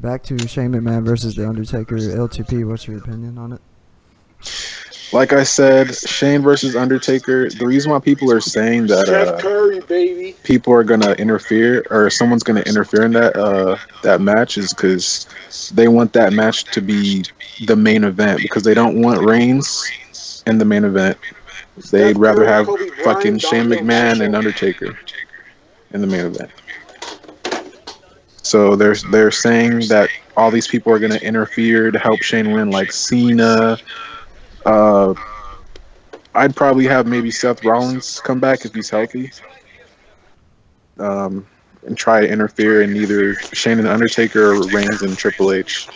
back to Shane McMahon versus The Undertaker. L2P, what's your opinion on it? Like I said, Shane versus Undertaker. The reason why people are saying that Steph Curry, baby. people are gonna interfere or someone's gonna interfere in that match is because they want that match to be the main event because they don't want Reigns in the main event. They'd Steph rather Curry, have Kobe fucking Bryant, Shane Donovan McMahon and Mitchell. Undertaker in the main event. So they're saying that all these people are gonna interfere to help Shane win, like Cena. Uh, I'd probably have maybe Seth Rollins come back if he's healthy, and try to interfere in either Shane and Undertaker or Reigns and Triple H.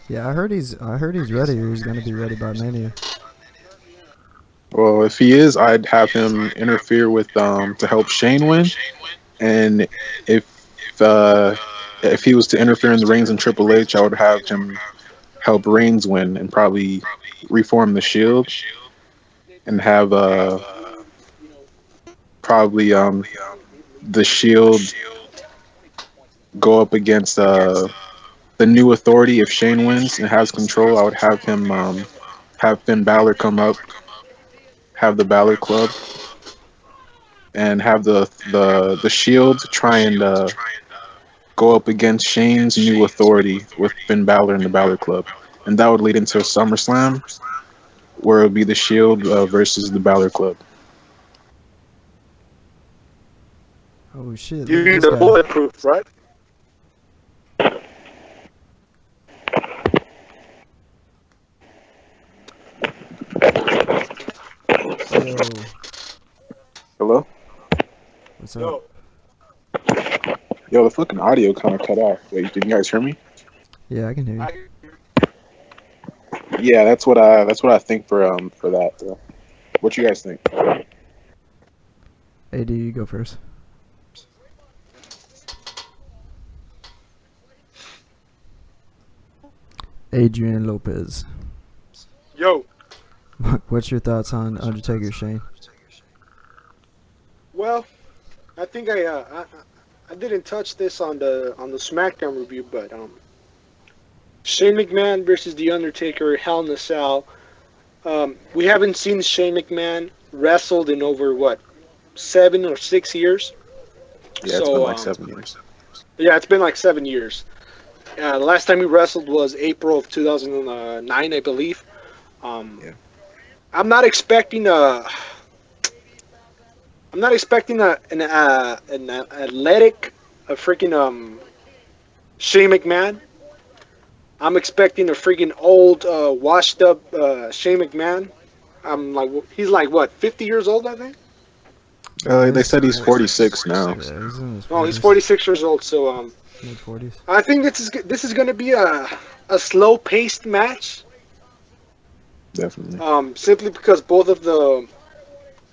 Yeah, I heard he's ready, or he's gonna be ready by Mania. Well, if he is, I'd have him interfere with to help Shane win, and if uh, if he was to interfere in the Reigns and Triple H, I would have him help Reigns win and probably reform the Shield and have probably the Shield go up against the New Authority. If Shane wins and has control, I would have him have Finn Balor come up, have the Balor Club, and have the Shield try and go up against Shane's New Authority with Finn Balor and the Balor Club, and that would lead into a SummerSlam where it would be the Shield versus the Balor Club. Oh shit! You Look at need this the guy. bulletproof, right? Yo, Hello? what's up? Yo, Yo, the fucking audio kind of cut off. Wait, did you guys hear me? Yeah, I can hear you. Yeah, that's what I think for that. What you guys think? AD, you go first. Adrian Lopez. yo. What's your thoughts on Undertaker Shane? Well, I think I didn't touch this on the SmackDown review, but Shane McMahon versus The Undertaker, Hell in a Cell. We haven't seen Shane McMahon wrestled in over what 7 or 6 years. Yeah, it's been like 7 years. Yeah, it's been like 7 years. The last time he wrestled was April of 2009, I believe. Yeah. I'm not expecting an athletic, a freaking Shane McMahon. I'm expecting a freaking old, washed up Shane McMahon. He's like what, 50 years old, I think. They said he's 46 now. Yeah, he's in his 40s. Oh, he's 46 years old. So Mid 40s. I think this is gonna be a slow paced match. Definitely. Simply because both of the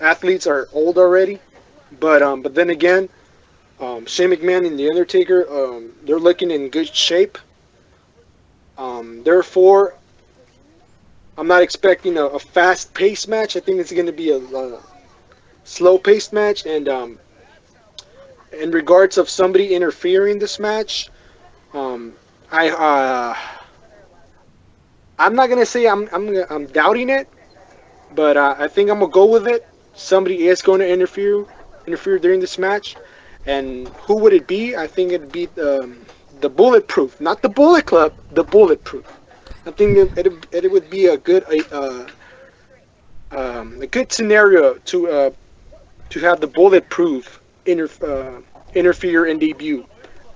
athletes are old already, but then again, Shane McMahon and The Undertaker, they're looking in good shape. Therefore, I'm not expecting a fast-paced match. I think it's going to be a slow-paced match. And in regards of somebody interfering in this match, I'm not going to say I'm doubting it, but I think I'm gonna go with it. Somebody is going to interfere during this match, and who would it be? I think it'd be the Bulletproof, not the Bullet Club, the Bulletproof. I think it would be a good scenario to have the Bulletproof interfere and debut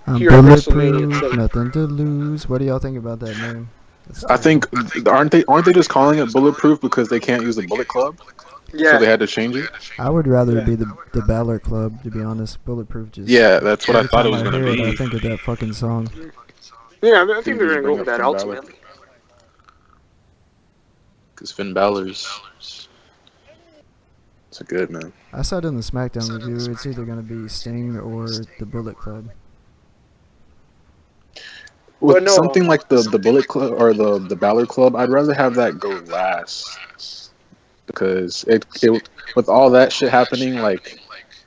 I'm here at bulletproof, WrestleMania. So, nothing to lose. What do y'all think about that name? That's I terrible. think aren't they just calling it Bulletproof because they can't use the Bullet Club, so yeah, they had to change it? I would rather Yeah. it be the Balor Club, to be honest. Bulletproof just. Yeah, that's what I Every thought it time was I gonna hear it, I be. think of that fucking song. yeah, I think Didn't they're just gonna go bring with up that Finn Balor ultimately. because Finn Balor's it's a good man. I said in the SmackDown review, it's either gonna be Sting or the Bullet Club. With But no, something like the Bullet Club or the Balor Club, I'd rather have that go last because it with all that shit happening, like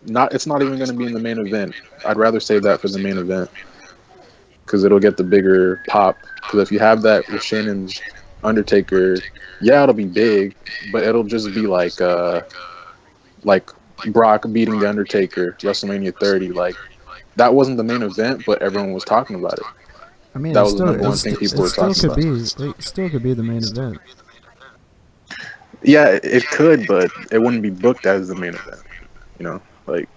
it's not even gonna be in the main event. I'd rather save that for the main event. because it'll get the bigger pop. Because if you have that with Shane and Undertaker, yeah, it'll be big, but it'll just be like Brock beating the Undertaker WrestleMania 30. Like that wasn't the main event, but everyone was talking about it. I mean, That it was the still number one thing people were still talking could about. be it still could be the main event. Yeah, it could, but it wouldn't be booked as the main event. You know, like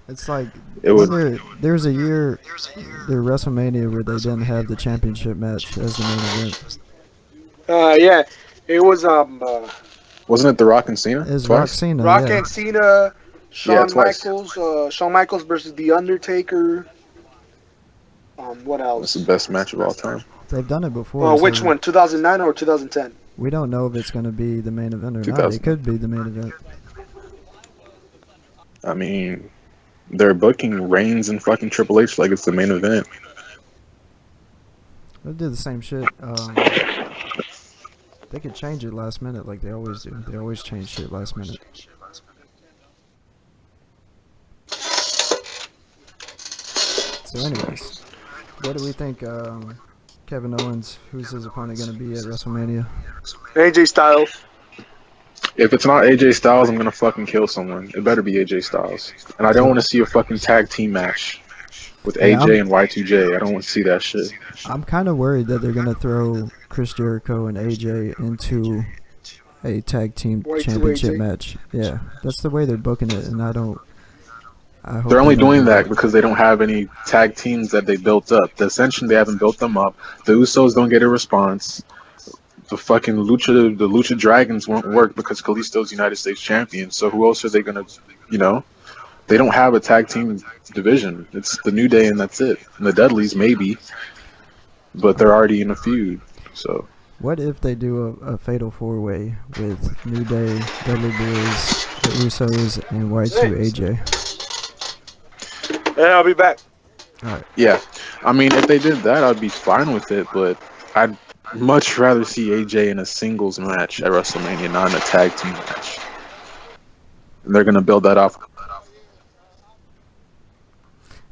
It's like it when would. there's a year, their WrestleMania where they didn't have the championship match as the main event. Yeah, it was Wasn't it The Rock and Cena Is Rock twice? Cena? Rock Yeah. and Cena, Yeah, Shawn twice. Michaels, Shawn Michaels versus The Undertaker. What That's the else? best match of all time. They've done it before. Which so one? 2009 or 2010? We don't know if it's going to be the main event or not. 2000. It could be the main event. I mean, they're booking Reigns and fucking Triple H like it's the main event. They did the same shit. They could change it last minute like they always do. They always change shit last minute. So anyways, what do we think Kevin Owens, who's his opponent going to be at WrestleMania? AJ Styles. If it's not AJ Styles, I'm gonna fucking kill someone. It better be AJ Styles. And I don't want to see a fucking tag team match with AJ and Y2J. I don't want to see that shit. I'm kind of worried that they're going to throw Chris Jericho and AJ into a tag team championship match. Yeah, that's the way they're booking it, and I hope they're only doing that because they don't have any tag teams that they built up. The Ascension, they haven't built them up. The Usos don't get a response. The fucking Lucha Dragons won't work because Kalisto's United States champion. So who else are they gonna, They don't have a tag team division. It's the New Day and that's it. And the Dudleys maybe, but they're already in a feud. So what if they do a fatal four-way with New Day, Dudley Boys, the Usos, and Y2AJ? Yeah, I'll be back. All right. Yeah, I mean, if they did that, I'd be fine with it. But I'd much rather see AJ in a singles match at WrestleMania, not in a tag team match. And they're gonna build that off.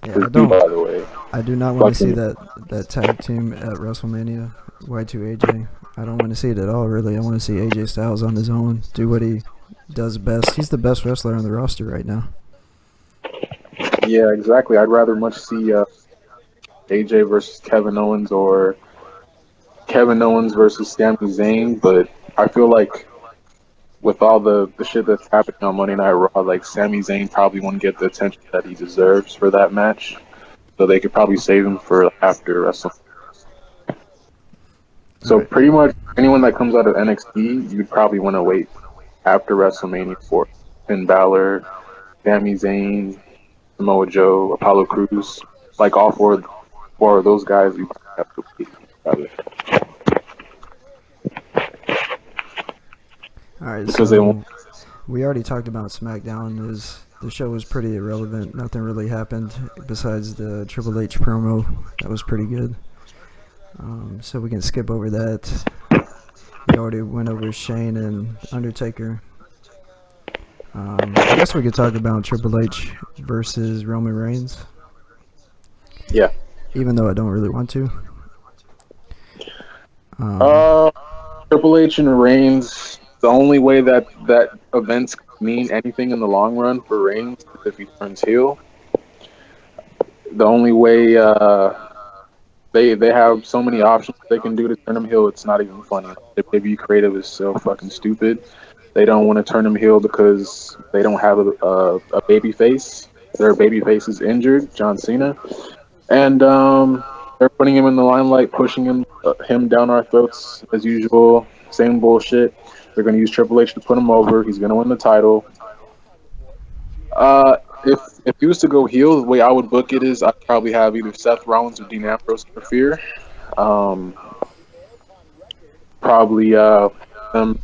Yeah, By the way, I do not want to see that tag team at WrestleMania, Y2AJ. I don't want to see it at all, really. I want to see AJ Styles on his own, do what he does best. He's the best wrestler on the roster right now. Yeah, exactly. I'd rather much see AJ versus Kevin Owens or Kevin Owens versus Sami Zayn, but I feel like with all the shit that's happening on Monday Night Raw, like Sami Zayn probably won't get the attention that he deserves for that match. So they could probably save him for after WrestleMania. So pretty much anyone that comes out of NXT, you'd probably want to wait after WrestleMania for Finn Balor, Sami Zayn, Samoa Joe, Apollo Crews, like all four of those guys. You have to wait. All right, because so we already talked about SmackDown. The show was pretty irrelevant. Nothing really happened besides the Triple H promo. That was pretty good. So we can skip over that. We already went over Shane and Undertaker. I guess we could talk about Triple H versus Roman Reigns. Yeah. Even though I don't really want to. Triple H and Reigns, the only way that events mean anything in the long run for Reigns is if he turns heel. The only way they have so many options they can do to turn him heel, it's not even funny. The WWE creative is so fucking stupid. They don't want to turn him heel because they don't have a baby face. Their baby face is injured, John Cena, and they're putting him in the limelight, pushing him down our throats as usual. Same bullshit. They're going to use Triple H to put him over. He's going to win the title. If he was to go heel, the way I would book it is I'd probably have either Seth Rollins or Dean Ambrose interfere. Probably them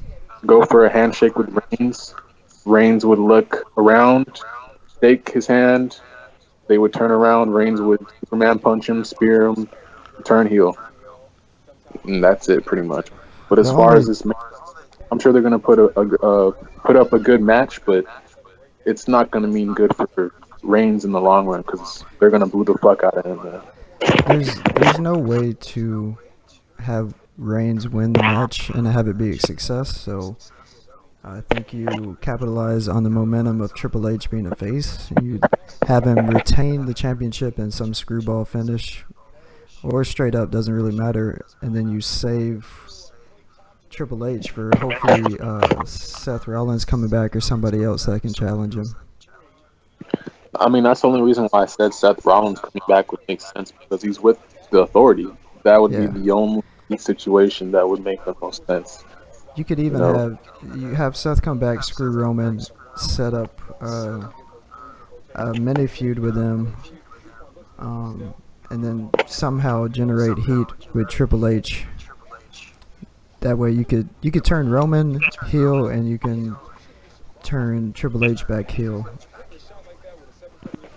go for a handshake with Reigns. Reigns would look around, shake his hand. They would turn around. Reigns would Superman punch him, spear him, turn heel. And that's it, pretty much. But as far as this match, I'm sure they're going to put up a good match, but it's not going to mean good for Reigns in the long run because they're going to boo the fuck out of him. there's no way to have Reigns win the match and have it be a success. So I think you capitalize on the momentum of Triple H being a face. You have him retain the championship in some screwball finish, or straight up, doesn't really matter. And then you save Triple H for hopefully Seth Rollins coming back or somebody else that can challenge him. I mean, that's the only reason why I said Seth Rollins coming back would make sense because he's with the Authority. That would be Yeah. the only situation that would make the most sense. You could You even know, have Seth come back, screw Roman, set up a mini feud with him, and then somehow generate heat with Triple H. That way you could turn Roman heel and you can turn Triple H back heel.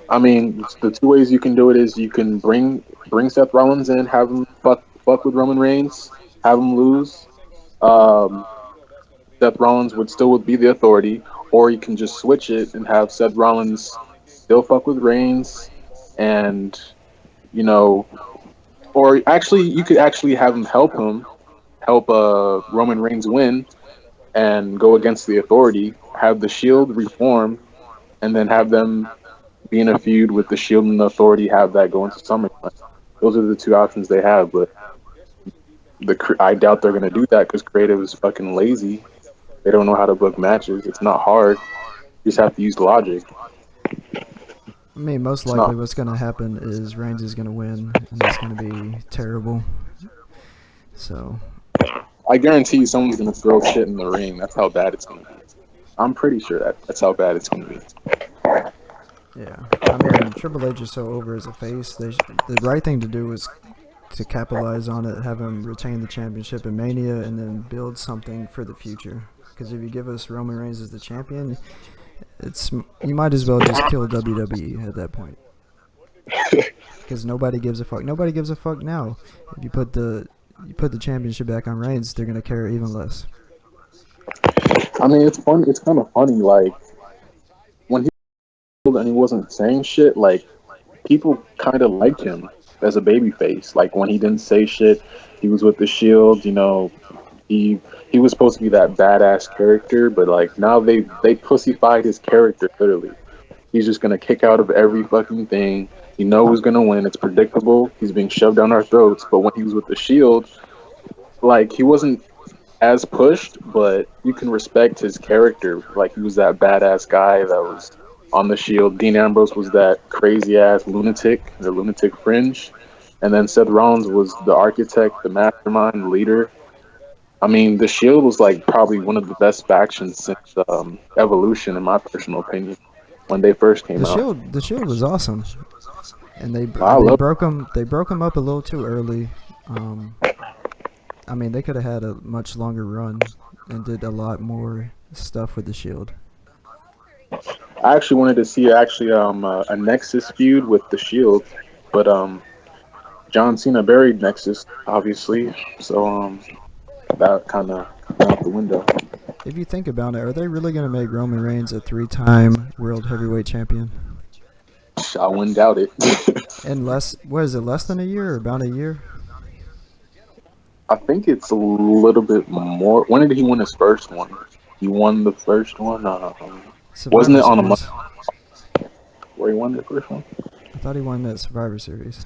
I mean, the two ways you can do it is you can bring Seth Rollins in, have him fuck with Roman Reigns, have him lose. Um, Seth Rollins would be the Authority, or you can just switch it and have Seth Rollins still fuck with Reigns, and you know, or actually you could actually have him help Roman Reigns win and go against the Authority, have the Shield reform, and then have them be in a feud with the Shield and the Authority, have that go into SummerSlam. Those are the two options they have, but I doubt they're gonna do that because creative is fucking lazy. They don't know how to book matches. It's not hard. You just have to use logic. I mean, most It's likely not. what's going to happen is Reigns is going to win, and it's going to be terrible. So, I guarantee you, someone's gonna throw shit in the ring. That's how bad it's gonna be. I'm pretty sure that's how bad it's gonna be. yeah. I mean, Triple H is so over as a face. The right thing to do is to capitalize on it, have him retain the championship in Mania, and then build something for the future. Because if you give us Roman Reigns as the champion, you might as well just kill WWE at that point. Because nobody gives a fuck. Nobody gives a fuck now. If you put the championship back on Reigns, they're gonna care even less. I mean, it's fun. It's kind of funny, like when he and he wasn't saying shit. Like people kind of liked him as a babyface. Like when he didn't say shit, he was with the Shield. He was supposed to be that badass character, but like now they pussified his character literally. He's just gonna kick out of every fucking thing. You know who's gonna win. It's predictable. He's being shoved down our throats. But when he was with the Shield, like he wasn't as pushed, but you can respect his character. Like he was that badass guy that was on the Shield. Dean Ambrose was that crazy ass lunatic, the lunatic fringe, and then Seth Rollins was the architect, the mastermind, the leader. I mean, the Shield was like probably one of the best factions since Evolution, in my personal opinion, when they first came out. The Shield was awesome, and I they love. broke him up a little too early. I mean, they could have had a much longer run and did a lot more stuff with the Shield. I actually wanted to see a Nexus feud with the Shield, but John Cena buried Nexus, obviously, so that kind of went out the window. If you think about it, are they really going to make Roman Reigns a 3-time World Heavyweight Champion? I wouldn't doubt it. In what is it, less than a year or about a year? I think it's a little bit more. When did he win his first one? He won the first one. Wasn't Survivor it on a Series. month where he won the first one? I thought he won that Survivor Series.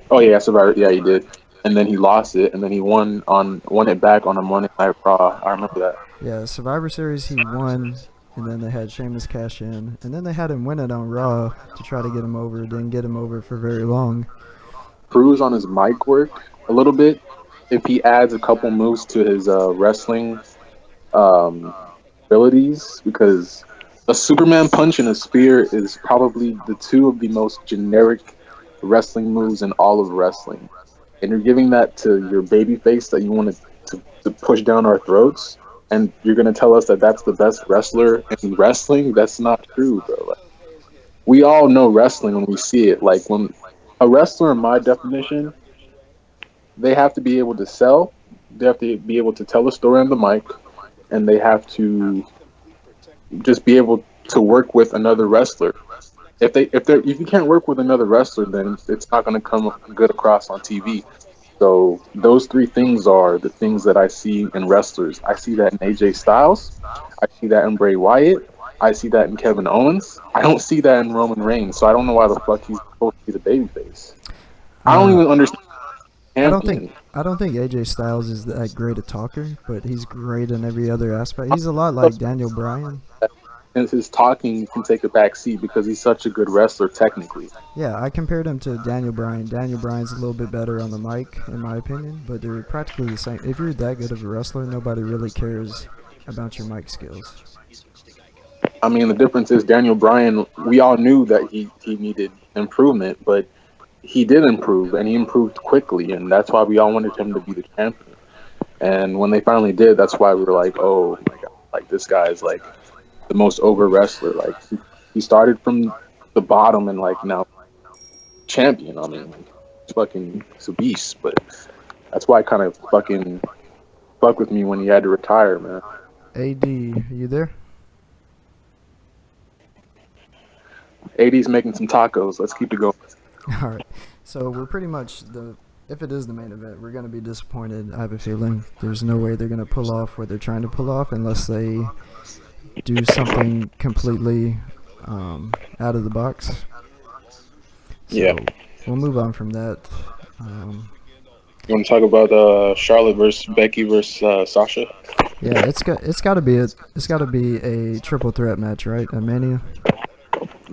Oh yeah, Survivor. Yeah, he did. And then he lost it, and then he won it back on a Monday Night Raw. I remember that. Yeah, Survivor Series he won, and then they had Sheamus cash in, and then they had him win it on Raw to try to get him over. Didn't get him over for very long. Proves on his mic work a little bit. If he adds a couple moves to his wrestling abilities, because a Superman punch and a spear is probably the two of the most generic wrestling moves in all of wrestling. And you're giving that to your babyface that you want to push down our throats, and you're going to tell us that that's the best wrestler in wrestling? That's not true, bro. Like, we all know wrestling when we see it. Like, when a wrestler, in my definition, they have to be able to sell, they have to be able to tell a story on the mic, and they have to just be able to work with another wrestler. if you can't work with another wrestler, then it's not going to come good across on TV. So those three things are the things that I see in wrestlers. I see that in AJ Styles. I see that in Bray Wyatt. I see that in Kevin Owens. I don't see that in Roman Reigns. So I don't know why the fuck he's supposed to be the babyface. I don't Uh, even understand. I don't think Champion. I don't think AJ Styles is that great a talker, but he's great in every other aspect. He's a lot like Daniel Bryan. And his talking can take a back seat because he's such a good wrestler technically. Yeah, I compared him to Daniel Bryan. Daniel Bryan's a little bit better on the mic, in my opinion, but they're practically the same. If you're that good of a wrestler, nobody really cares about your mic skills. I mean, the difference is Daniel Bryan. We all knew that he needed improvement, but he did improve, and he improved quickly, and that's why we all wanted him to be the champion. And when they finally did, that's why we were like, oh my god, like this guy is like the most over wrestler. Like he started from the bottom and like now champion. I mean, fucking it's a beast. But that's why I kind of fucking fuck with me when he had to retire, man. AD, you there? AD's making some tacos. Let's keep it going. All right. So we're pretty much if it is the main event, we're going to be disappointed. I have a feeling there's no way they're going to pull off what they're trying to pull off unless they do something completely out of the box. So Yeah. we'll move on from that. You want to talk about Charlotte versus Becky versus Sasha? Yeah, it's got to be a triple threat match, right? A Mania.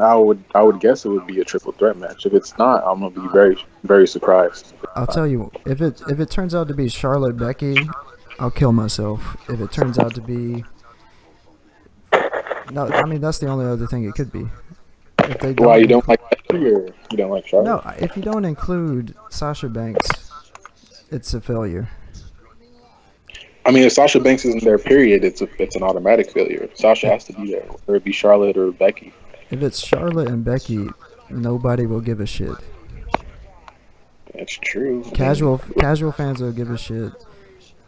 I would guess it would be a triple threat match. If it's not, I'm gonna be very very surprised. I'll tell you, if it turns out to be Charlotte Becky, I'll kill myself. If it turns out to be no, I mean that's the only other thing it could be. If they Why you don't like Becky or you don't like Charlotte? No, if you don't include Sasha Banks, it's a failure. I mean, if Sasha Banks isn't there, period, it's an automatic failure. Sasha has to be there, whether it be Charlotte or Becky. If it's Charlotte and Becky, nobody will give a shit. That's true. Casual fans will give a shit.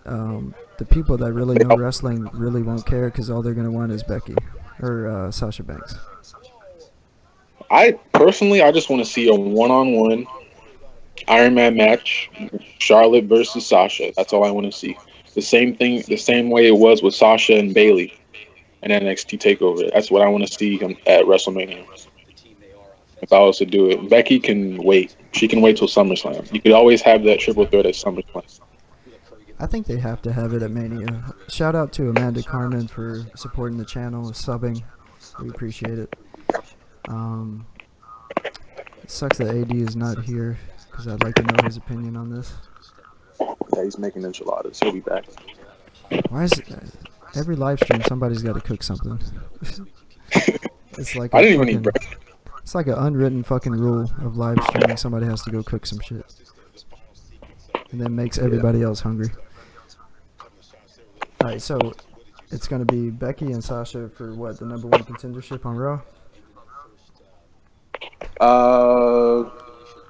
The people that really know wrestling really won't care because all they're gonna want is Becky or Sasha Banks. I personally, I just want to see a one-on-one Iron Man match, Charlotte versus Sasha. That's all I want to see. The same thing, the same way it was with Sasha and Bayley and NXT Takeover. That's what I want to see at WrestleMania. If I was to do it, Becky can wait. She can wait till SummerSlam. You could always have that triple threat at SummerSlam. I think they have to have it at Mania. Shout out to Amanda Carmen for supporting the channel, subbing. We appreciate it. It sucks that AD is not here because I'd like to know his opinion on this. Yeah, he's making enchiladas. He'll be back. Why is it, every live stream somebody's got to cook something? It's like I didn't even eat bread. It's like an unwritten fucking rule of live streaming. Somebody has to go cook some shit, and then makes everybody else hungry. All right, so it's gonna be Becky and Sasha for what, the #1 contendership on Raw?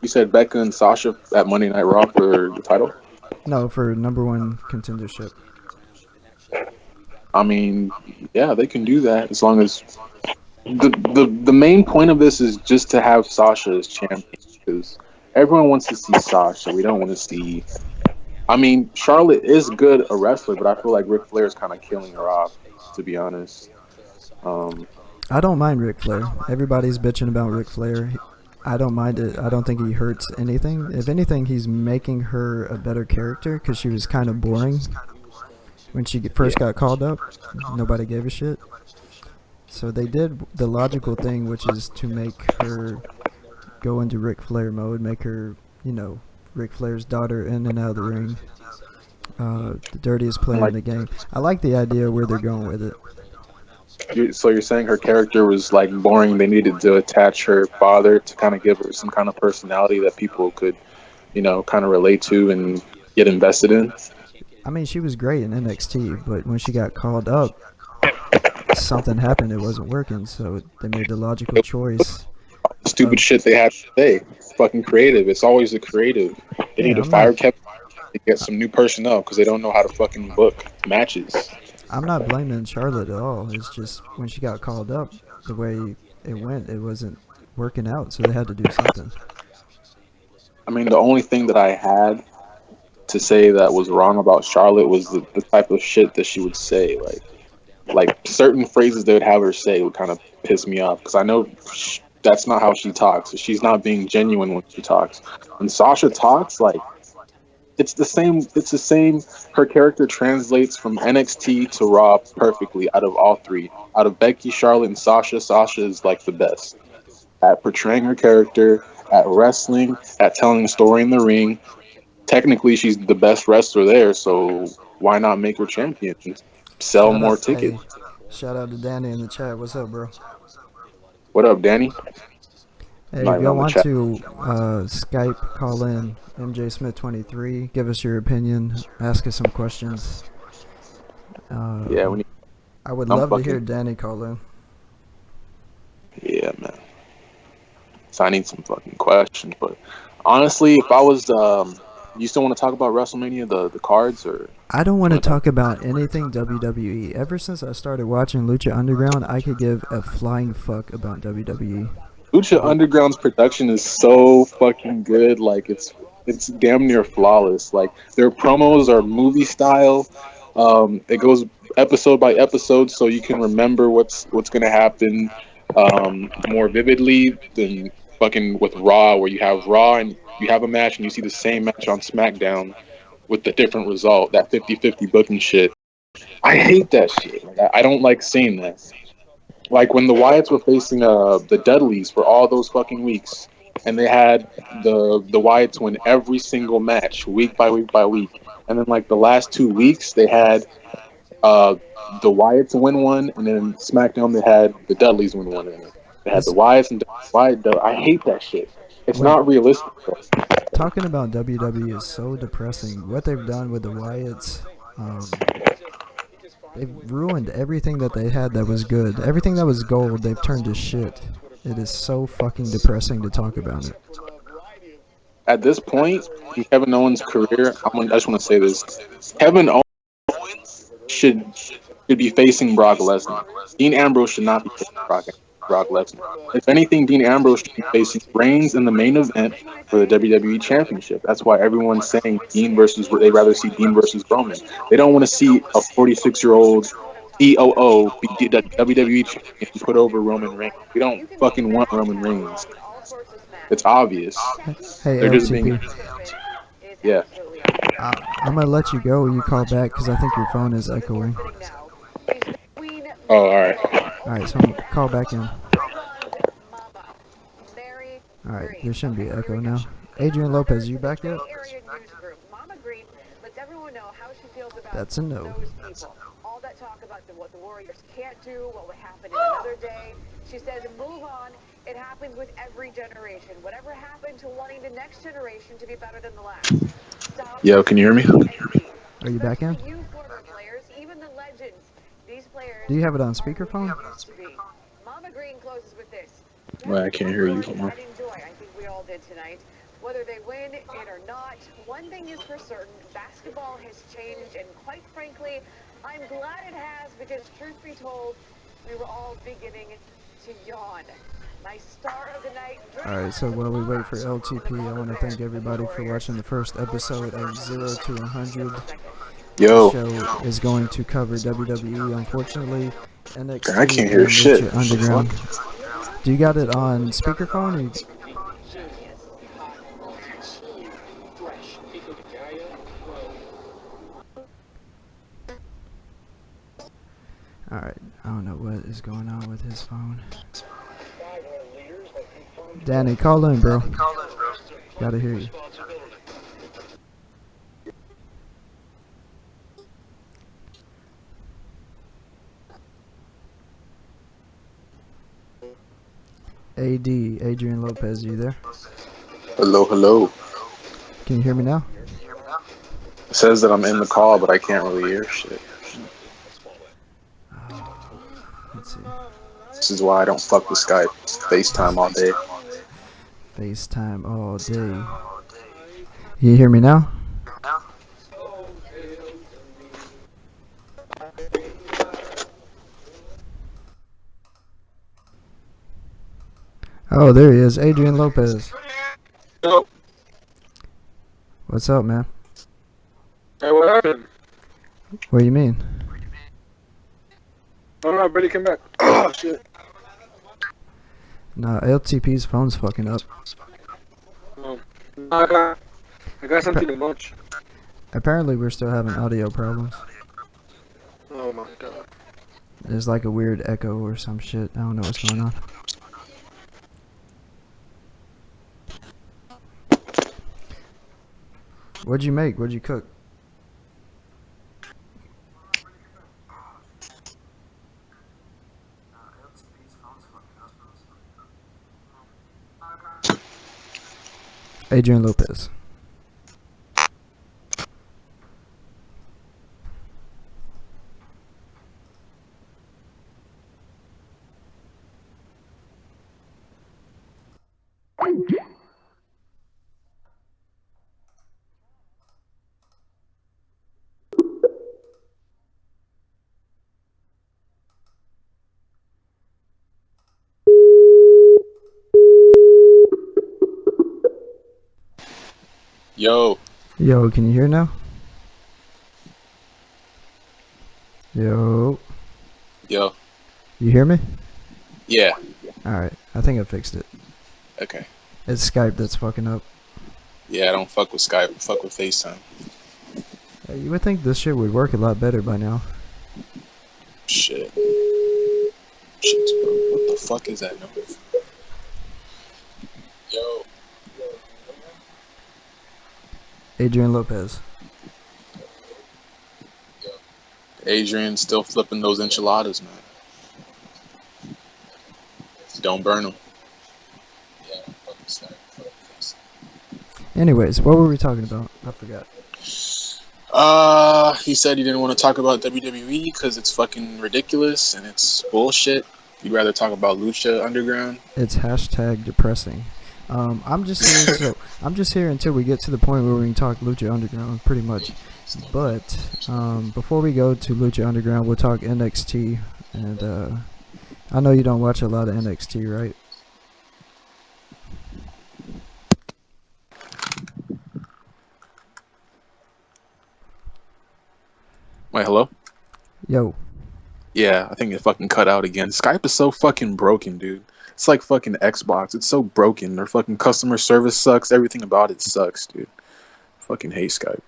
You said Becca and Sasha at Monday Night Raw for the title? No, for #1 contendership. I mean, yeah, they can do that as long as the main point of this is just to have Sasha as champion because everyone wants to see Sasha. We don't want to see. I mean, Charlotte is good a wrestler, but I feel like Ric Flair is kind of killing her off, to be honest. I don't mind Ric Flair. Everybody's bitching about Ric Flair. I don't mind it. I don't think he hurts anything. If anything, he's making her a better character because she was kind of boring when she first got called up. Nobody gave a shit. So they did the logical thing, which is to make her go into Ric Flair mode, make her, Ric Flair's daughter in and out of the ring. The dirtiest player in the game. I like the idea where they're going with it. So you're saying her character was like boring. They needed to attach her father to kind of give her some kind of personality that people could, kind of relate to and get invested in. I mean, she was great in NXT, but when she got called up, something happened. It wasn't working, so they made the logical choice. Stupid shit they had today. Fucking creative. It's always the creative. They need to fire Kevin to get some new personnel because they don't know how to fucking book matches. I'm not blaming Charlotte at all. It's just when she got called up, the way it went, it wasn't working out, so they had to do something. I mean, the only thing that I had to say that was wrong about Charlotte was the type of shit that she would say. Like certain phrases they would have her say would kind of piss me off because I know that's not how she talks. She's not being genuine when she talks. When Sasha talks, like it's the same. It's the same. Her character translates from NXT to Raw perfectly out of all three. Out of Becky, Charlotte, and Sasha, Sasha is like the best at portraying her character, at wrestling, at telling a story in the ring. Technically, she's the best wrestler there, so why not make her champion? Sell Shout more out, tickets. hey, shout out to Danny in the chat. What's up, bro? What up, Danny? Hey, Not if even y'all on the want chat. to Skype, call in MJ Smith 23, give us your opinion, ask us some questions. Yeah, we need. I would I'm love to hear fucking. Danny call in. Yeah, man. So I need some fucking questions. But honestly, if I was, you still want to talk about WrestleMania, the cards, or I don't want you to want to talk? talk about anything WWE. Ever since I started watching Lucha Underground, I could give a flying fuck about WWE. Lucha But Underground's production is so fucking good. Like it's damn near flawless. Like their promos are movie style. It goes episode by episode, so you can remember what's gonna happen more vividly than fucking with Raw, where you have Raw and you have a match and you see the same match on SmackDown with the different result. That 50-50 booking shit. I hate that shit. Like, I don't like seeing that. Like when the Wyatts were facing the Dudleys for all those fucking weeks, and they had the Wyatts win every single match week by week by week, and then like the last 2 weeks they had the Wyatts win one, and then SmackDown they had the Dudleys win one, and they had the it's Wyatts and Wyatt. I hate that shit. It's when not realistic. talking about WWE is so depressing. What they've done with the Wyatts, they've ruined everything that they had that was good. Everything that was gold, they've turned to shit. It is so fucking depressing to talk about it. At this point in Kevin Owens' career, I just want to say this: Kevin Owens should be facing Brock Lesnar. Dean Ambrose should not be facing Brock Lesnar. If anything, Dean Ambrose should be facing Reigns in the main event for the WWE Championship. That's why everyone's saying they'd rather see Dean versus Roman. They don't want to see a 46-year-old EOO be the WWE champion and put over Roman Reigns. We don't fucking want Roman Reigns. It's obvious. Hey, They're just being, LTP, yeah. I'm gonna let you go. You call back because I think your phone is echoing. Oh, all right. All right, so call back in. All right, there shouldn't be echo now. Adrian Lopez, you back yet? That's a no. All that talk about what the Warriors can't do, what would happen in another day. She says, move on. It happens with every generation. Whatever happened to wanting the next generation to be better than the last? Stop. Yo, can you hear me? Are you back in? You former players, even the legends. These players. Do you have it on speakerphone? Mama Green closes with this. Well, I can't hear you. I think we all did tonight. Whether they win it or not, one thing is for certain, basketball has changed, and quite frankly, I'm glad it has, because truth be told, we were all beginning to yawn. My star of the night. Alright, so while we wait for LTP, I want to thank everybody for watching the first episode of 0 to 100. Yo, The show is going to cover WWE, unfortunately, NXT I can't hear and shit. Lucha Underground. Do you got it on speakerphone? Or you... Alright, I don't know what is going on with his phone. Danny, call in, bro. Gotta hear you. AD, Adrian Lopez, you there? Hello, hello. Can you hear me now? It says that I'm in the call, but I can't really hear shit. Let's see. This is why I don't fuck with Skype. FaceTime all day. FaceTime all day. You hear me now? Oh, there he is, Adrian Lopez. Yo, What's up, man? hey, what happened? What do you mean? Oh no, Brady came back. Oh shit. Nah, LTP's phone's fucking up. Um, I got something Appa- to munch. Apparently, we're still having audio problems. Oh my god. There's like a weird echo or some shit. I don't know what's going on. What'd you make? What'd you cook? Adrian Lopez. Yo, Yo, can you hear now? Yo, yo, you hear me? yeah, Alright, I think I fixed it. okay. It's Skype that's fucking up. Yeah, I don't fuck with Skype, I fuck with FaceTime. You would think this shit would work a lot better by now. Shit. Shit, bro. What the fuck is that number? Yo. Adrian Lopez. Adrian still flipping those enchiladas, man. Don't burn them. Yeah, fuck with Skype, fuck with FaceTime. Anyways, what were we talking about? I forgot. He said he didn't want to talk about WWE because it's fucking ridiculous and it's bullshit. He'd rather talk about Lucha Underground. It's hashtag depressing. I'm just here, I'm just here until we get to the point where we can talk Lucha Underground, pretty much. But before we go to Lucha Underground, we'll talk NXT. And I know you don't watch a lot of NXT, right? Wait, hello? Yo, Yeah, I think it fucking cut out again. Skype is so fucking broken, dude. It's like fucking Xbox. It's so broken. Their fucking customer service sucks. Everything about it sucks, dude. Fucking hate Skype.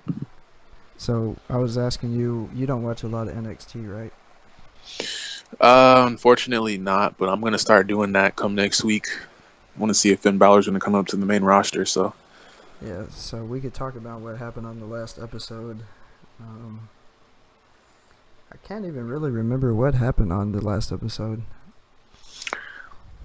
so I was asking you, you don't watch a lot of NXT, right? Unfortunately not, but I'm gonna start doing that come next week. I want to see if Finn Balor's gonna come up to the main roster. So Yeah, so we could talk about what happened on the last episode. I can't even really remember what happened on the last episode.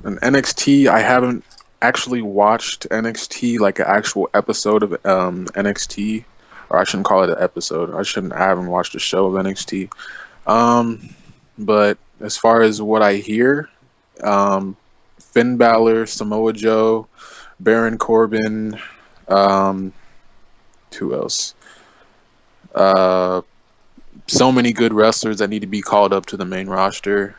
in NXT, I haven't actually watched NXT like an actual episode of NXT, or I shouldn't call it an episode. I haven't watched a show of NXT. But as far as what I hear, Finn Balor, Samoa Joe, Baron Corbin, who else? So many good wrestlers that need to be called up to the main roster.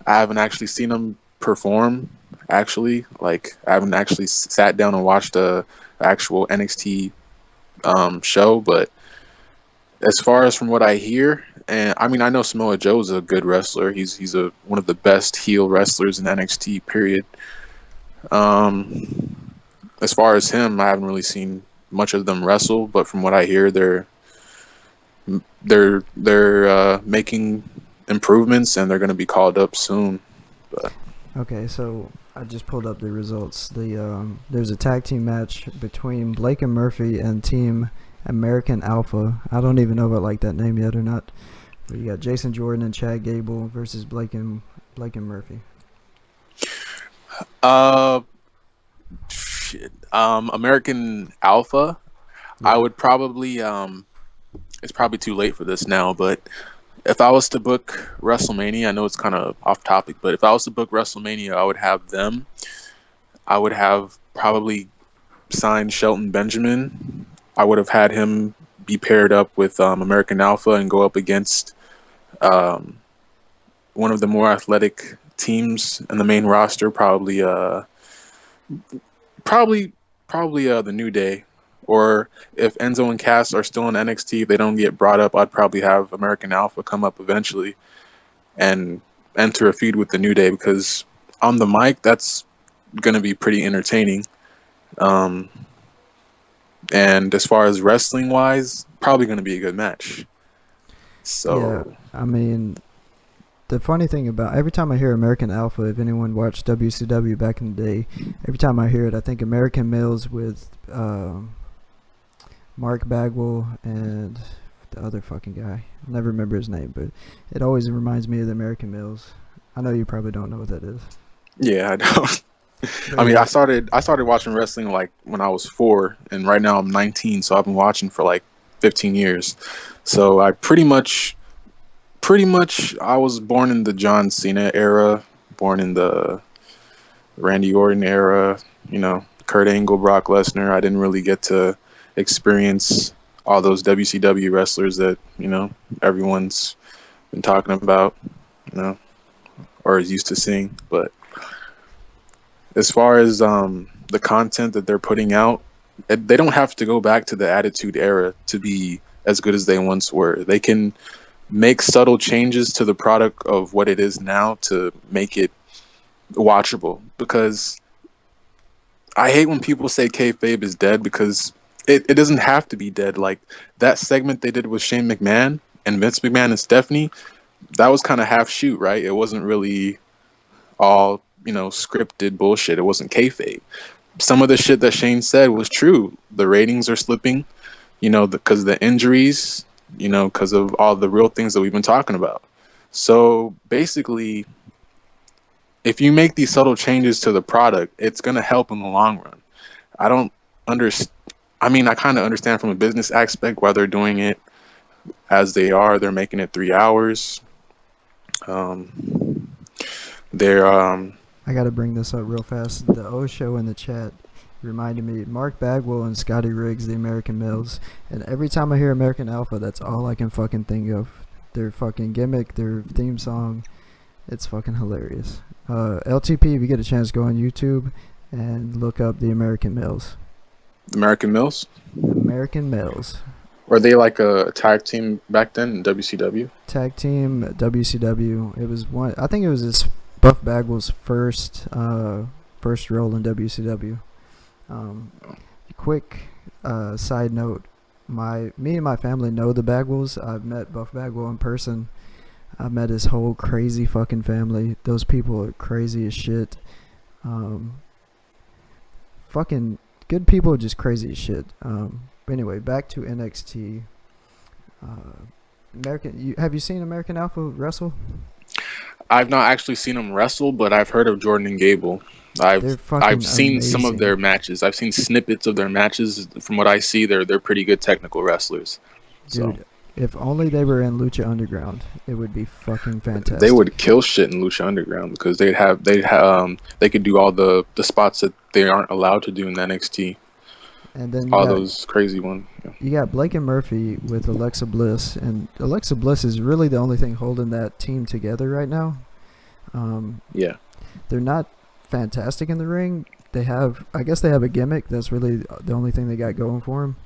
I haven't actually seen them perform. Actually, like I haven't actually sat down and watched a actual NXT show. But as far as from what I hear, and I mean, I know Samoa Joe's a good wrestler. He's one of the best heel wrestlers in NXT. Period. As far as him, I haven't really seen much of them wrestle. But from what I hear, they're making improvements and they're going to be called up soon. But Okay, so I just pulled up the results. There's a tag team match between Blake and Murphy and Team American Alpha. I don't even know if I like that name yet or not. But you got Jason Jordan and Chad Gable versus Blake and Murphy. shit. American Alpha. Yeah. I would probably it's probably too late for this now, but if I was to book WrestleMania, I know it's kind of off topic, but if I was to book WrestleMania, I would have them. I would have probably signed Shelton Benjamin. I would have had him be paired up with American Alpha and go up against one of the more athletic teams in the main roster, probably Probably, the New Day, or if Enzo and Cass are still in NXT, if they don't get brought up, I'd probably have American Alpha come up eventually and enter a feud with the New Day because on the mic that's gonna be pretty entertaining. Um, and as far as wrestling wise, probably gonna be a good match. Yeah, So I mean, the funny thing about every time I hear American Alpha, if anyone watched WCW back in the day, every time I hear it, I think American Males with Mark Bagwell and the other fucking guy. I'll never remember his name, but it always reminds me of the American Males. I know you probably don't know what that is. yeah, I don't. But I mean, yeah, I started watching wrestling like when I was 4, and right now I'm 19, so I've been watching for like 15 years. So I pretty much I was born in the John Cena era, born in the Randy Orton era, Kurt Angle, Brock Lesnar. I didn't really get to experience all those WCW wrestlers that, everyone's been talking about, you know, or is used to seeing. But as far as the content that they're putting out, they don't have to go back to the Attitude Era to be as good as they once were. They can make subtle changes to the product of what it is now to make it watchable. Because I hate when people say kayfabe is dead because it doesn't have to be dead. Like that segment they did with Shane McMahon and Vince McMahon and Stephanie, that was kind of half shoot, right? It wasn't really all scripted bullshit. It wasn't kayfabe. Some of the shit that Shane said was true. The ratings are slipping, because of the injuries, because of all the real things that we've been talking about. So basically, if you make these subtle changes to the product, it's going to help in the long run. I don't understand. I mean, I kind of understand from a business aspect why they're doing it as they are. They're making it 3 hours. Um, they're I gotta bring this up real fast. The O show in the chat reminded me Mark Bagwell and Scotty Riggs, the American Males, and every time I hear American Alpha, that's all I can fucking think of. Their fucking gimmick, their theme song, it's fucking hilarious. LTP, if you get a chance, go on YouTube and look up the American Males. American Mills. American Males. Were they like a tag team back then in WCW? Tag team WCW. It was one. I think it was his Buff Bagwell's first role in WCW. Quick side note: me and my family know the Bagwells. I've met Buff Bagwell in person. I've met his whole crazy fucking family. Those people are crazy as shit. Fucking good people, just crazy as shit. But anyway, back to NXT. Have you seen American Alpha wrestle? I've not actually seen them wrestle, but I've heard of Jordan and Gable. They're fucking I've seen some of amazing. their matches. I've seen snippets of their matches. From what I see, they're pretty good technical wrestlers. So Dude, if only they were in Lucha Underground, it would be fucking fantastic. they would kill shit in Lucha Underground because they could do all the spots that they aren't allowed to do in NXT. And then All those crazy ones. Yeah. you got Blake and Murphy with Alexa Bliss, and Alexa Bliss is really the only thing holding that team together right now. Yeah. They're not fantastic in the ring. I guess they have a gimmick. That's really the only thing they got going for them.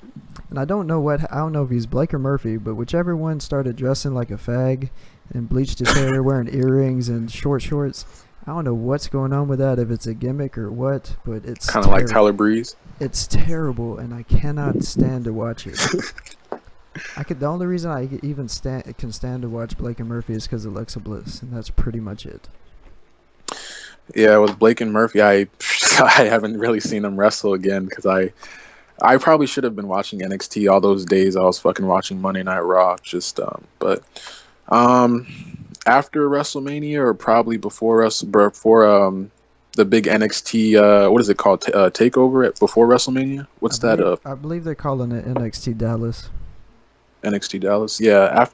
And I don't know if he's Blake or Murphy, but whichever one started dressing like a fag and bleached his hair, wearing earrings and short shorts. I don't know what's going on with that, if it's a gimmick or what, but it's Kind of like Tyler Breeze. It's terrible, and I cannot stand to watch it. The only reason I even can stand to watch Blake and Murphy is because of Alexa Bliss, and that's pretty much it. Yeah, with Blake and Murphy, I haven't really seen them wrestle again because I probably should have been watching NXT all those days. I was fucking watching Monday Night Raw. But after WrestleMania or probably before the big NXT, what is it called? Takeover before WrestleMania? What's that? I believe they're calling it NXT Dallas. NXT Dallas. Yeah,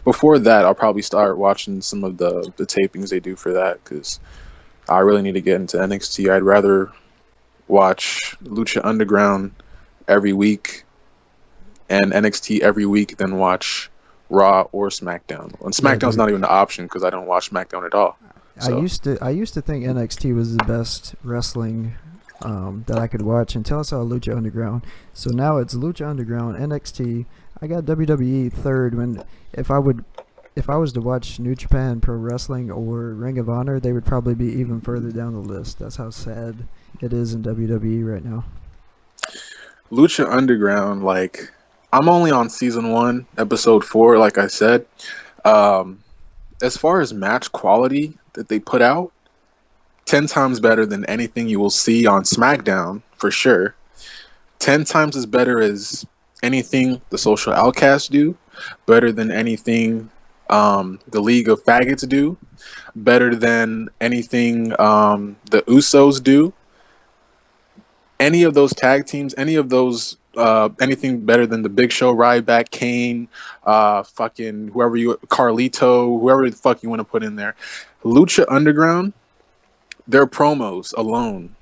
before that, I'll probably start watching some of the tapings they do for that because I really need to get into NXT. I'd rather watch Lucha Underground every week and NXT every week than watch Raw or SmackDown. And SmackDown's not even an option because I don't watch SmackDown at all. So. I used to think NXT was the best wrestling that I could watch until I saw Lucha Underground. So now it's Lucha Underground, NXT. I got WWE third. If I was to watch New Japan Pro Wrestling or Ring of Honor, they would probably be even further down the list. That's how sad it is in WWE right now. Lucha Underground, like, I'm only on season 1, episode 4, like I said. Um, as far as match quality that they put out, 10 times better than anything you will see on SmackDown, for sure. 10 times as better as anything the Social Outcasts do, better than anything the League of Faggots do, better than anything the Usos do. Any of those tag teams, any of those, anything better than the Big Show, Ryback, Kane, fucking whoever Carlito, whoever the fuck you want to put in there. Lucha Underground, their promos alone,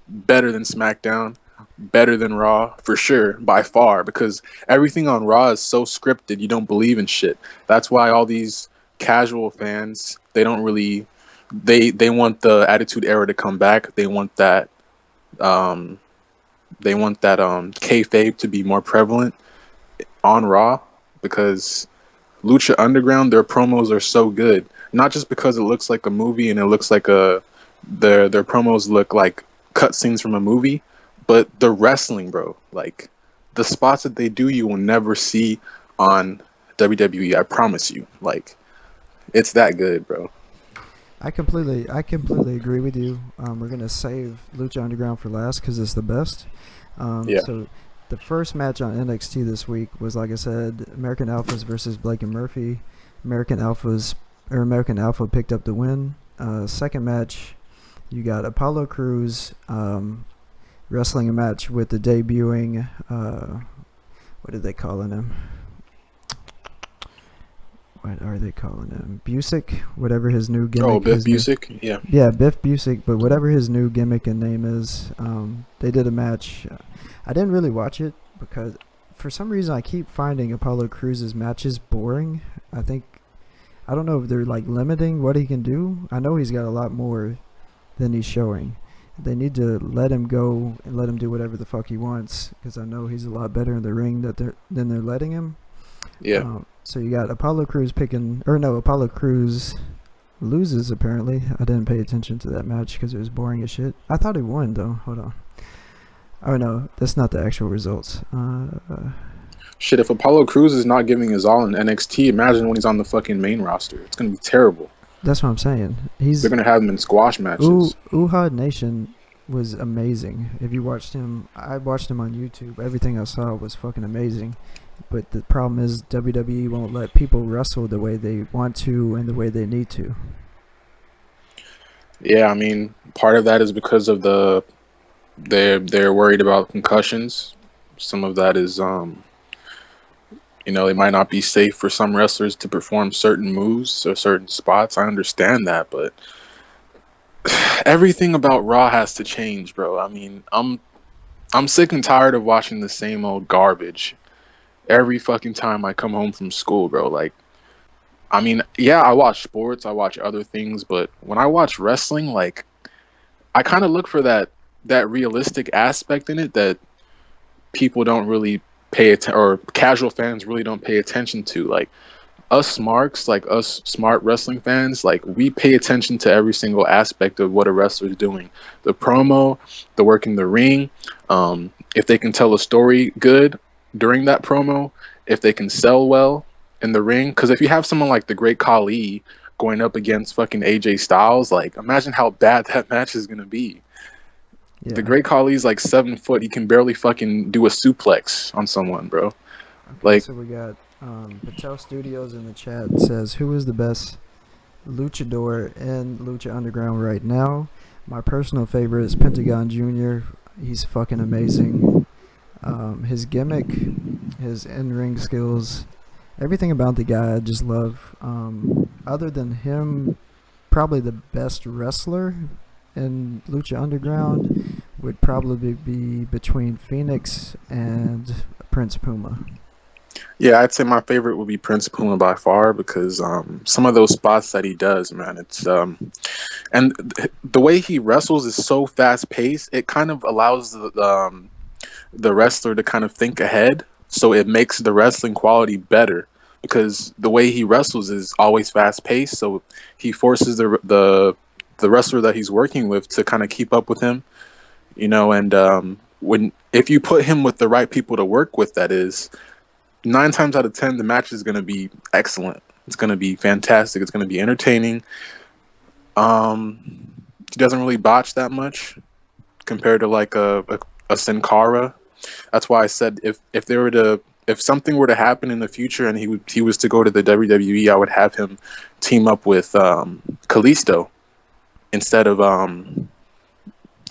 better than SmackDown, better than Raw, for sure, by far, because everything on Raw is so scripted, you don't believe in shit. That's why all these casual fans, they don't really, they want the Attitude Era to come back. Um, they want that kayfabe to be more prevalent on Raw, because Lucha Underground, their promos are so good. Not just because it looks like a movie and it looks like their promos look like cutscenes from a movie, but the wrestling, bro, like the spots that they do, you will never see on WWE. I promise you. Like, it's that good, bro. I completely agree with you. We're gonna save Lucha Underground for last because it's the best. Yeah. So the first match on NXT this week was, like I said, American Alphas versus Blake and Murphy. American Alpha picked up the win. Second match, you got Apollo Crews wrestling a match with the debuting, what are they calling him? What are they calling him? Busick? Whatever his new gimmick is. Oh, Biff Busick? Yeah. Yeah, Biff Busick, but whatever his new gimmick and name is, they did a match. I didn't really watch it because for some reason I keep finding Apollo Crews' matches boring. I don't know if they're like limiting what he can do. I know he's got a lot more than he's showing. They need to let him go and let him do whatever the fuck he wants, because I know he's a lot better in the ring than they're letting him. Yeah. So you got Apollo Crews Apollo Crews loses apparently. I didn't pay attention to that match because it was boring as shit. I thought he won though. Hold on. Oh no, that's not the actual results. Shit, if Apollo Crews is not giving his all in NXT, imagine when he's on the fucking main roster. It's gonna be terrible. That's what I'm saying. They're gonna have him in squash matches. Uhad Nation was amazing. If you watched him, I watched him on YouTube. Everything I saw was fucking amazing. But the problem is WWE won't let people wrestle the way they want to and the way they need to. Yeah, I mean, part of that is because of they're worried about concussions. Some of that is it might not be safe for some wrestlers to perform certain moves or certain spots. I understand that, but everything about Raw has to change, bro. I mean, I'm sick and tired of watching the same old garbage every fucking time I come home from school, bro. Like, I mean, yeah, I watch sports, I watch other things, but when I watch wrestling, like, I kind of look for that realistic aspect in it that people don't really pay attention, or casual fans really don't pay attention to. Like, us smarks, like us smart wrestling fans, like, we pay attention to every single aspect of what a wrestler is doing. The promo, the work in the ring, if they can tell a story good during that promo, if they can sell well in the ring. Because if you have someone like the Great Khali going up against fucking AJ Styles, like, imagine how bad that match is gonna be. Yeah. The Great Khali's like 7 foot. He can barely fucking do a suplex on someone, bro. Okay, like, so we got Patel Studios in the chat says, who is the best luchador in Lucha Underground right now? My personal favorite is Pentagon Jr. He's fucking amazing. His gimmick, his in-ring skills, everything about the guy I just love. Other than him, probably the best wrestler in Lucha Underground would probably be between Phoenix and Prince Puma. Yeah, I'd say my favorite would be Prince Puma by far because some of those spots that he does, man, it's and the way he wrestles is so fast paced. It kind of allows the wrestler to kind of think ahead, so it makes the wrestling quality better because the way he wrestles is always fast paced. So he forces the wrestler that he's working with to kind of keep up with him, you know. And when if you put him with the right people to work with, that is 9 times out of 10, the match is going to be excellent. It's going to be fantastic. It's going to be entertaining. He doesn't really botch that much compared to like a Sin Cara. That's why I said if something were to happen in the future and he was to go to the WWE, I would have him team up with Kalisto instead of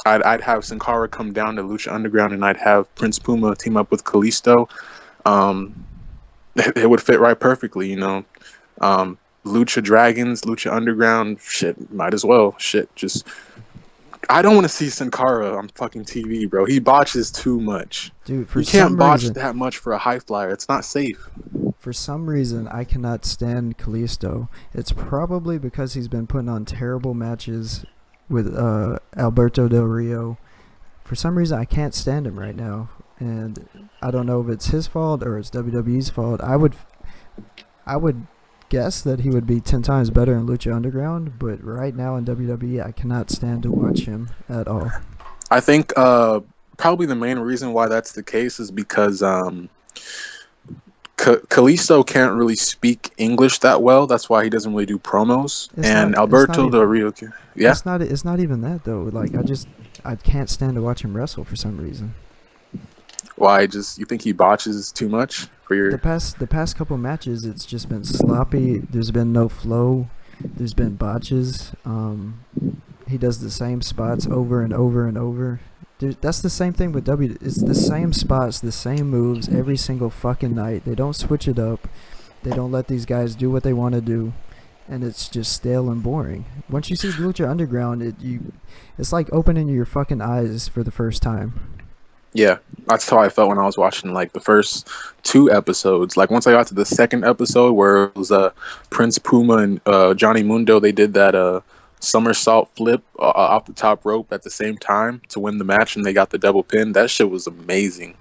I'd have Sin Cara come down to Lucha Underground and I'd have Prince Puma team up with Kalisto. Um, it would fit right perfectly, you know. Lucha Dragons, Lucha Underground, shit, might as well. Shit, just I don't want to see Sin Cara on fucking TV, bro. He botches too much. Dude, for You can't some botch reason, that much for a high flyer. It's not safe. I cannot stand Kalisto. It's probably because he's been putting on terrible matches with Alberto Del Rio. For some reason, I can't stand him right now, and I don't know if it's his fault or it's WWE's fault. I would guess that he would be 10 times better in Lucha Underground, but right now in WWE, I cannot stand to watch him at all. I think probably the main reason why that's the case is because Kalisto can't really speak English that well. That's why he doesn't really do promos. And Alberto Del Rio, yeah. It's not even that though. Like I can't stand to watch him wrestle for some reason. Why? Just you think he botches too much for your? The past couple matches, it's just been sloppy. There's been no flow. There's been botches. He does the same spots over and over and over. That's the same thing with W. It's the same spots, the same moves every single fucking night. They don't switch it up. They don't let these guys do what they want to do, and it's just stale and boring. Once you see Lucha Underground, it's like opening your fucking eyes for the first time. Yeah, that's how I felt when I was watching like the first 2 episodes. Like once I got to the second episode where it was Prince Puma and Johnny Mundo, they did that somersault flip off the top rope at the same time to win the match, and they got the double pin. That shit was amazing.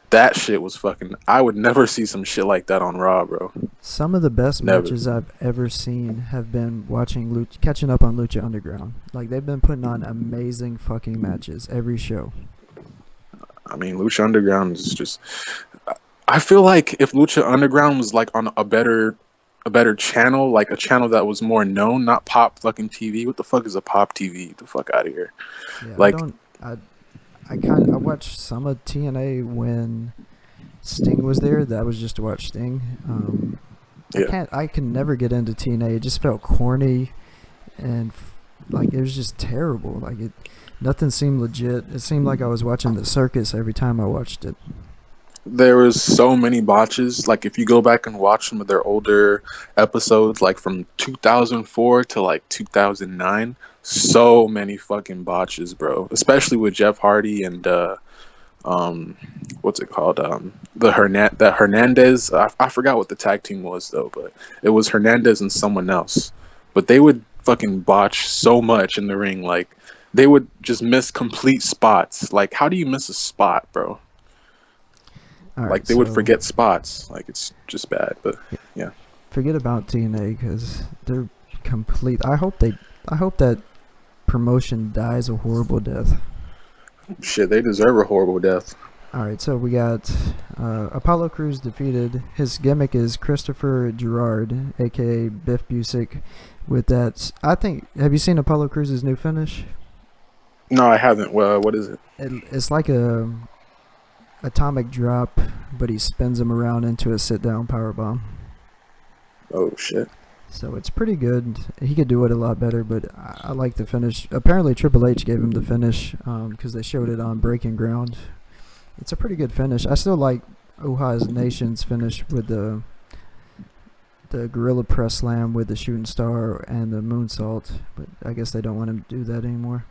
That shit was fucking. I would never see some shit like that on Raw, bro. Some of the best Never. matches I've ever seen have been catching up on Lucha Underground. Like they've been putting on amazing fucking matches every show. I mean, Lucha Underground is just. I feel like if Lucha Underground was like on a better channel, like a channel that was more known, not pop fucking TV. What the fuck is a pop TV? Get the fuck out of here. Yeah, like, I watched some of TNA when Sting was there. That was just to watch Sting. yeah. I can never get into TNA. It just felt corny, and like it was just terrible. Like nothing seemed legit. It seemed like I was watching the circus every time I watched it. There was so many botches. Like if you go back and watch some of their older episodes, like from 2004 to like 2009, so many fucking botches, bro. Especially with Jeff Hardy and what's it called? That Hernandez. I forgot what the tag team was though, but it was Hernandez and someone else. But they would fucking botch so much in the ring. Like they would just miss complete spots. Like how do you miss a spot, bro? All Like they would forget spots. Like it's just bad. But yeah. Forget about TNA because they're complete. I hope that promotion dies a horrible death. Shit, they deserve a horrible death. All right, so we got Apollo Crews defeated. His gimmick is Christopher Gerard, aka Biff Busick. With that, have you seen Apollo Crews' new finish? No, I haven't. Well, what is it? It's like a atomic drop, but he spins him around into a sit-down powerbomb. Oh shit. So it's pretty good. He could do it a lot better, but I like the finish. Apparently Triple H gave him the finish because they showed it on Breaking Ground. It's a pretty good finish. I still like Uha's Nation's finish with the Gorilla Press Slam with the Shooting Star and the Moonsault, but I guess they don't want him to do that anymore.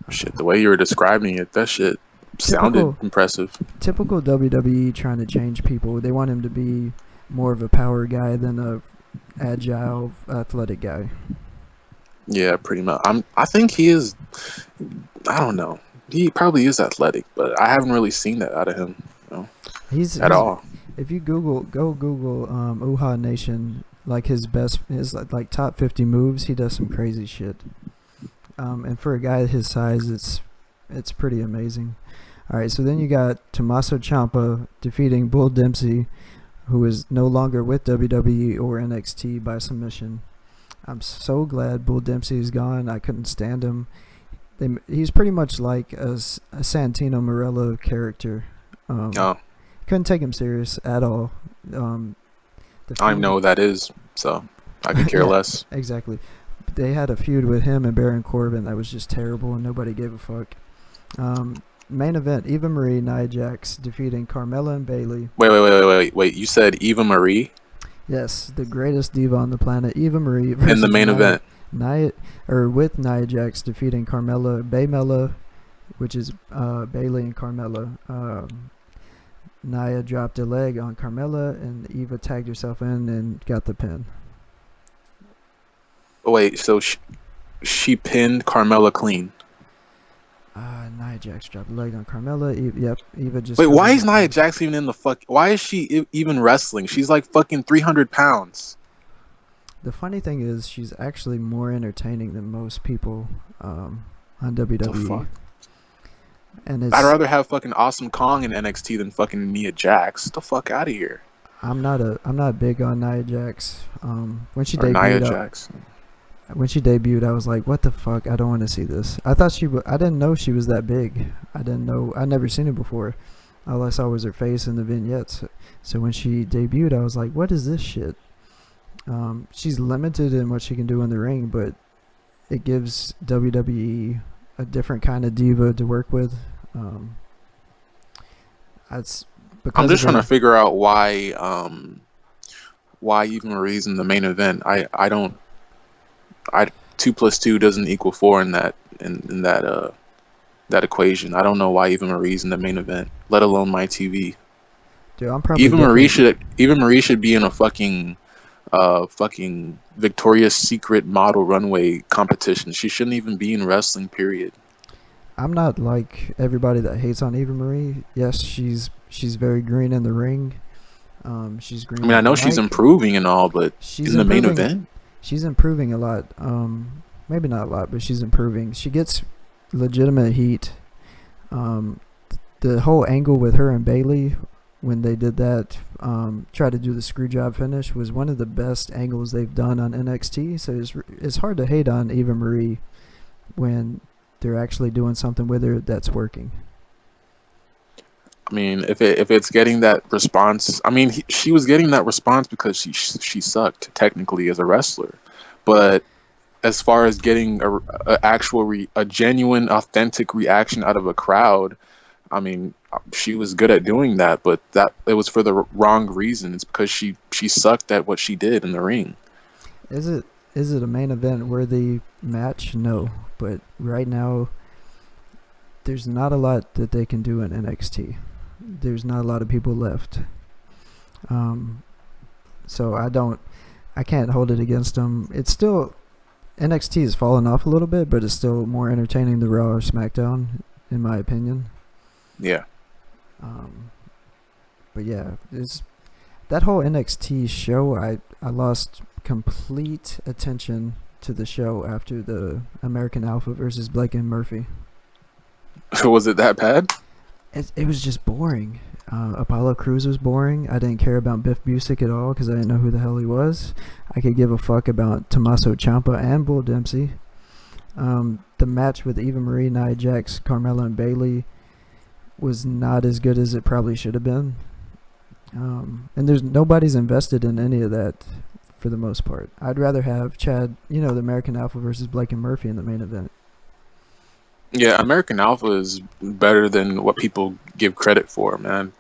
Shit, the way you were describing it, that shit sounded impressive. Typical WWE trying to change people. They want him to be more of a power guy than a agile, athletic guy. Yeah, pretty much. I think he is. I don't know. He probably is athletic, but I haven't really seen that out of him, He's at all. If you Google Uha Nation, like his like top 50 moves, he does some crazy shit. And for a guy his size, it's pretty amazing. All right, so then you got Tommaso Ciampa defeating Bull Dempsey, who is no longer with WWE or NXT by submission. I'm so glad Bull Dempsey is gone. I couldn't stand him. He's pretty much like a Santino Marella character. Couldn't take him serious at all. I know what that is, so I could care less. Exactly. They had a feud with him and Baron Corbin that was just terrible, and nobody gave a fuck. Main event: Eva Marie, Nia Jax defeating Carmella and Bayley. Wait! You said Eva Marie? Yes, the greatest diva on the planet, Eva Marie. In the main event. With Nia Jax defeating Baymella, which is Bayley and Carmella. Nia dropped a leg on Carmella, and Eva tagged herself in and got the pin. Wait, so she pinned Carmella clean? Nia Jax dropped a leg on Carmella. Eva just. Wait, why is Nia Jax even in the fuck? Why is she even wrestling? She's like fucking 300 pounds. The funny thing is, she's actually more entertaining than most people on WWE. And I'd rather have fucking Awesome Kong in NXT than fucking Nia Jax. Get the fuck out of here. I'm not big on Nia Jax. When she debuted, I was like, "What the fuck? I don't want to see this." I didn't know she was that big. I'd never seen her before. All I saw was her face in the vignettes. So when she debuted, I was like, "What is this shit?" She's limited in what she can do in the ring, but it gives WWE a different kind of diva to work with. I'm just trying to figure out why Eva Marie's in the main event. 2 + 2 doesn't equal 4 in that equation. I don't know why Eva Marie's in the main event, let alone my TV. Dude, I'm probably Eva Marie should be in a fucking Victoria's Secret model runway competition. She shouldn't even be in wrestling, period. I'm not like everybody that hates on Eva Marie. Yes, she's very green in the ring. She's green. I mean, I know she's improving and all, but in the main event, she's improving a lot. Maybe not a lot, but she's improving. She gets legitimate heat. The whole angle with her and Bayley, when they did that, try to do the screw job finish, was one of the best angles they've done on NXT. So it's hard to hate on Eva Marie when they're actually doing something with her that's working. I mean, if it's getting that response, I mean, she was getting that response because she sucked technically as a wrestler, but as far as getting a genuine, authentic reaction out of a crowd, I mean, she was good at doing that, but that it was for the wrong reasons because she sucked at what she did in the ring. Is it a main event worthy match? No, but right now there's not a lot that they can do in NXT. There's not a lot of people left, so I can't hold it against them. It's still, NXT has fallen off a little bit, but it's still more entertaining than Raw or SmackDown, in my opinion. Yeah. But yeah, that whole NXT show. I lost complete attention to the show after the American Alpha versus Blake and Murphy. Was it that bad? It was just boring. Apollo Crews was boring. I didn't care about Biff Busick at all because I didn't know who the hell he was. I could give a fuck about Tommaso Ciampa and Bull Dempsey. The match with Eva Marie, Nia Jax, Carmella, and Bayley was not as good as it probably should have been. And nobody's invested in any of that for the most part. I'd rather have Chad, the American Alpha versus Blake and Murphy in the main event. Yeah, American Alpha is better than what people give credit for, man.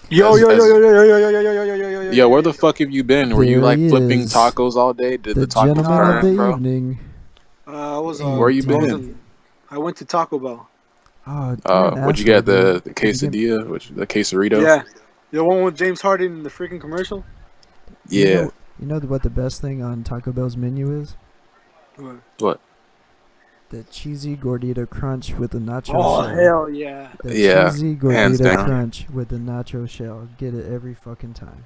Yo, where the fuck have you been? Were you like flipping tacos all day? Did the tacos burn, bro? Evening. I was. Where you been? I went to Taco Bell. Oh, you're an What'd you asshole, get? The dude. the Did you get? quesadilla, the quesarito. Yeah, the one with James Harden in the freaking commercial. Do you Yeah. know? You know what the best thing on Taco Bell's menu is? What? The cheesy gordita crunch with the nacho Oh shell. hell yeah! The Yeah. cheesy Hands gordita down. crunch with the nacho shell. Get it every fucking time.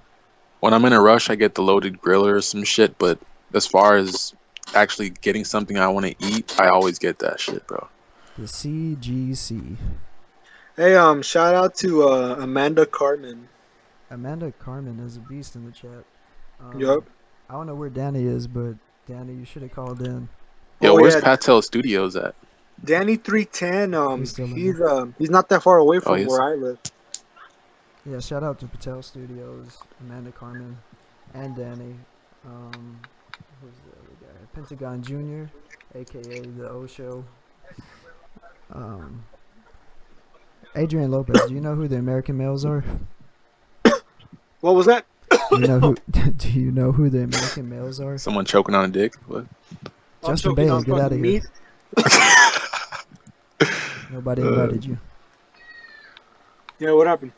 When I'm in a rush, I get the loaded griller or some shit. But as far as actually getting something I want to eat, I always get that shit, bro. The CGC. Hey, shout out to Amanda Carmen. Amanda Carmen is a beast in the chat. Yup. I don't know where Danny is, but Danny, you should have called in. Yo, Oh where's yeah, Patel Studios at? Danny 310. He's still in He's not that far away Oh, from he is? where I live. Yeah, shout out to Patel Studios, Amanda Carmen, and Danny. Who's the other guy? Pentagon Jr., aka the O Show. Adrian Lopez. Do you know who the American males are? What was that? Do you know who? Do you know who the American males are? Someone choking on a dick? What? I'm Justin choking Bailey, on get out of fucking here. meat. Nobody invited you. Yeah, what happened?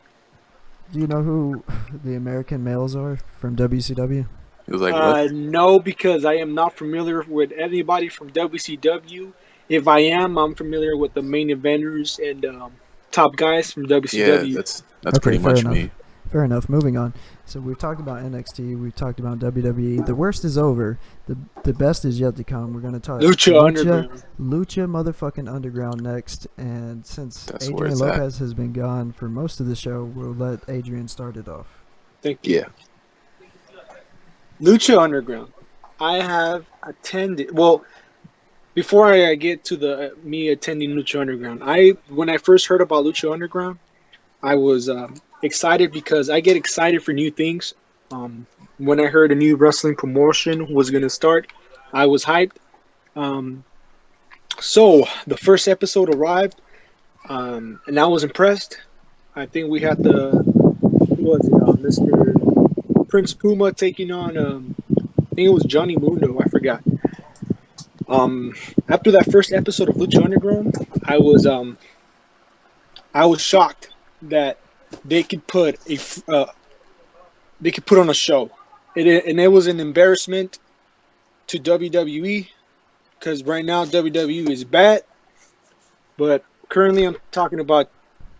Do you know who the American males are from WCW? He was like, what? No, because I am not familiar with anybody from WCW. If I am, I'm familiar with the main eventers and top guys from Yeah, WCW. that's Okay, pretty fair much enough. me. Fair enough. Moving on. So we've talked about NXT. We've talked about WWE. The worst is over. The best is yet to come. We're gonna talk Lucha Underground. Lucha motherfucking Underground next. And since That's where Adrian it's at. Lopez has been gone for most of the show, we'll let Adrian start it off. Thank you. Yeah. Lucha Underground. I have attended. Well, before I get to the me attending Lucha Underground, when I first heard about Lucha Underground, I was excited because I get excited for new things. When I heard a new wrestling promotion was gonna start, I was hyped. So the first episode arrived, and I was impressed. I think we had who was it? Mr. Prince Puma taking on I think it was Johnny Mundo. I forgot. Um, After that first episode of Lucha Underground, I was shocked that they could put they could put on a show. And it was an embarrassment to WWE because right now WWE is bad. But currently, I'm talking about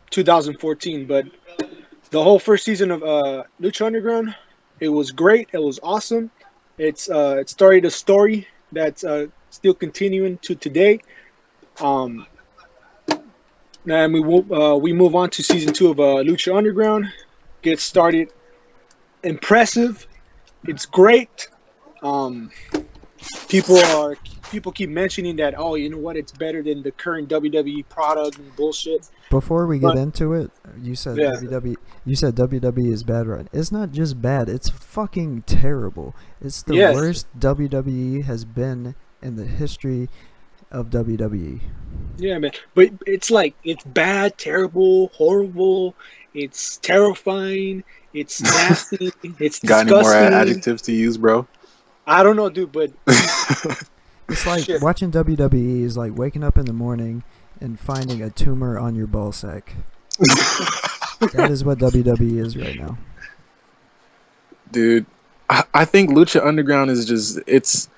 2014. But the whole first season of Lucha Underground, it was great. It was awesome. It started a story that's still continuing to today. Um, and we move on to season 2 of Lucha Underground. Get started. Impressive. It's great. Um, people people keep mentioning that, oh, you know what, it's better than the current WWE product and bullshit. Before we get But into it, you said yeah, WWE is bad, right? It's not just bad, it's fucking terrible. It's the yes, worst WWE has been in the history of WWE. yeah, man. But it's like it's bad, terrible, horrible. It's terrifying. It's nasty. It's Got any more disgusting. adjectives to use, bro? I don't know, dude, but It's like shit. watching WWE is like waking up in the morning and finding a tumor on your ball sack. That is what WWE is right now. Dude, I think Lucha Underground is just it's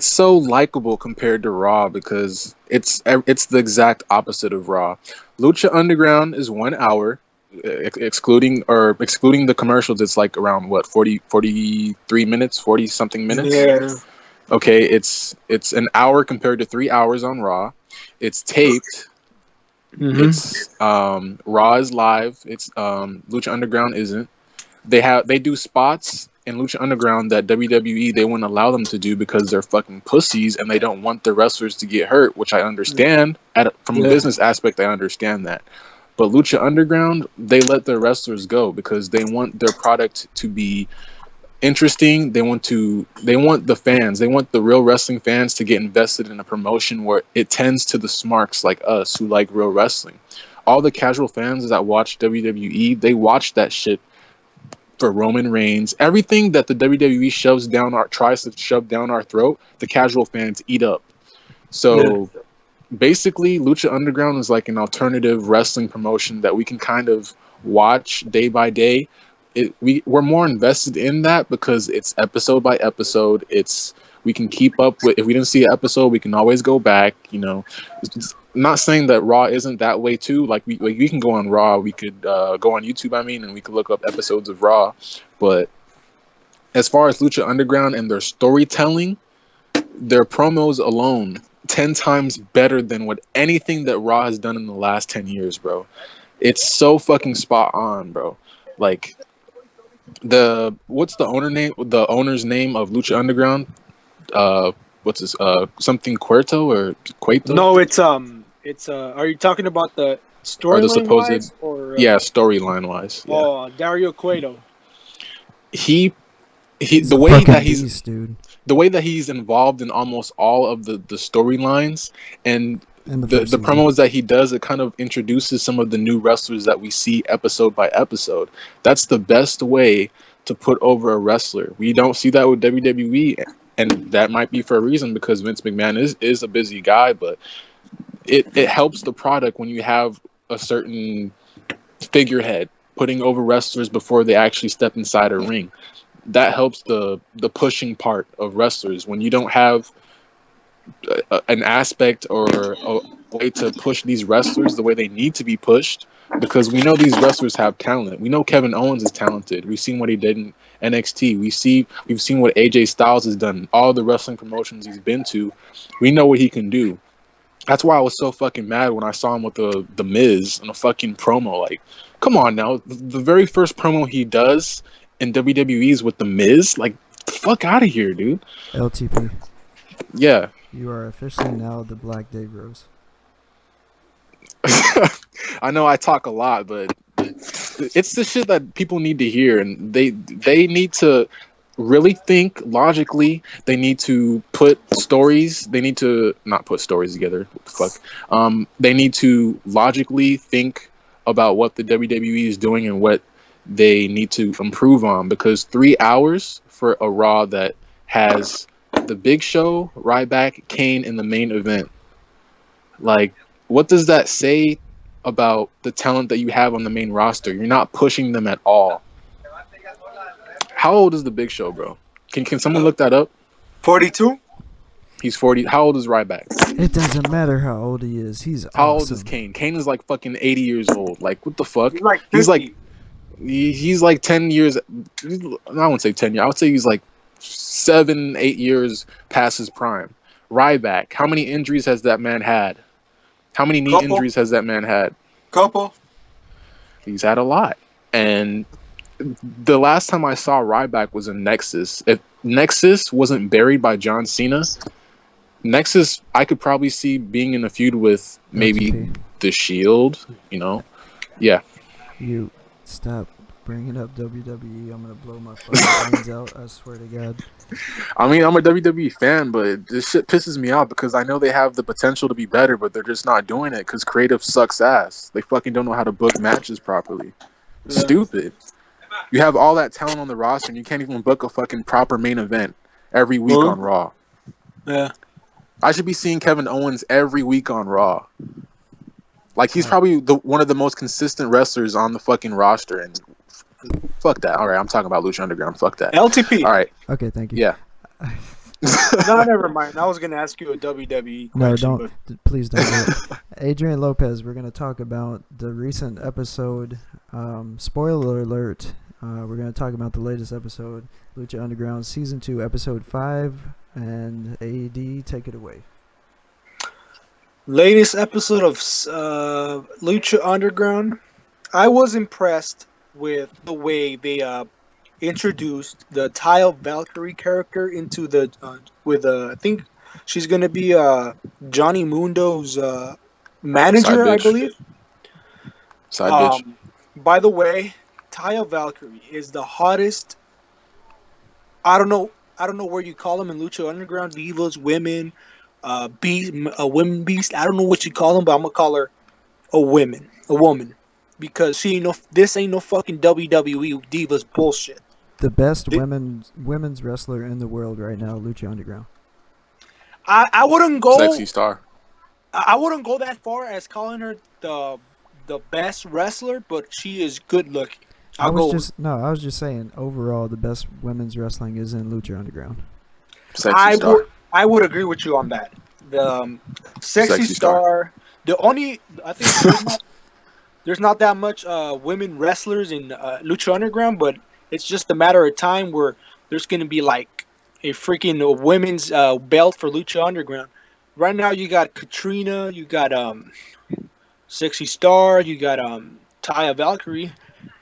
so likable compared to Raw because it's the exact opposite of Raw. Lucha Underground is 1 hour, excluding the commercials. It's like around what 43 minutes, 40 something minutes. Yeah. Okay, it's an hour compared to 3 hours on Raw. It's taped. Mm-hmm. It's Raw is live. It's Lucha Underground isn't. They do spots in Lucha Underground that WWE they wouldn't allow them to do because they're fucking pussies and they don't want the wrestlers to get hurt, which I understand. From a business aspect, I understand that. But Lucha Underground, they let their wrestlers go because they want their product to be interesting. They want the fans, they want the real wrestling fans to get invested in a promotion where it tends to the smarks like us who like real wrestling. All the casual fans that watch WWE, they watch that shit for Roman Reigns. Everything that the WWE tries to shove down our throat, the casual fans eat up. So basically Lucha Underground is like an alternative wrestling promotion that we can kind of watch day by day. We're more invested in that because it's episode by episode. We can keep up with, if we didn't see an episode, we can always go back. It's not saying that Raw isn't that way too. Like we can go on Raw, we could go on YouTube, and we could look up episodes of Raw. But as far as Lucha Underground and their storytelling, their promos alone 10 times better than what anything that Raw has done in the last 10 years, bro. It's so fucking spot on, bro. Like what's the owner's name of Lucha Underground? What's his something Cueto or Cueto? No, it's are you talking about the Or the storyline supposed wise or yeah, storyline wise. Yeah. Oh, Dario Cueto. He He's the a way fucking that he's beast, dude. the way that he's involved in almost all of the storylines and In the the first season. promos that he does, it kind of introduces some of the new wrestlers that we see episode by episode. That's the best way to put over a wrestler. We don't see that with WWE, and that might be for a reason because Vince McMahon is a busy guy, but it helps the product when you have a certain figurehead putting over wrestlers before they actually step inside a ring. That helps the pushing part of wrestlers when you don't have an aspect or a way to push these wrestlers the way they need to be pushed, because we know these wrestlers have talent. We know Kevin Owens is talented. We've seen what he did in NXT. We've seen what AJ Styles has done in all the wrestling promotions he's been to. We know what he can do. That's why I was so fucking mad when I saw him with the Miz in a fucking promo. Like, come on now. The very first promo he does in WWE is with the Miz. Like, fuck out of here, dude. LTP. Yeah. You are officially now the Black Dave Rose. I know I talk a lot, but it's the shit that people need to hear, and they need to really think logically. They need to put stories. They need to not put stories together. What the fuck? They need to logically think about what the WWE is doing and what they need to improve on. Because 3 hours for a Raw that has the Big Show, Ryback, Kane in the main event, like, what does that say about the talent that you have on the main roster? You're not pushing them at all. How old is the Big Show, bro? Can someone look that up? 42. He's 40. How old is Ryback? It doesn't matter how old he is. He's How awesome. old is Kane? Kane is like fucking 80 years old. Like, what the fuck? He's like 50. He's like 10 years. I wouldn't say 10 years. I would say he's like 7, 8 years past his prime. Ryback, how many injuries has that man had? How many knee injuries has that man had? Couple. He's had a lot. And the last time I saw Ryback was in Nexus. If Nexus wasn't buried by John Cena, Nexus I could probably see being in a feud with maybe LTP. The Shield, you know? Yeah. You stop bringing up WWE. I'm gonna blow my fucking brains out. I swear to God. I mean, I'm a WWE fan, but this shit pisses me off because I know they have the potential to be better, but they're just not doing it because creative sucks ass. They fucking don't know how to book matches properly. Yeah. Stupid. You have all that talent on the roster and you can't even book a fucking proper main event every week on Raw. Yeah. I should be seeing Kevin Owens every week on Raw. Like, he's probably one of the most consistent wrestlers on the fucking roster, and fuck that. All right, I'm talking about Lucha Underground. Fuck that. LTP. All right. Okay, thank you. Yeah. No, never mind. I was gonna ask you a WWE question. No, don't. But Please don't do it. Adrian Lopez, we're going to talk about the recent episode. Spoiler alert. We're going to talk about the latest episode, Lucha Underground Season 2, Episode 5. And AD, take it away. latest episode of Lucha Underground, I was impressed with the way they introduced the Tile Valkyrie character into the I think she's gonna be Johnny Mundo's manager, I bitch. believe. Side bitch. By the way, Tile Valkyrie is the hottest. I don't know where you call them in Lucha Underground, divas, women, beast, a women beast. I don't know what you call them, but I'm gonna call her a woman, because this ain't no fucking WWE divas bullshit. The best women's wrestler in the world right now, Lucha Underground. I wouldn't go. Sexy star. I wouldn't go that far as calling her the best wrestler, but she is good looking. I I'll was go. just saying overall the best women's wrestling is in Lucha Underground. Sexy Star. I would agree with you on that. The sexy Sexy Star. star. The only I think there's not that much women wrestlers in Lucha Underground, but it's just a matter of time where there's going to be like a freaking women's belt for Lucha Underground. Right now, you got Katrina, you got Sexy Star, you got Taya Valkyrie.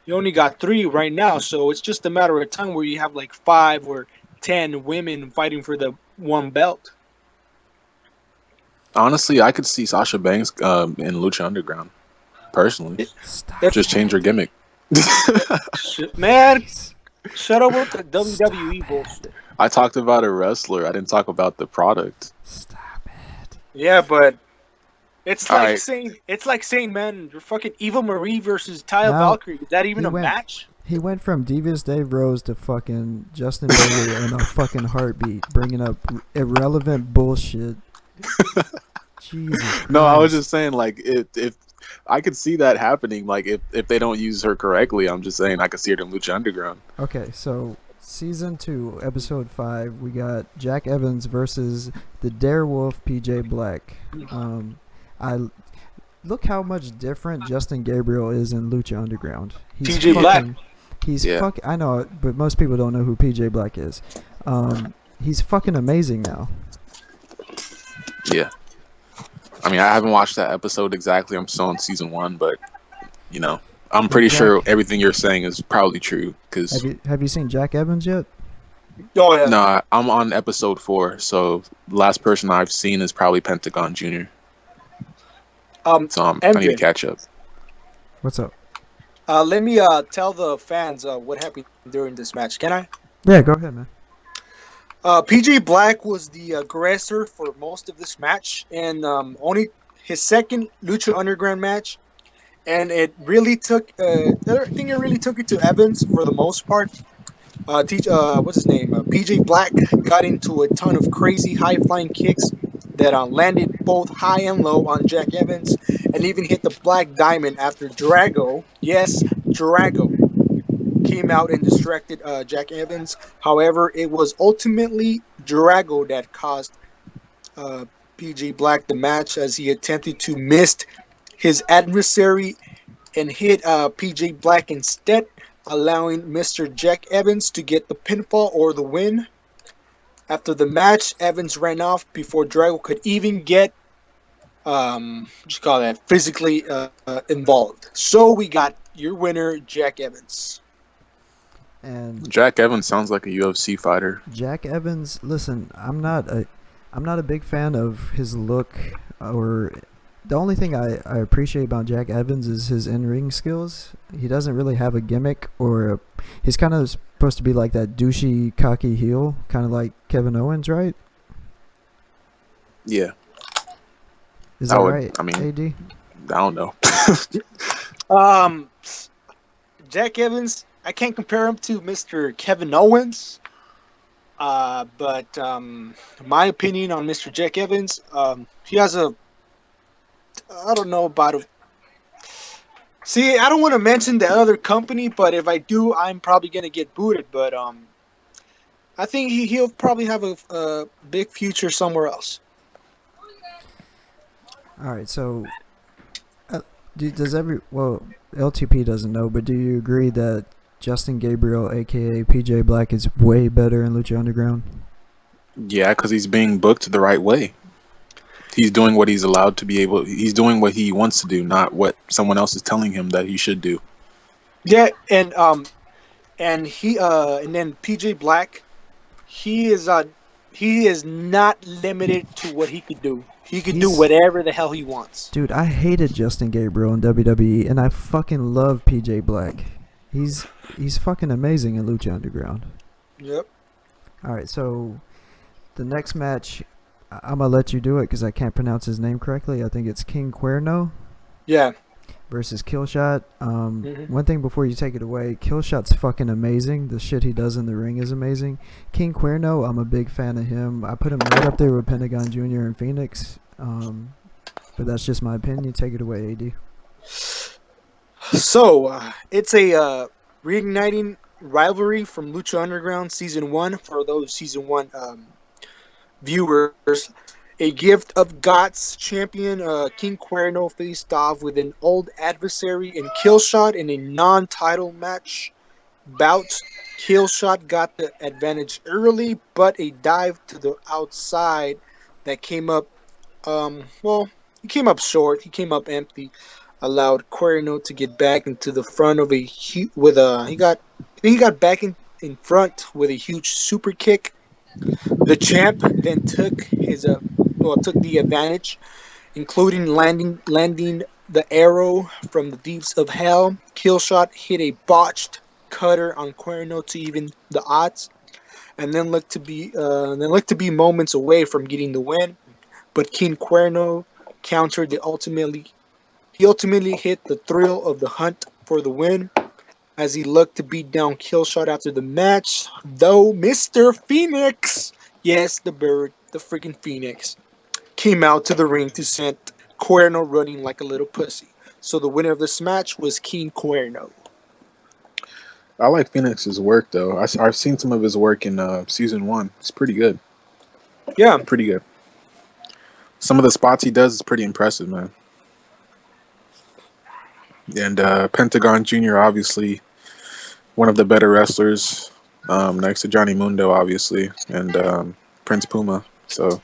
You only got three right now, so it's just a matter of time where you have like 5 or 10 women fighting for the one belt. Honestly, I could see Sasha Banks in Lucha Underground. Personally, Stop. just change her gimmick. Man, Please. shut up with the WWE bullshit. I talked about a wrestler. I didn't talk about the product. Stop it. Yeah, but it's All like right. saying, man, you're fucking Eva Marie versus Taya Now, Valkyrie. Is that even he a went- match? He went from Devious Dave Rose to fucking Justin Bieber in a fucking heartbeat, bringing up irrelevant bullshit. Jesus Christ. No, I was just saying, like, if I could see that happening, like, if they don't use her correctly, I'm just saying I could see it in Lucha Underground. Okay, so season 2, episode 5, we got Jack Evans versus the Darewolf PJ Black. I look how much different Justin Gabriel is in Lucha Underground. He's PJ Black. He's Yeah. fucking. I know, but most people don't know who PJ Black is. He's fucking amazing now. Yeah. I mean, I haven't watched that episode exactly. I'm still on season 1, but you know, I'm pretty sure everything you're saying is probably true. Because Have you seen Jack Evans yet? Oh yeah. no, I'm on episode 4, so the last person I've seen is probably Pentagon Jr. So I need to Evan, catch up. What's up? let me tell the fans what happened during this match. Can I? Yeah, go ahead, man. PJ Black was the aggressor for most of this match, and only his second Lucha Underground match. And it really took, I think it really took it to Evans for the most part. What's his name? PJ Black got into a ton of crazy high flying kicks that landed both high and low on Jack Evans, and even hit the Black Diamond after Drago, yes, Drago, came out and distracted Jack Evans. However, it was ultimately Drago that caused PJ Black the match, as he attempted to miss his adversary and hit PJ Black instead, allowing Mr. Jack Evans to get the pinfall or the win. After the match, Evans ran off before Drago could even get physically involved. So we got your winner, Jack Evans. And Jack Evans sounds like a UFC fighter. Jack Evans, listen, I'm not a big fan of his look, or the only thing I appreciate about Jack Evans is his in-ring skills. He doesn't really have a gimmick, or he's kind of supposed to be like that douchey, cocky heel, kind of like Kevin Owens, right? Yeah, Is that I would- right? I mean- AD? I don't know. Jack Evans, I can't compare him to Mr. Kevin Owens, but my opinion on Mr. Jack Evans, he has I don't know about a. See, I don't want to mention the other company, but if I do, I'm probably gonna get booted. But I think he'll probably have a big future somewhere else. All right, so LTP doesn't know, but do you agree that Justin Gabriel, aka PJ Black, is way better in Lucha Underground? Yeah, because he's being booked the right way. He's doing what he's allowed to be able. He's doing what he wants to do, not what someone else is telling him that he should do. Yeah, and then PJ Black, he is not limited to what he could do. He could do He's- whatever the hell he wants. Dude, I hated Justin Gabriel in WWE, and I fucking love PJ Black. He's fucking amazing in Lucha Underground. Yep. All right, so the next match, I'm gonna let you do it because I can't pronounce his name correctly. I think it's King Cuerno Yeah. versus Killshot. Mhm. One thing before you take it away, Killshot's fucking amazing. The shit he does in the ring is amazing. King Cuerno, I'm a big fan of him. I put him right up there with Pentagon Jr. and Phoenix. But that's just my opinion. Take it away, AD. So, it's a reigniting rivalry from Lucha Underground Season 1 for those Season 1 viewers. A Gift of Gods champion, King Cuerno, faced off with an old adversary in Killshot in a non-title match bout. Killshot got the advantage early, but a dive to the outside that came up, well, he came up short. He came up empty, allowed Cuerno to get back into the front of he got back in front with a huge super kick. The champ then took the advantage, including landing the arrow from the deeps of hell. Killshot hit a botched cutter on Cuerno to even the odds, and then looked to be moments away from getting the win. But King Cuerno countered he ultimately hit the thrill of the hunt for the win as he looked to beat down Killshot after the match, though Mr. Phoenix, yes, the bird, the freaking Phoenix, came out to the ring to send Cuerno running like a little pussy. So the winner of this match was King Cuerno. I like Phoenix's work though. I've seen some of his work in season 1. It's pretty good. Yeah, Pretty good. Some of the spots he does is pretty impressive, man. And Pentagon Jr. obviously one of the better wrestlers, next to Johnny Mundo, obviously, and Prince Puma. So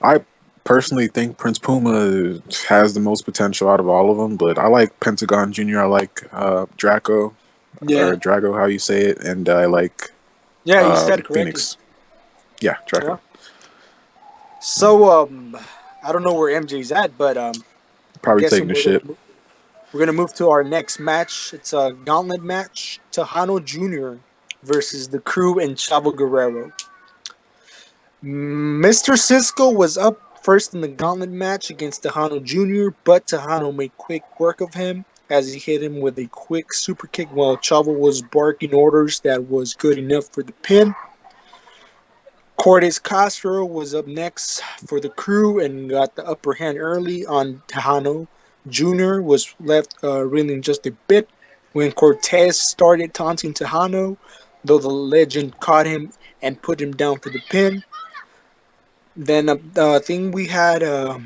I personally think Prince Puma has the most potential out of all of them, but I like Pentagon Jr. I like Draco, yeah, or Drago, how you say it, and I like yeah. You said it correctly. Phoenix. Yeah, Draco. Yeah. So I don't know where MJ's at, but Probably guessing taking a shit. we're gonna move to our next match. It's a gauntlet match: Tejano Jr. versus the Crew and Chavo Guerrero. Mr. Cisco was up first in the gauntlet match against Tejano Jr., but Tejano made quick work of him as he hit him with a quick super kick while Chavo was barking orders that was good enough for the pin. Cortez Castro was up next for the Crew and got the upper hand early on Tejano. Jr. was left reeling just a bit when Cortez started taunting Tejano, though the legend caught him and put him down for the pin. Then the thing we had, I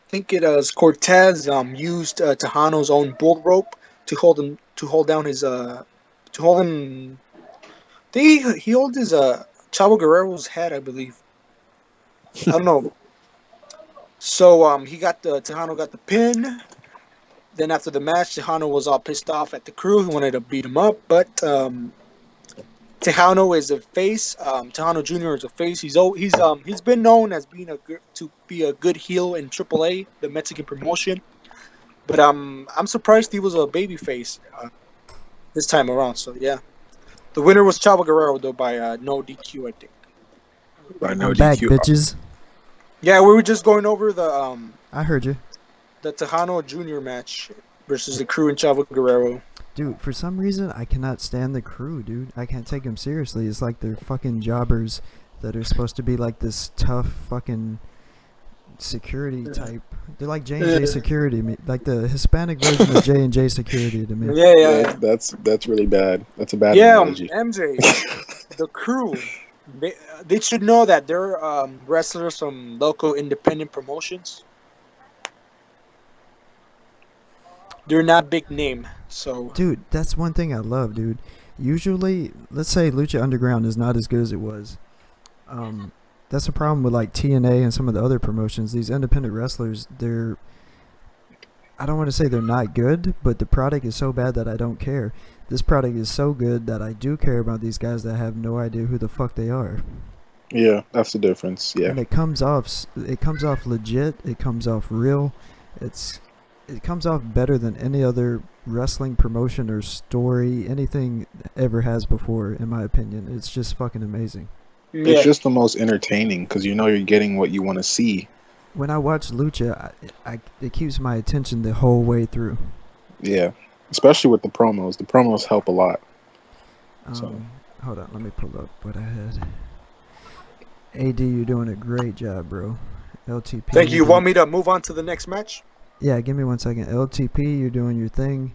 think it was Cortez used Tejano's own bull rope to hold down his to hold him. He held his Chavo Guerrero's head, I believe. I don't know. So he got the Tejano got the pin. Then after the match, Tejano was all pissed off at the Crew. He wanted to beat him up, but Tejano is a face. Tejano Jr. is a face. He's been known as being to be a good heel in AAA, the Mexican promotion. But I'm surprised he was a baby face this time around. So yeah, the winner was Chavo Guerrero though by no DQ, I think. By no I'm back, DQ. bitches. Yeah, we were just going over I heard you. the Tejano Jr. match versus the Crew and Chavo Guerrero. Dude, for some reason, I cannot stand the Crew, dude. I can't take them seriously. It's like they're fucking jobbers that are supposed to be like this tough fucking security type. They're like J&J security, like the Hispanic version of J&J security to me. Yeah. That's really bad. That's a bad Yeah, analogy. MJ, the Crew, they should know that they're wrestlers from local independent promotions. They're not big name, so Dude, that's one thing I love, dude. Usually, let's say Lucha Underground is not as good as it was. That's a problem with like TNA and some of the other promotions. These independent wrestlers, I don't want to say they're not good, but the product is so bad that I don't care. This product is so good that I do care about these guys that have no idea who the fuck they are. Yeah, that's the difference. Yeah. And it comes off legit. It comes off real. It comes off better than any other wrestling promotion or story anything ever has before, in my opinion. It's just fucking amazing. yeah. It's just the most entertaining because you know you're getting what you want to see. When I watch Lucha, it keeps my attention the whole way through. Yeah, especially with the promos. The promos help a lot. So. Hold on, let me pull up what I had. AD, you're doing a great job, bro. LTP. Thank you. You doing- want me to move on to the next match? Yeah, give me 1 second. LTP, you're doing your thing.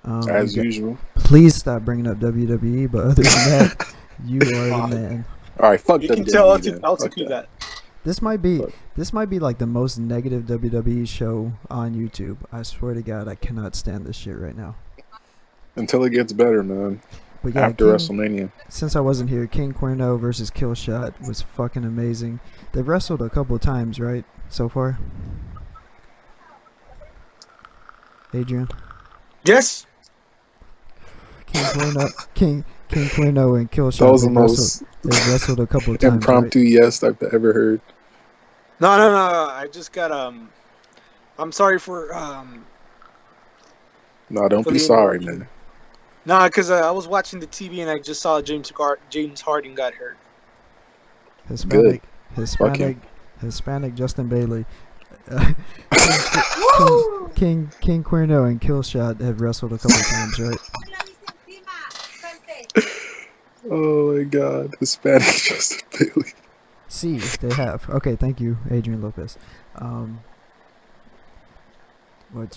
As usual. Please stop bringing up WWE, but other than that, you are the man. All right, fuck You WWE can tell then. LTP Fuck that. This might be like the most negative WWE show on YouTube. I swear to God, I cannot stand this shit right now. Until it gets better, man. But yeah, After WrestleMania. Since I wasn't here, King Cuerno versus Killshot was fucking amazing. They've wrestled a couple of times, right, so far? Adrian? Yes. King Cuerno and Killshot. That was the most They've wrestled a couple of times, impromptu yes I've ever heard. No. I just got I'm sorry for No, don't for be the sorry, interruption. man. Nah, because I was watching the TV and I just saw James Harden got hurt. Hispanic Justin Bailey. King Cuerno and Killshot have wrestled a couple of times, right? Oh my God, Hispanic Justin Bailey. See, they have. Okay, thank you, Adrian Lopez. What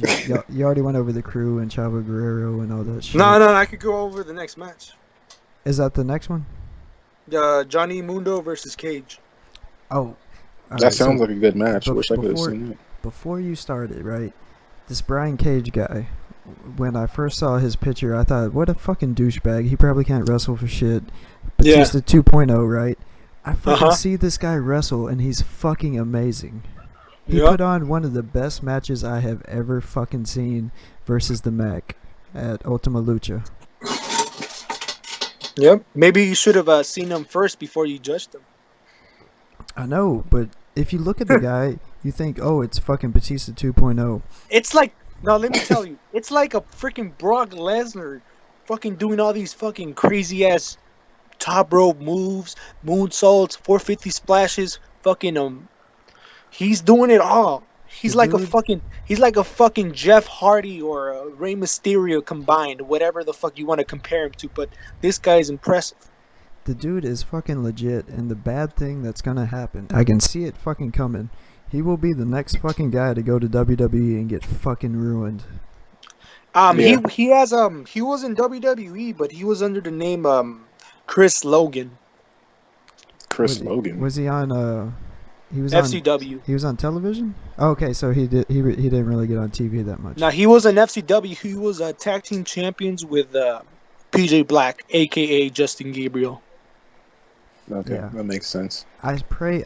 you already went over the crew and Chavo Guerrero and all that shit. No, I could go over the next match. Is that the next one? Johnny Mundo versus Cage. Oh, That sounds like a good match. I wish I could have before- seen it. Before you started, right? This Brian Cage guy. When I first saw his picture, I thought, what a fucking douchebag. He probably can't wrestle for shit. Batista 2.0, right? I fucking see this guy wrestle, and he's fucking amazing. He put on one of the best matches I have ever fucking seen versus the Mac at Ultima Lucha. Yep. Maybe you should have seen him first before you judged him. I know, but if you look at the guy, you think, oh, it's fucking Batista 2.0. It's like, no, let me tell you, it's like a freaking Brock Lesnar fucking doing all these fucking crazy ass top rope moves, moonsaults, 450 splashes, fucking he's doing it all. He's like a fucking Jeff Hardy or a Rey Mysterio combined, whatever the fuck you want to compare him to, but this guy is impressive. The dude is fucking legit, and the bad thing that's gonna happen, I can see it fucking coming. He will be the next fucking guy to go to WWE and get fucking ruined. He was in WWE, but he was under the name Chris Logan. Logan. Was he on he was FCW. He was on television? Oh, okay, so he didn't really get on TV that much. Now he was an FCW. He was tag team champions with PJ Black, aka Justin Gabriel. Okay, Yeah. that makes sense. I pray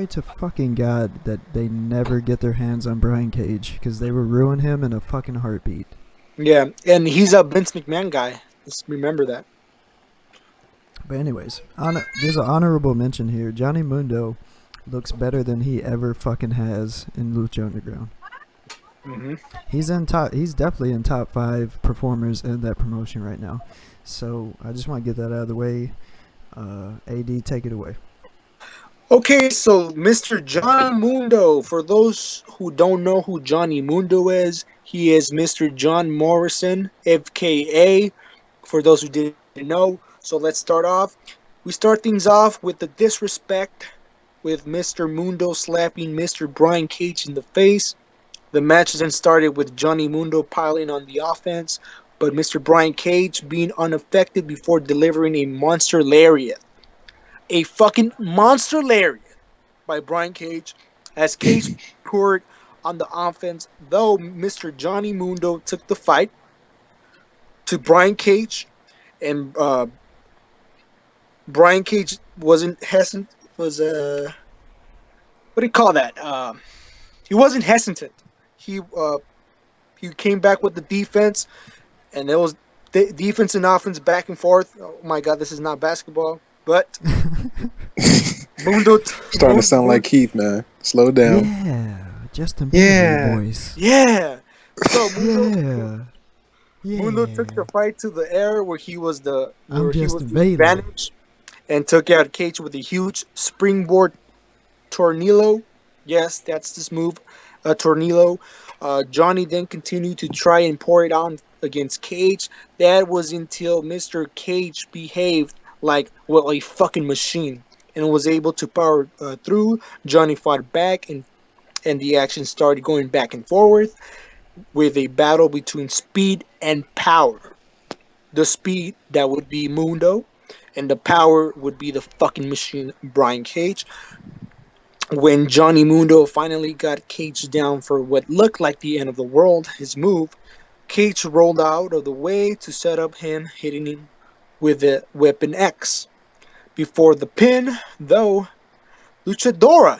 to fucking God that they never get their hands on Brian Cage, because they will ruin him in a fucking heartbeat. Yeah, and he's a Vince McMahon guy. Let's remember that. But anyways, there's an honorable mention here. Johnny Mundo looks better than he ever fucking has in Lucha Underground. Mm-hmm. He's definitely in top 5 performers in that promotion right now. So I just want to get that out of the way. AD, take it away. Okay, so Mr. Johnny Mundo. For those who don't know who Johnny Mundo is, he is Mr. John Morrison, FKA. For those who didn't know, so let's start off. We start things off with the disrespect, with Mr. Mundo slapping Mr. Brian Cage in the face. The match then started with Johnny Mundo piling on the offense, but Mr. Brian Cage being unaffected before delivering a monster lariat. A fucking monster lariat by Brian Cage, as Cage poured on the offense, though Mr. Johnny Mundo took the fight to Brian Cage, and Brian Cage wasn't hesitant. What do you call that? He wasn't hesitant. He came back with the defense, and there was defense and offense back and forth. Oh my God, this is not basketball, but Mundo Starting to sound like Keith, man. Slow down. Yeah, Justin Bieber voice. Yeah. So Yeah. Mundo took the fight to the air where he was the Bailey. advantage, and took out Cage with a huge springboard tornillo. Yes, that's this move, a tornillo. Johnny then continued to try and pour it on against Cage. That was until Mr. Cage behaved like, well, a fucking machine and was able to power through. Johnny fought back, and the action started going back and forth with a battle between speed and power. The speed, that would be Mundo, and the power would be the fucking machine, Brian Cage. When Johnny Mundo finally got Cage down for what looked like the end of the world, his move, Cage rolled out of the way to set up him, hitting him with the Weapon X. Before the pin, though, Luchadora.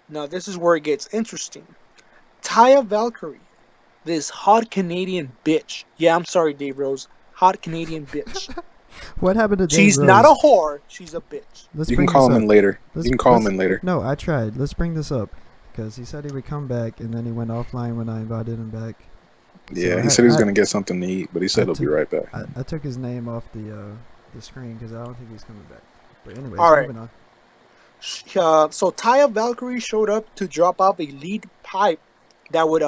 Now this is where it gets interesting. Taya Valkyrie, this hot Canadian bitch. Yeah, I'm sorry, Dave Rose. Hot Canadian bitch. What happened to Dave She's Rose? not a whore. She's a bitch. Let's You can bring call this him up. in later. Let's- You can call him let's- in later. No, I tried. Let's bring this up because he said he would come back, and then he went offline when I invited him back. Yeah, So he said he was gonna get something to eat, but he said he'll be right back. I took his name off the screen because I don't think he's coming back. But anyways, All right. moving on. So Taya Valkyrie showed up to drop off a lead pipe that would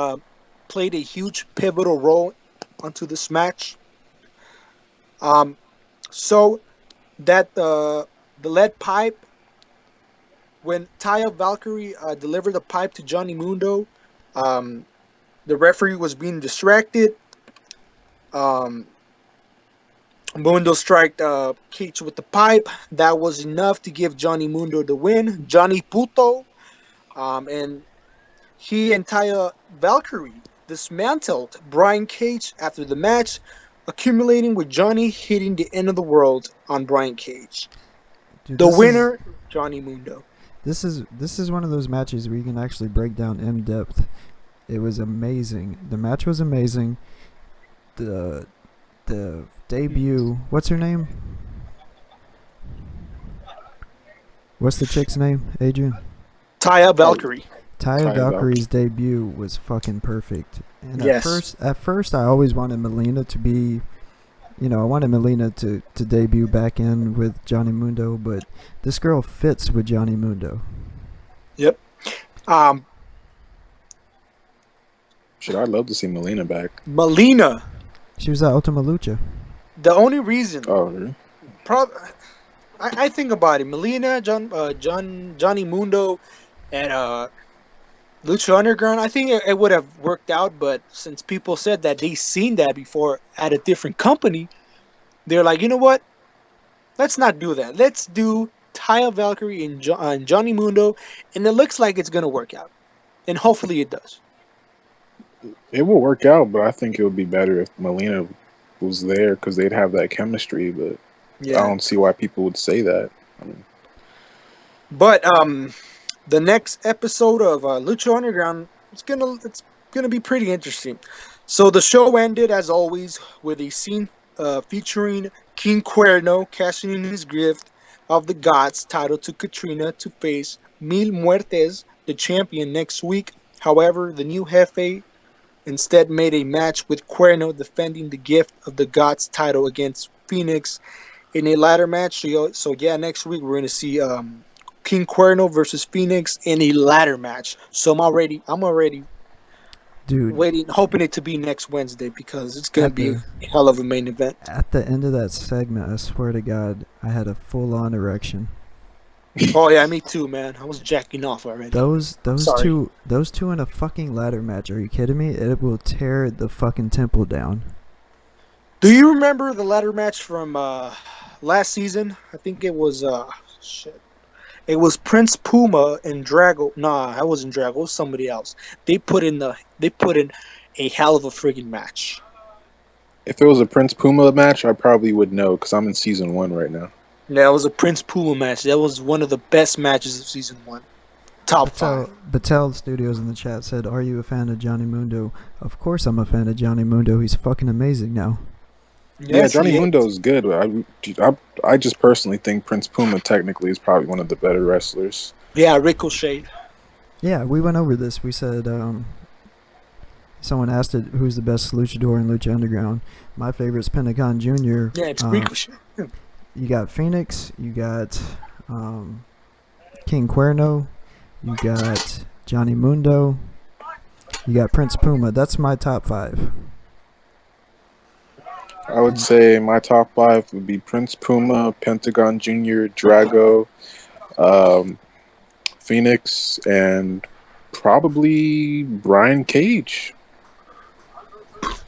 played a huge pivotal role onto this match. So that the lead pipe, when Taya Valkyrie delivered the pipe to Johnny Mundo, the referee was being distracted. Um, Mundo striked Cage with the pipe. That was enough to give Johnny Mundo the win. Johnny Puto, and he and Taya Valkyrie dismantled Brian Cage after the match, accumulating with Johnny hitting the end of the world on Brian Cage. Dude, The this winner, Johnny Mundo. This is one of those matches where you can actually break down in depth. It was amazing. The match was amazing. The debut. What's her name? What's the chick's name, Adrian? Taya Valkyrie. Taya Taya Valkyrie's debut was fucking perfect. And Yes. at first, I always wanted Melina to be, I wanted Melina to debut back in with Johnny Mundo, but this girl fits with Johnny Mundo. Yep. Shit, I'd love to see Melina back. Melina. She was at Ultima Lucha. The only reason, Oh, really? I think about it. Melina, Johnny Mundo, and Lucha Underground. I think it would have worked out, but since people said that they seen that before at a different company, they're like, you know what? Let's not do that. Let's do Taya Valkyrie and Johnny Mundo, and it looks like it's gonna work out, and hopefully it does. It will work out, but I think it would be better if Melina was there because they'd have that chemistry. But I Yeah. don't see why people would say that. I mean, But the next episode of Lucha Underground, it's gonna be pretty interesting. So the show ended as always with a scene featuring King Cuerno cashing in his gift of the Gods title to Katrina to face Mil Muertes, the champion, next week. However, the new Jefe instead made a match with Cuerno defending the gift of the Gods title against Phoenix in a ladder match. So yeah, next week we're gonna see King Cuerno versus Phoenix in a ladder match. So I'm already Dude, waiting, hoping it to be next Wednesday because it's gonna At be the- a hell of a main event. at the end of that segment, I swear to God, I had a full-on erection. Oh yeah, me too, man. I was jacking off already. Those Sorry. two in a fucking ladder match. Are you kidding me? It will tear the fucking temple down. Do you remember the ladder match from last season? I think it was shit. It was Prince Puma and Drago. Nah, I wasn't Drago. It was somebody else. They put in a hell of a friggin' match. if it was a Prince Puma match, I probably would know because I'm in season 1 right now. Yeah, it was a Prince Puma match. That was one of the best matches of season 1. Top 5. Battelle Studios in the chat said, "Are you a fan of Johnny Mundo?" Of course, I'm a fan of Johnny Mundo. He's fucking amazing now. Yeah, Johnny he is. Mundo is good. But I just personally think Prince Puma technically is probably one of the better wrestlers. Yeah, Ricochet. Yeah, we went over this. We said, someone asked it, who's the best luchador in Lucha Underground. My favorite's Pentagon Jr. Yeah, it's Ricochet. Yeah. You got Phoenix. You got King Cuerno. You got Johnny Mundo. You got Prince Puma. That's my top 5. I would say my top 5 would be Prince Puma, Pentagon Jr., Drago, um, Phoenix, and probably Brian Cage.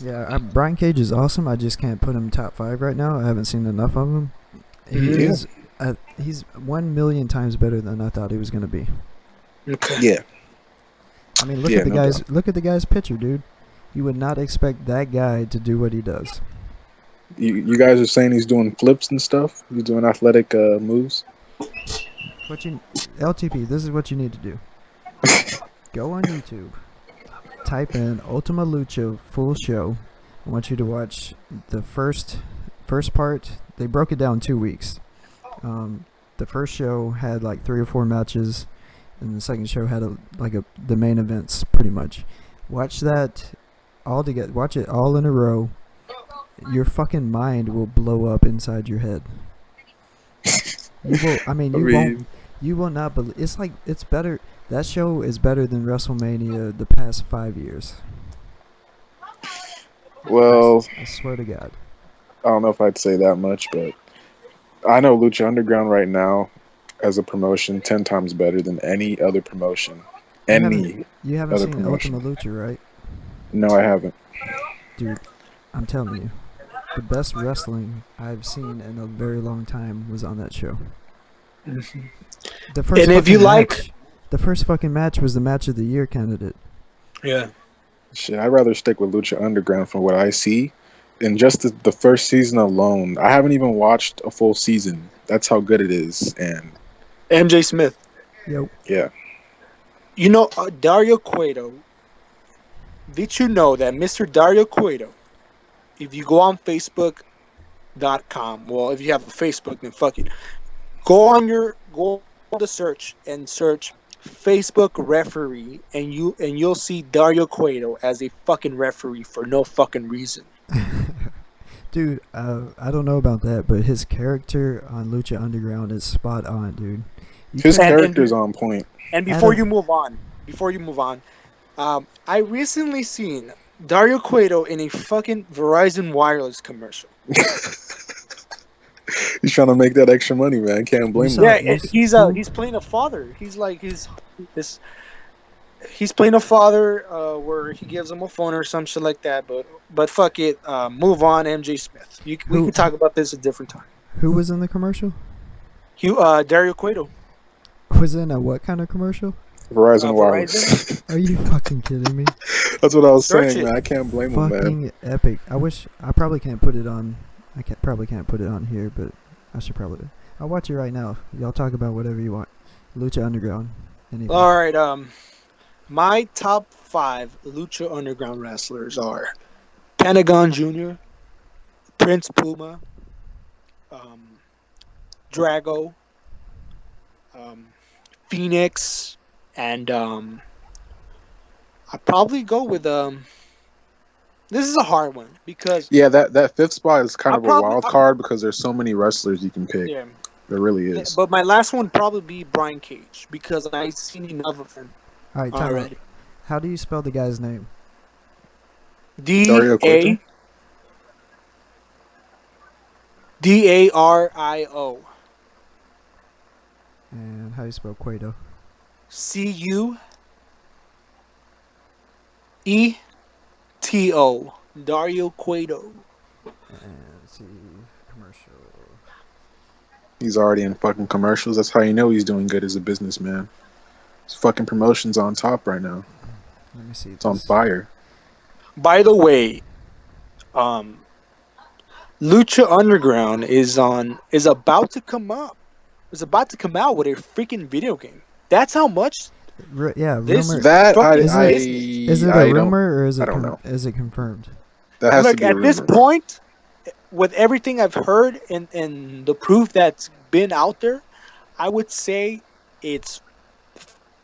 Yeah, Brian Cage is awesome. I just can't put him top 5 right now. I haven't seen enough of him. He Yeah. is. He's 1,000,000 times better than I thought he was gonna be. Okay. Yeah. I mean, look Yeah, at the no guys. doubt. Look at the guy's picture, dude. You would not expect that guy to do what he does. You guys are saying he's doing flips and stuff. He's doing athletic moves. What you LTP? This is what you need to do. Go on YouTube. Type in Ultima Lucha full show. I want you to watch the first part. They broke it down 2 weeks. The first show had like 3 or 4 matches, and the second show had the main events pretty much. Watch that all together. Watch it all in a row. Your fucking mind will blow up inside your head. You will. I mean, you won't. You will not believe. It's better. That show is better than WrestleMania the past 5 years. Well, I swear to God. I don't know if I'd say that much, but I know Lucha Underground right now as a promotion 10 times better than any other promotion. You haven't Other seen promotion. Ultima Lucha, right? No, I haven't. Dude, I'm telling you, the best wrestling I've seen in a very long time was on that show. The first And if you like, the first fucking match was the match of the year candidate. yeah, Shit, I'd rather stick with Lucha Underground from what I see. In just the first season alone, I haven't even watched a full season. That's how good it is. And MJ Smith. Yo, yeah, You know, Dario Cueto. Did you know that Mr. Dario Cueto, if you go on Facebook.com, well, if you have a Facebook, then fuck it. Go on the search and search Facebook referee, and you'll see Dario Cueto as a fucking referee for no fucking reason. dude, I don't know about that, but his character on Lucha Underground is spot on, dude. his And- character's on point. And before you move on, I recently seen Dario Cueto in a fucking Verizon Wireless commercial. He's trying to make that extra money, man. Can't blame saw- him. Yeah, you he's playing a father. He's playing a father where he gives him a phone or some shit like that. But fuck it, move on, MJ Smith. We can talk about this a different time. Who was in the commercial? Dario Cueto. Was in a what kind of commercial? Verizon Wireless. Are you fucking kidding me? That's what I was Search saying, it. man. I can't blame him, man. Fucking epic. I wish I probably can't put it on. Probably can't put it on here, but I should probably. I'll watch it right now. Y'all talk about whatever you want. Lucha Underground. Anything. All right. My top 5 Lucha Underground wrestlers are Pentagon Jr., Prince Puma, Drago, Phoenix, and I'd probably go with This is a hard one because Yeah, that fifth spot is kind I'll of a probably- wild card because there's so many wrestlers you can pick. yeah, There really is. but my last one would probably be Brian Cage because I've seen enough of him All right, time out. already. How do you spell the guy's name? Dario Cueto? Dario And how do you spell Cueto? Cueto. Dario Cueto. And let's see, commercial. He's already in fucking commercials. That's how you know he's doing good as a businessman. His fucking promotion's on top right now. Let me see. It's on fire. By the way, Lucha Underground is about to come up. Is about to come out with a freaking video game. That's how much. Yeah, This- rumor. That I, Is I, it- Is it I a don't- rumor or is it? I don't know. Is it confirmed? That has Look, to be a at this rumor, bro. point, with everything I've heard and the proof that's been out there, I would say it's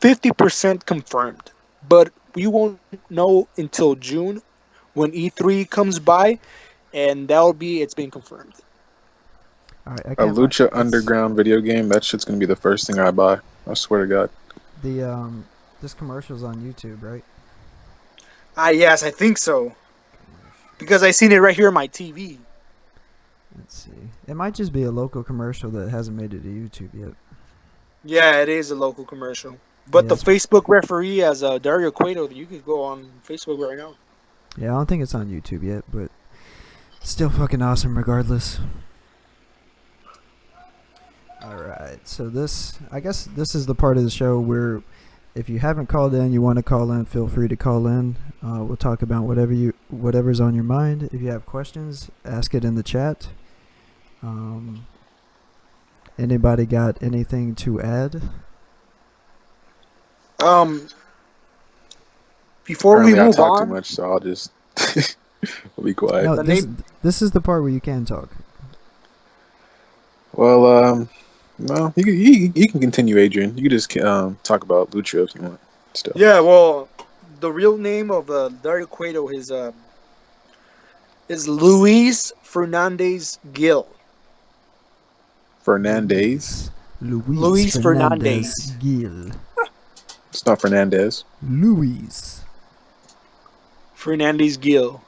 50% confirmed. But we won't know until June when E3 comes by, and it's been confirmed. All right, I A can't Lucha find- Underground video game, that shit's gonna be the first thing I buy. I swear to God. This commercial's on YouTube, right? Yes, I think so. Because I seen it right here on my TV. Let's see. It might just be a local commercial that hasn't made it to YouTube yet. Yeah, it is a local commercial. But the Yes. Facebook referee as Dario Cueto, you could go on Facebook right now. Yeah, I don't think it's on YouTube yet, but still fucking awesome regardless. Alright, so I guess this is the part of the show where if you haven't called in, you want to call in, feel free to call in. We'll talk about whatever's on your mind. If you have questions, ask it in the chat. Anybody got anything to add? Um, before we Apparently, I move talk too on, much, so I'll just I'll be quiet. No, the this name. this is the part where you can talk. Well, no, you can continue, Adrian. You can just talk about Lucha if you want. Still, Yeah, well, the real name of Dario Cueto is Luis Fernandez Gil. Fernandez. Luis. Luis Luis Fernandez Fernandez. Gil. It's not Fernandez. Luis. Fernandez Gil.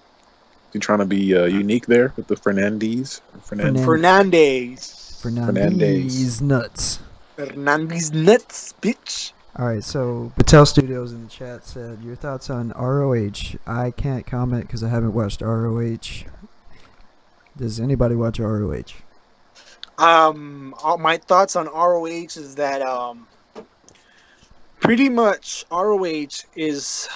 You trying to be unique there with the Fernandez? Fernandez. Fernandez nuts. Fernandez nuts, bitch. Alright, so Patel Studios in the chat said, your thoughts on ROH? I can't comment because I haven't watched ROH. Does anybody watch ROH? My thoughts on ROH is that pretty much ROH is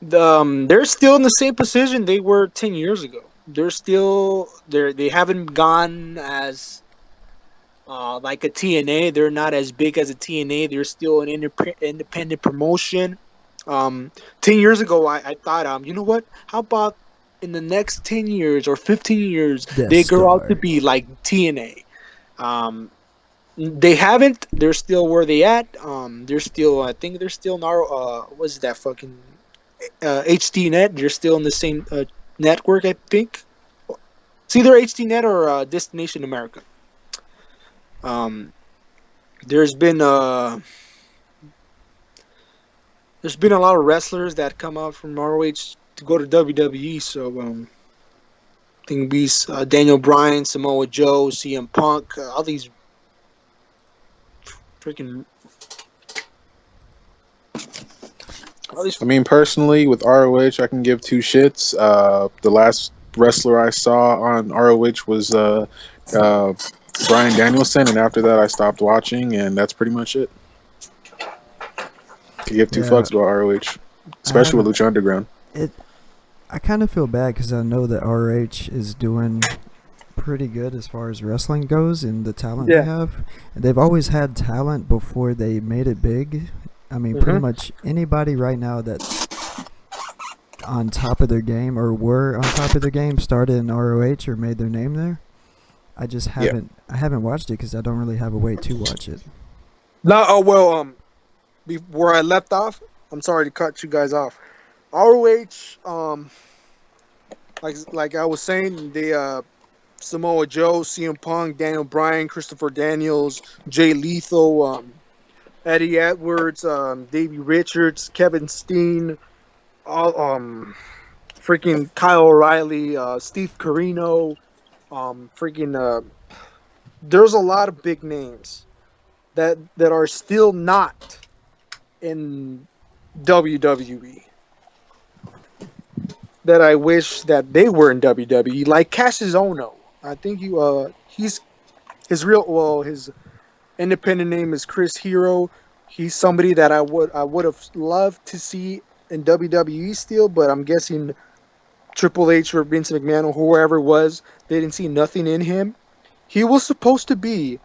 they're still in the same position they were 10 years ago. They haven't gone as like a TNA. They're not as big as a TNA. They're still an independent promotion. 10 years ago, I thought, you know what? How about in the next 10 years or 15 years, Death they grow out to Star. be like TNA. They haven't. They're still where they at. They're still. I think they're still now. What's that fucking HD Net? They're still in the same network. I think. It's either HD Net or Destination America. Um, there's been a lot of wrestlers that come out from ROH to go to WWE. So I think these Daniel Bryan, Samoa Joe, CM Punk, all these freaking. I mean, personally, with ROH, I can give two shits. The last wrestler I saw on ROH was Brian Danielson, and after that, I stopped watching, and that's pretty much it. Can give two Yeah, fucks about ROH, I especially with haven't. Lucha Underground. I kind of feel bad because I know that ROH is doing pretty good as far as wrestling goes and the talent they Yeah. have. And they've always had talent before they made it big. I mean, pretty much anybody right now that's on top of their game or were on top of their game started in ROH or made their name there. I just Yeah. haven't watched it because I don't really have a way to watch it. No, oh well. Where I left off, I'm sorry to cut you guys off. ROH, like I was saying, the Samoa Joe, CM Punk, Daniel Bryan, Christopher Daniels, Jay Lethal, Eddie Edwards, Davey Richards, Kevin Steen, all freaking Kyle O'Reilly, Steve Carino, freaking there's a lot of big names that are still not in WWE that I wish that they were in WWE, like Cassius Ono. I think he's his independent name is Chris Hero. He's somebody that I would have loved to see in WWE still, but I'm guessing Triple H or Vince McMahon or whoever it was, they didn't see nothing in him. He was supposed to be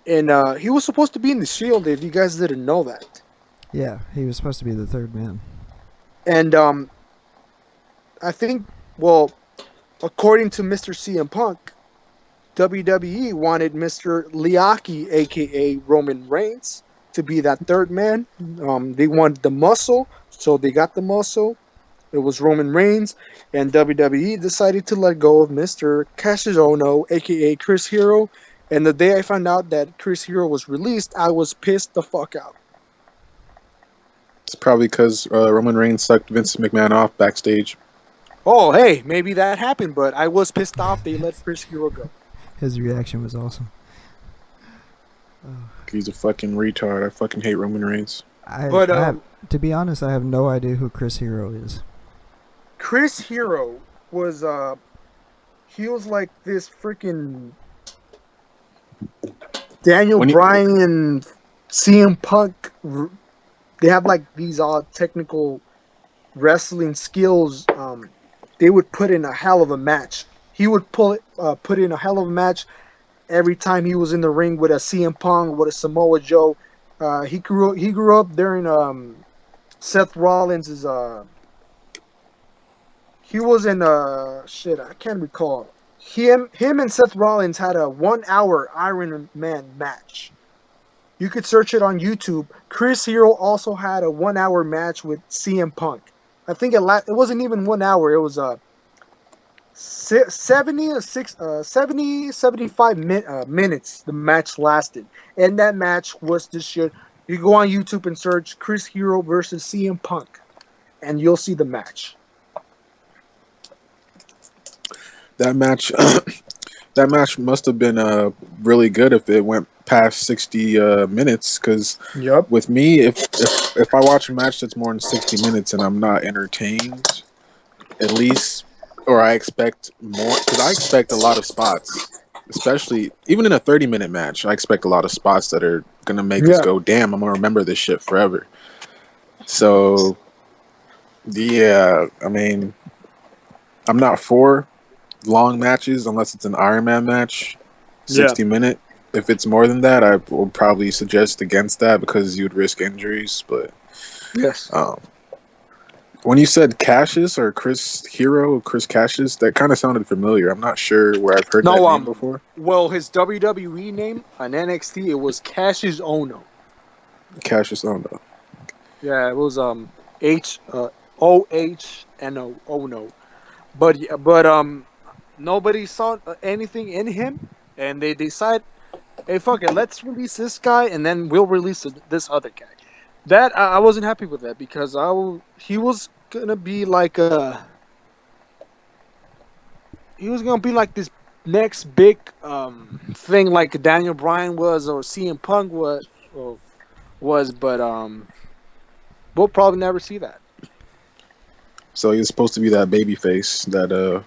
in the Shield if you guys didn't know that. Yeah, he was supposed to be the third man. And I think, well, according to Mr. CM Punk, WWE wanted Mr. Liaki, aka Roman Reigns, to be that third man. They wanted the muscle, so they got the muscle. It was Roman Reigns, and WWE decided to let go of Mr. Cassius Ohno, aka Chris Hero. And the day I found out that Chris Hero was released, I was pissed the fuck out. It's probably because Roman Reigns sucked Vince McMahon off backstage. Oh, hey, maybe that happened, but I was pissed off they let Chris Hero go. His reaction was awesome. He's a fucking retard. I fucking hate Roman Reigns. But I have, to be honest, I have no idea who Chris Hero is. Chris Hero was he was like this freaking Daniel When you, Bryan and CM Punk. They have like these technical wrestling skills. They would put in a hell of a match. He would put in a hell of a match every time he was in the ring with a CM Punk, with a Samoa Joe. He grew up during Seth Rollins' he was in shit, I can't recall. Him and Seth Rollins had a 1 hour Iron Man match. You could search it on YouTube. Chris Hero also had a 1 hour match with CM Punk. I think it wasn't even 1 hour. It was 70 or 75 minutes the match lasted. And that match was this shit. You go on YouTube and search Chris Hero versus CM Punk, and you'll see the match. that match, that match must have been really good if it went past 60 minutes. Because Yep. with me, if I watch a match that's more than 60 minutes and I'm not entertained, at least, or I expect more, because I expect a lot of spots, especially even in a 30-minute match. I expect a lot of spots that are gonna make us Yeah. go, "Damn, I'm gonna remember this shit forever." So yeah, I mean, I'm not for long matches unless it's an Iron Man match, Yeah. 60-minute. If it's more than that, I will probably suggest against that because you'd risk injuries. But Yes. um, when you said Cassius or Chris Hero, Chris Cassius, that kind of sounded familiar. I'm not sure where I've heard that No. name before. Well, his WWE name on NXT, it was Cassius Ono. Cassius, oh no. Yeah, it was OHNO Ono. But nobody saw anything in him, and they decide, hey, fuck it, let's release this guy, and then we'll release this other guy. That I wasn't happy with that because he was gonna be like this next big thing like Daniel Bryan was or CM Punk was, but we'll probably never see that. So he was supposed to be that baby face that was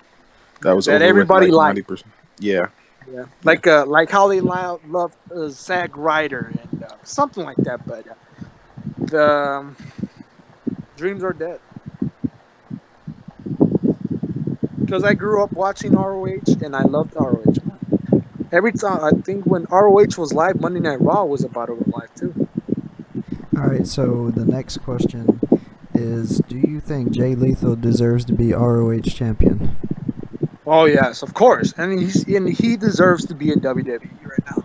That over with everybody like liked. 90%. Yeah. Yeah, like how they love Zack Ryder and something like that. But the dreams are dead. Because I grew up watching ROH and I loved ROH. Every time I think when ROH was live, Monday Night Raw was about to go live too. Alright, so the next question is, do you think Jay Lethal deserves to be ROH champion? Oh yes, of course, and he deserves to be in WWE right now.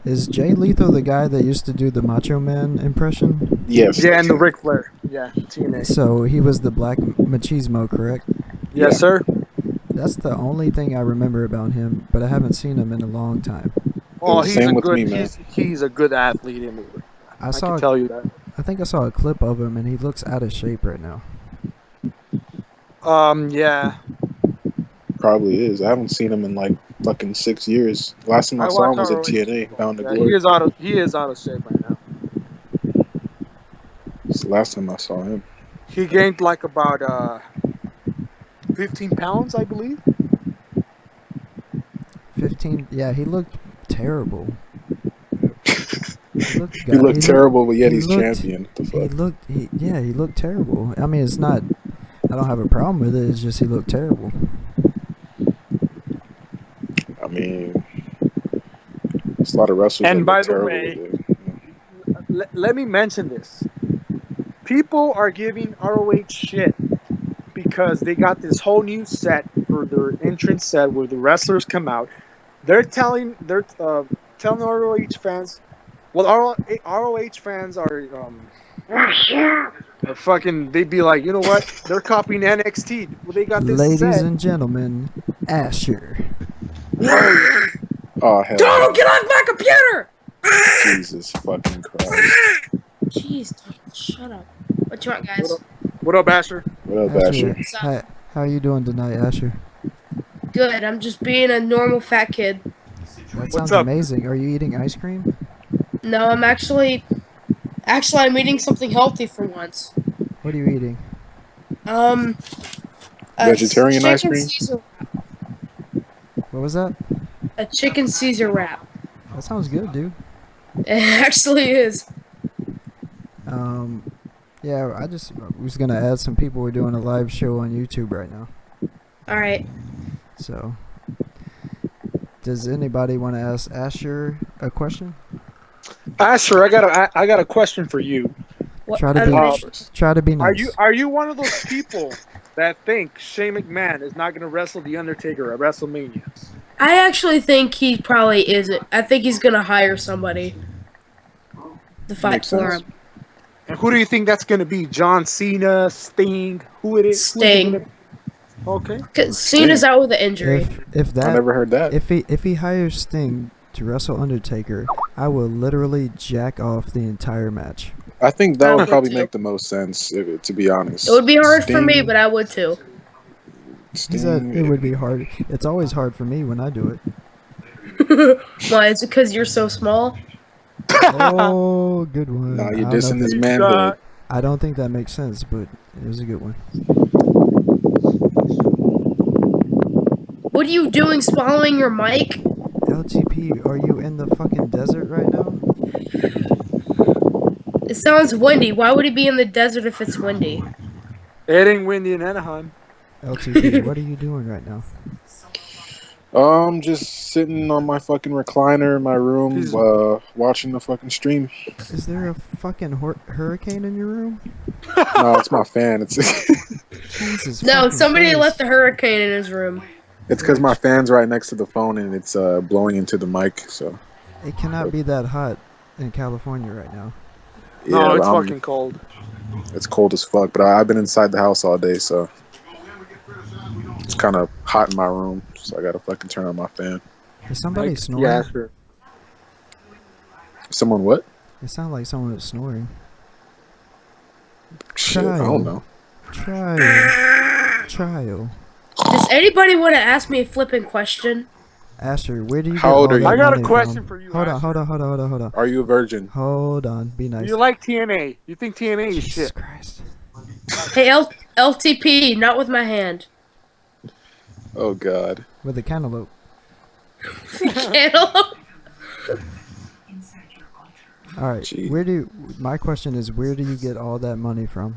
Is Jay Lethal the guy that used to do the Macho Man impression? Yes. Yeah, That's and the him. Ric Flair. Yeah, TNA. So he was the Black Machismo, correct? Yeah. Yes, sir. That's the only thing I remember about him, but I haven't seen him in a long time. Oh, Same with me, man. he's a good athlete in the ring. I I can saw, tell you that. I think I saw a clip of him, and he looks out of shape right now. Yeah. Probably is. I haven't seen him in like fucking 6 years. Last time I I saw watch him was at ROH. TNA, Bound to Yeah, Glory. he is out of shape right now. It's the last time I saw him. He gained like about 15 pounds, I believe. 15. Yeah, he looked terrible. He looked. He looked terrible, but yet he he's looked- champion. What the He fuck? looked. He looked terrible. I mean, it's not. I don't have a problem with it. It's just he looked terrible. I mean, there's a lot of wrestlers And that by look the terrible. way, Today. let me mention this. People are giving ROH shit because they got this whole new set for their entrance set where the wrestlers come out. They're telling ROH fans. Well, ROH fans are fucking. They'd be like, you know what? They're copying NXT. Well, they got this Ladies set. and gentlemen, Asher. Oh hell, Donald, get off my computer! Jesus fucking Christ! Jeez, Donald, shut up. What you want, guys? What up, Asher? What up, Asher, Asher? What's up? how are you doing tonight, Asher? Good. I'm just being a normal fat kid. That What's sounds up? amazing. Are you eating ice cream? No, I'm actually I'm eating something healthy for once. What are you eating? Vegetarian ice Chicken cream? Caesar wrap. What was that? A chicken Caesar wrap. That sounds good, dude. It actually is. Yeah, I was gonna add some people. We're doing a live show on YouTube right now. All right. So, does anybody want to ask Asher a question? Asher, I got a question for you. What? Try to I'm be gonna- try to be nice. Are you one of those people that think Shane McMahon is not going to wrestle The Undertaker at WrestleMania? I actually think he probably isn't. I think he's gonna hire somebody to fight Makes for sense. him. And who do you think that's going to be? John Cena, Sting? Who it is? Sting. Okay. Cause Cena's out with an injury. If I that never heard that. if he hires Sting to wrestle Undertaker, I will literally jack off the entire match. I think that I would would probably too. make the most sense, to be honest. It would be hard for me, Sting- but I would too. He said it would be hard. It's always hard for me when I do it. Why? Is it because you're so small? Oh, good one. Nah, I you're don't know dissing if his that- manhood. I don't think that makes sense, but it was a good one. What are you doing? Swallowing your mic? LTP, are you in the fucking desert right now? It sounds windy. Why would he be in the desert if it's windy? It ain't windy in Anaheim. LTP, what are you doing right now? Just sitting on my fucking recliner in my room, watching the fucking stream. Is there a fucking hurricane in your room? No, it's my fan. It's Jesus. No, fucking somebody Christ. left the hurricane in his room. it's because my fan's right next to the phone and it's blowing into the mic. So It cannot be that hot in California right now. No, it's I'm- fucking cold. It's cold as fuck. But I've been inside the house all day, so it's kind of hot in my room. So I gotta fucking turn on my fan. Is somebody snoring? Yeah, sure. Someone what? It sounded like someone was snoring. Shit, I don't know. Trial. Does anybody want to ask me a flipping question? Asher, where do you How get old all are you? that I got a money question from? for you, Hold on, Asher. hold on. Are you a virgin? Hold on, be nice. You like TNA? You think TNA is Jesus shit? Christ. Hey, LTP, not with my hand. Oh God. With a cantaloupe. Cantaloupe. Alright, Gee. my question is, where do you get all that money from?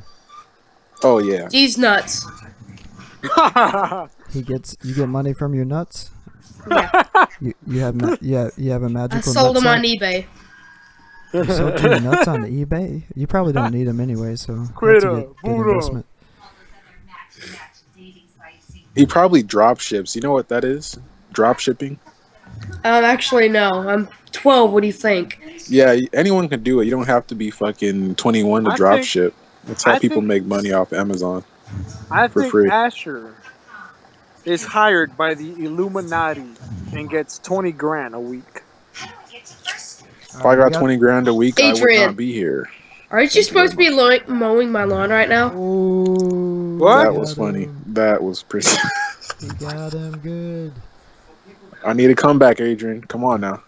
Oh yeah. These nuts. You get money from your nuts? Yeah, You have a magical I sold them nut on sack? eBay. You sold your nuts on eBay? You probably don't need them anyway, so that's a Critter, good Buddha. investment. He probably drop ships. You know what that is? Drop shipping. Actually, no. I'm 12. What do you think? Yeah, anyone can do it. You don't have to be fucking 21 to I drop think- ship. That's how I people think- make money off Amazon. I For think free. Asher is hired by the Illuminati and gets 20 grand a week. If I got 20 grand a week, I would Adrian. not be here. Aren't you Thank you very supposed to be mowing my lawn right now? Ooh, What? That was funny. That was pretty. He got him good. I need a comeback, Adrian. Come on now.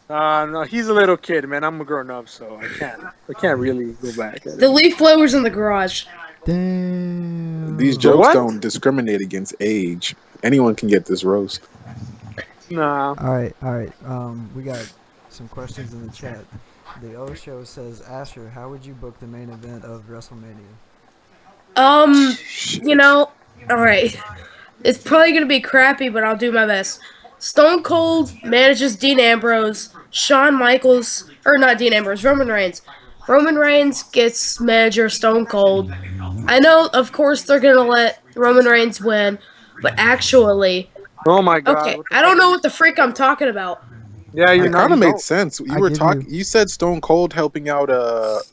No, he's a little kid, man. I'm a grown up, so I can't really go back. At The it. leaf blower's in the garage. Damn. These jokes What? don't discriminate against age. Anyone can get this roast. Nah. Alright. We got some questions in the chat. The O Show says, Asher, how would you book the main event of WrestleMania? You know, alright. It's probably gonna be crappy, but I'll do my best. Stone Cold manages Dean Ambrose. Shawn Michaels, or not Dean Ambrose, Roman Reigns. Roman Reigns gets manager Stone Cold. I know, of course, they're gonna let Roman Reigns win, but actually, Oh my god. okay, what the I don't fuck? know what the freak I'm talking about. Yeah, you're It not. kind of you made don't. sense. I You were give talking. you- You said Stone Cold helping out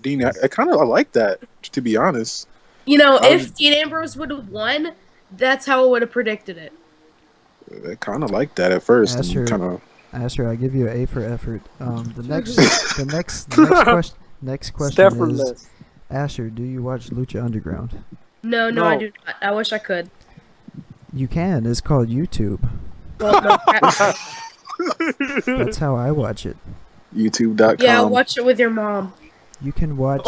Dean. I like that, to be honest. You know, if Dean Ambrose would have won, that's how I would have predicted it. I kind of like that at first. Asher. And kind of. Asher, I give you an A for effort. The next question is, Effortless. Asher, do you watch Lucha Underground? No, I No. do not. I wish I could. You can. It's called YouTube. Well, no, That's how I watch it. YouTube.com. Yeah, watch it with your mom. You can watch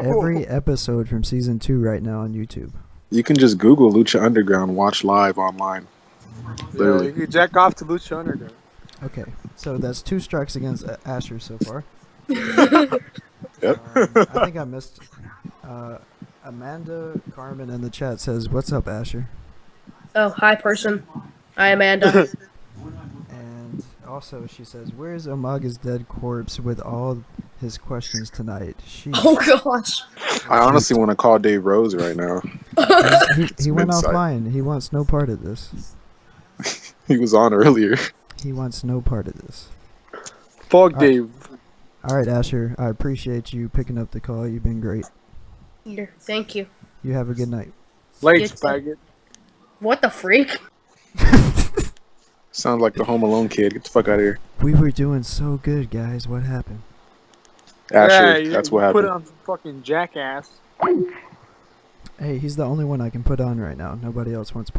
every episode from season 2 right now on YouTube. You can just Google Lucha Underground, watch live online. Yeah, Literally. you can jack off to Lucha Underground. Okay, so that's 2 strikes against Asher so far. Yep. I think I missed. Amanda Carmen in the chat says, "What's up, Asher?" Oh, hi, person. Hi, Amanda. And also she says, "Where's Omaga's dead corpse with all his questions tonight?" Oh, gosh. I honestly want to call Dave Rose right now. He went Insight. offline. He wants no part of this. He was on earlier. He wants no part of this. Fuck Dave. All right, Asher. I appreciate you picking up the call. You've been great. Here, thank you. You have a good night. Late, It's- faggot. What the freak? Sounds like the Home Alone kid. Get the fuck out of here. We were doing so good, guys. What happened? Asher, Yeah, that's you what put happened. on some fucking jackass. Hey, he's the only one I can put on right now. Nobody else wants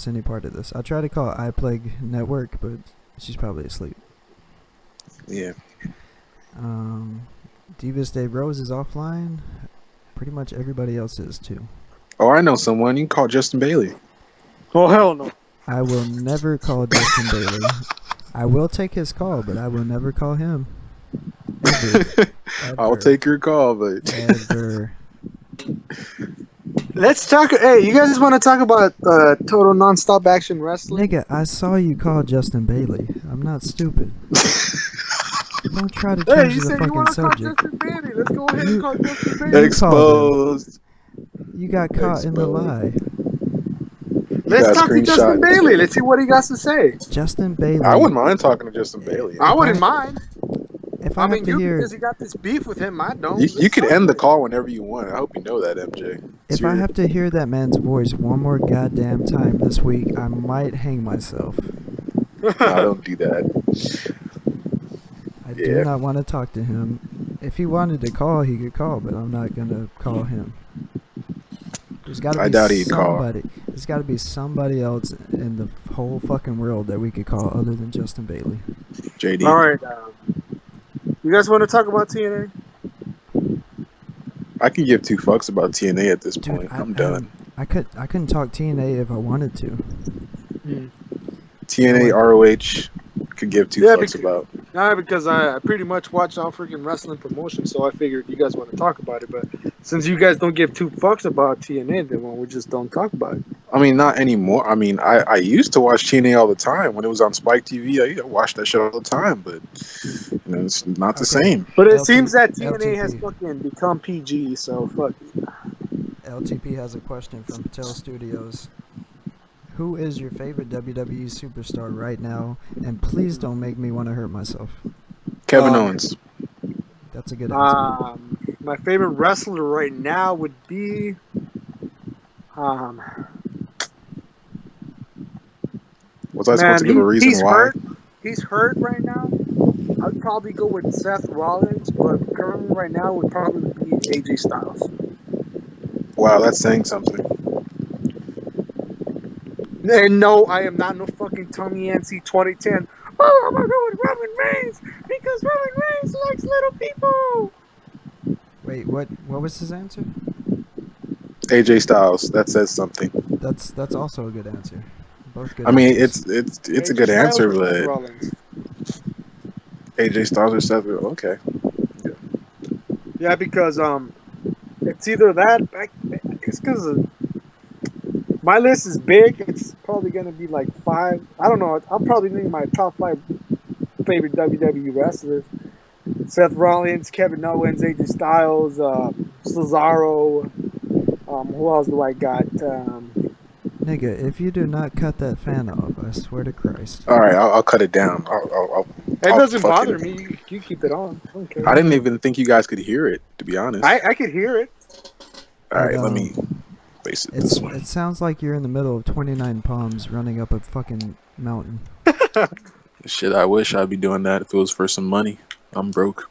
any part of this. I try to call iPlague Network, but she's probably asleep. Yeah. Divas Dave Rose is offline. Pretty much everybody else is too. Oh, I know someone. You can call Justin Bailey. Oh, hell no. I will never call Justin Bailey. I will take his call, but I will never call him. Ever. I'll Ever. take your call, but Ever. Let's talk. Hey, you guys want to talk about total non-stop action wrestling? Nigga, I saw you call Justin Bailey. I'm not stupid. Don't try to Hey, change you the said you fucking want to call subject. Justin Bailey. Let's go ahead You- and call Justin Bailey. exposed. You got caught in the lie. Let's got talk to screenshot. Justin Bailey. Let's see what he got to say. Justin Bailey. I wouldn't mind talking to Justin Bailey. I wouldn't mind. If I have mean, to you hear, because you got this beef with him. I don't. You could end the call whenever you want. I hope you know that, MJ. if I have to hear that man's voice one more goddamn time this week, I might hang myself. I don't do that. I Yeah. do not want to talk to him. If he wanted to call, he could call, but I'm not gonna call him. There's got to I be doubt he'd call. somebody. There's got to be somebody else in the whole fucking world that we could call other than Justin Bailey. JD. All right. You guys want to talk about TNA? I can give 2 fucks about TNA at this Dude, point. I'm done. I couldn't talk TNA if I wanted to. TNA, ROH, could give 2 Yeah, fucks about. Nah, because I pretty much watch all freaking wrestling promotions, so I figured you guys want to talk about it. But since you guys don't give 2 fucks about TNA, then we just don't talk about it. I mean, not anymore. I mean, I used to watch TNA all the time when it was on Spike TV. I watched that shit all the time, but it's not the Okay. same. But it LT seems that TNA has LTP. fucking become PG, so fuck it. LTP has a question from Patel Studios. Who is your favorite WWE superstar right now? And please don't make me want to hurt myself. Kevin Owens. That's a good answer. My favorite wrestler right now would be Was I supposed to give a reason he's why? hurt. He's hurt right now. I'd probably go with Seth Rollins, but currently right now would probably be AJ Styles. Wow, that's saying something. And no, I am not no fucking Tommy Yancey 2010. Oh, I'm gonna go with Roman Reigns because Roman Reigns likes little people. Wait, what was his answer? AJ Styles. That says something. That's also a good answer. Both good I mean, answers. it's a AJ good Styles answer, or Seth but Rollins? AJ Styles or Seth. Okay. Yeah, because it's either that. It's because my list is big. It's probably gonna be like 5. I don't know. I'm probably thinking my top 5 favorite WWE wrestlers: Seth Rollins, Kevin Owens, AJ Styles, Cesaro. Who else do I got? Nigga, if you do not cut that fan off, I swear to Christ. All right, I'll cut it down. I'll It I'll doesn't fucking- bother me. You keep it on. I don't care. I didn't even think you guys could hear it, to be honest. I could hear it. All right, But, let me face it this way. It sounds like you're in the middle of 29 Palms running up a fucking mountain. Shit, I wish I'd be doing that if it was for some money. I'm broke.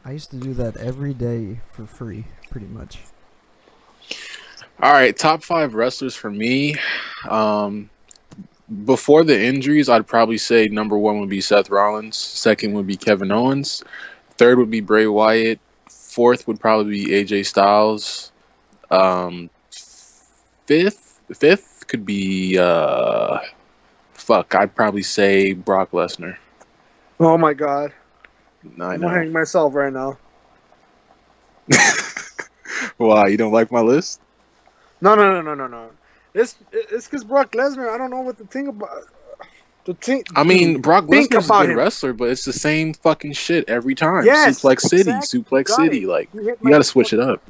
I used to do that every day for free, pretty much. All right, top 5 wrestlers for me. before the injuries, I'd probably say number one would be Seth Rollins. Second would be Kevin Owens. Third would be Bray Wyatt. Fourth would probably be AJ Styles. Um, fifth could be fuck. I'd probably say Brock Lesnar. Oh my god. I I'm gonna know. hang myself right now. Why, you don't like my list? No. It's because Brock Lesnar. I don't know what to think about. I mean, Brock think Lesnar's a about good him. wrestler, but it's the same fucking shit every time. Yes, Suplex City, exactly. Suplex Got City. it. Like, You hit you my got to switch it up.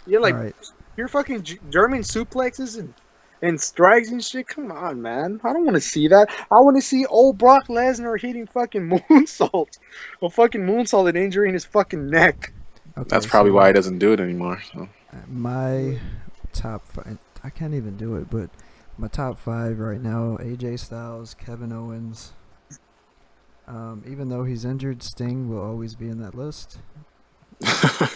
You're like, All right. you're fucking German suplexes and strikes and shit. Come on, man. I don't want to see that. I want to see old Brock Lesnar hitting fucking moonsault. A fucking moonsault and injuring his fucking neck. Okay, That's probably so why he doesn't do it anymore. So. my top five. I can't even do it, but my top five right now: AJ Styles, Kevin Owens. Even though he's injured, Sting will always be in that list. I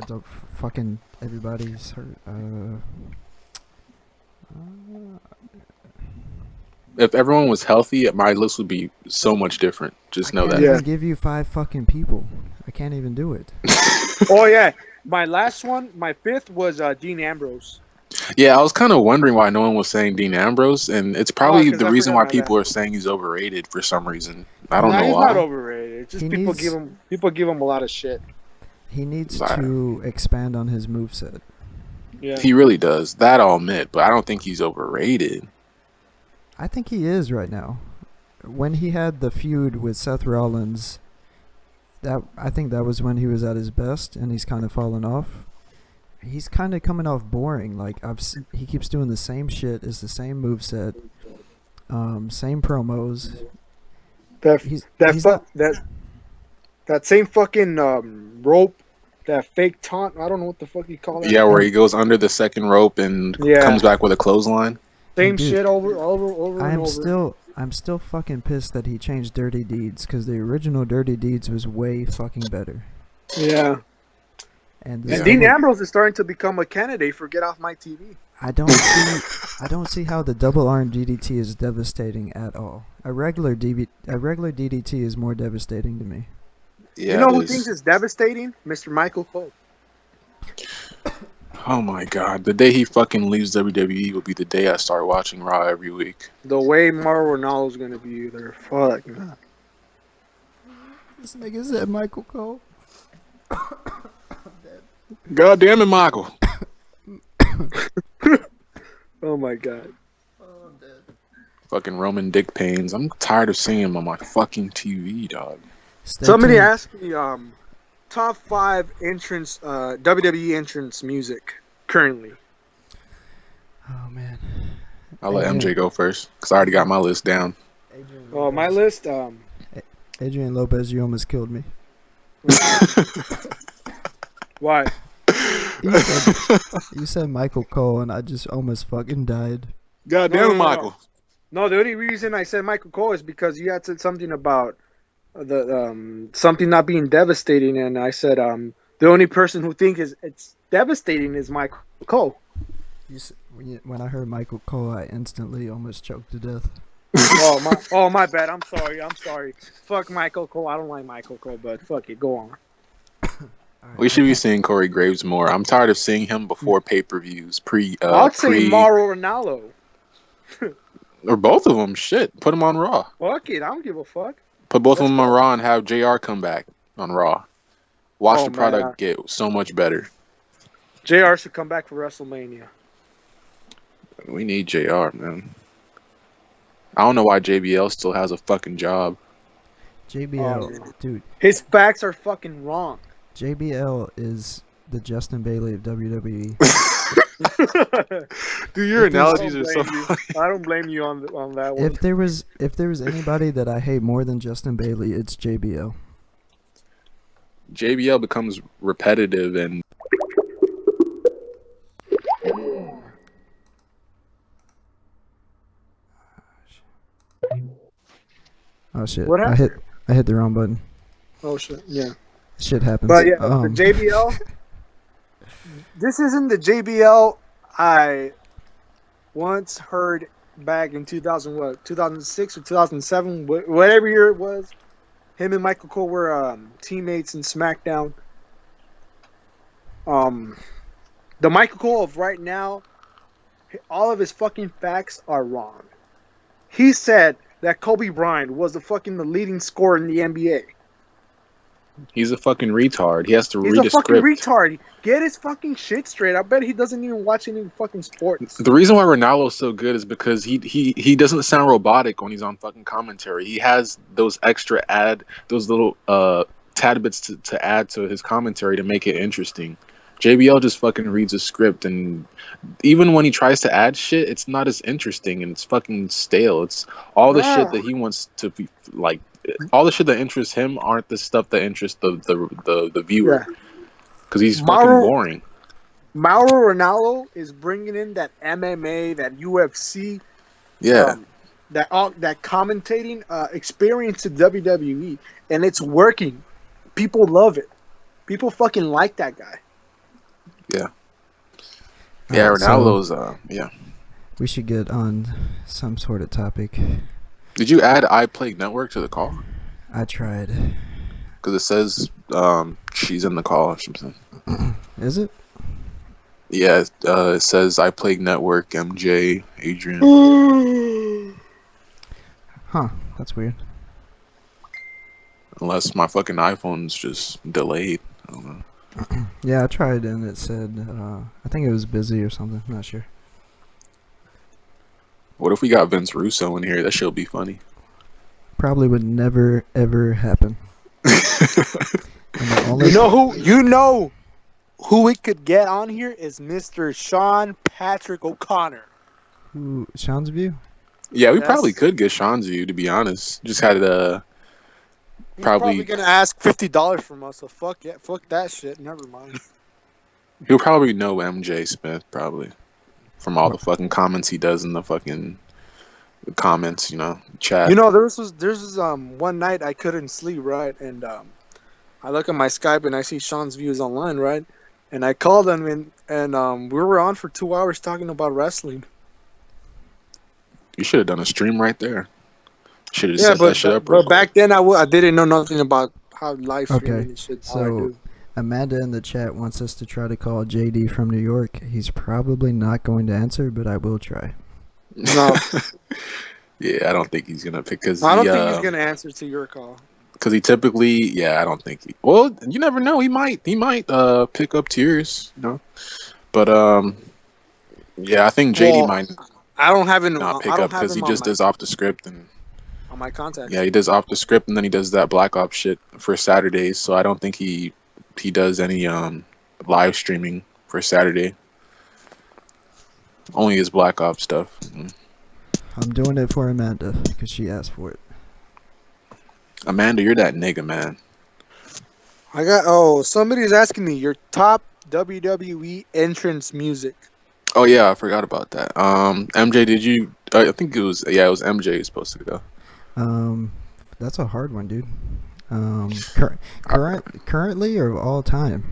don't fucking everybody's hurt. If everyone was healthy, my list would be so much different. Just I know can't that. Yeah. even give you 5 fucking people. I can't even do it. Oh yeah, my last one, my fifth was Dean Ambrose. Yeah, I was kind of wondering why no one was saying Dean Ambrose, and it's probably 'Cause the I reason forgot why my people last are saying he's overrated for some reason. I Nah, don't know He's why. not overrated. It's just He people needs- give him a lot of shit. He needs Like- to expand on his moveset. Yeah. He really does. That I'll admit, but I don't think he's overrated. I think he is right now. When he had the feud with Seth Rollins, I think that was when he was at his best, and he's kind of fallen off. He's kind of coming off boring. Like he keeps doing the same shit. It's the same moveset, same promos. That He's that not. that same fucking rope, that fake taunt. I don't know what the fuck you call that. Yeah, where he goes under the second rope and Yeah. comes back with a clothesline. Same Dude, shit over and over. I'm still fucking pissed that he changed Dirty Deeds, because the original Dirty Deeds was way fucking better. Yeah. And And Dean Ambrose is starting to become a candidate for Get Off My TV. I don't see how the double arm DDT is devastating at all. A regular DDT is more devastating to me. Yeah, You know it who is. thinks it's devastating? Mr. Michael Cole. Oh my god, the day he fucking leaves WWE will be the day I start watching Raw every week. The way Mauro Ronaldo's gonna be there. Fuck, man. This nigga said Michael Cole. God damn it, Michael. Oh my god. Fucking Roman dick pains. I'm tired of seeing him on my fucking TV, dog. Stay Somebody tuned. asked me top 5 entrance WWE entrance music currently. Oh man. I'll let Adrian. MJ go first, because I already got my list down. Oh, my list. Adrian Lopez, you almost killed me. Why? You said Michael Cole, and I just almost fucking died. God No, damn it, no, no. Michael. No, the only reason I said Michael Cole is because you had said something about the something not being devastating, and I said the only person who thinks it's devastating is Michael Cole. When I heard Michael Cole, I instantly almost choked to death. My bad. I'm sorry. Fuck Michael Cole. I don't like Michael Cole, but fuck it. Go on. Alright, We should be seeing Corey Graves more. I'm tired of seeing him before pay-per-views, I'd say Mauro Ronaldo. or both of them. Shit, put them on Raw. Fuck it. I don't give a fuck. Put both of Let's them on Raw and have JR come back on Raw. Watch Oh, the product man. get so much better. JR should come back for WrestleMania. We need JR, man. I don't know why JBL still has a fucking job. JBL, Oh, dude. His facts are fucking wrong. JBL is the Justin Bailey of WWE. Dude, your If there's- analogies are so funny. I don't blame you on that one. If there was anybody that I hate more than Justin Bailey, it's JBL. JBL becomes repetitive and Oh shit! What happened? I hit the wrong button. Oh shit, yeah. Shit happens. But yeah, the JBL. This isn't the JBL I once heard back in 2006 or 2007, whatever year it was. Him and Michael Cole were teammates in SmackDown. Um, the Michael Cole of right now, all of his fucking facts are wrong. He said that Kobe Bryant was the leading scorer in the NBA. He's a fucking retard. He has to He's read a a fucking script. retard. Get his fucking shit straight. I bet he doesn't even watch any fucking sports. The reason why Ronaldo's so good is because he doesn't sound robotic when he's on fucking commentary. He has those those little tad bits to add to his commentary to make it interesting. JBL just fucking reads a script, and even when he tries to add shit, it's not as interesting and it's fucking stale. It's all the shit that he wants to be like. All the shit that interests him aren't the stuff that interests the viewer, Yeah. because he's fucking boring. Mauro Ronaldo is bringing in that MMA, that UFC, Yeah. that commentating experience to WWE, and it's working. People love it. People fucking like that guy. Yeah. Yeah, Ronaldo's yeah. We should get on some sort of topic. Did you add iPlague Network to the call? I tried. Because it says she's in the call or something. Is it? Yeah, it says iPlague Network, MJ, Adrian. Huh, that's weird. Unless my fucking iPhone's just delayed. I don't know. Yeah, I tried and it said, I think it was busy or something. I'm not sure. What if we got Vince Russo in here? That shit'll be funny. Probably would never, ever happen. And the only You know who we could get on here is Mr. Sean Patrick O'Connor. Who, Sean's View? Yeah, we Yes. probably could get Sean's view, to be honest. Just had He's Probably- probably gonna ask $50 from us, so fuck that shit. Never mind. he'll probably know MJ Smith, probably. From all the fucking comments he does in the fucking comments, chat. You know, there's this one night I couldn't sleep, right? And I look at my Skype and I see Sean's views online, right? And I called him and we were on for 2 hours talking about wrestling. You should have done a stream right there. Should have Yeah, set that shit up. but back then I didn't know nothing about how live streaming Okay, and shit. so Amanda in the chat wants us to try to call JD from New York. He's probably not going to answer, but I will try. No, Yeah, I don't think he's gonna pick because I don't think he's gonna answer to your call. Because he typically, yeah, I don't think. Well, you never know. He might pick up tears, But yeah, I think JD Well, might I don't have him. not pick I don't up have because he him just does off the script and on my contacts. yeah, he does off the script and then he does that Black Ops shit for Saturdays. So I don't think he does any live streaming for Saturday. Only his Black Ops stuff. I'm doing it for Amanda because she asked for it. Amanda, you're that nigga, man. I got. Somebody's asking me your top WWE entrance music. Oh yeah, I forgot about that. MJ, did you? I think it was MJ who's supposed to go. That's a hard one, dude. Currently or all time?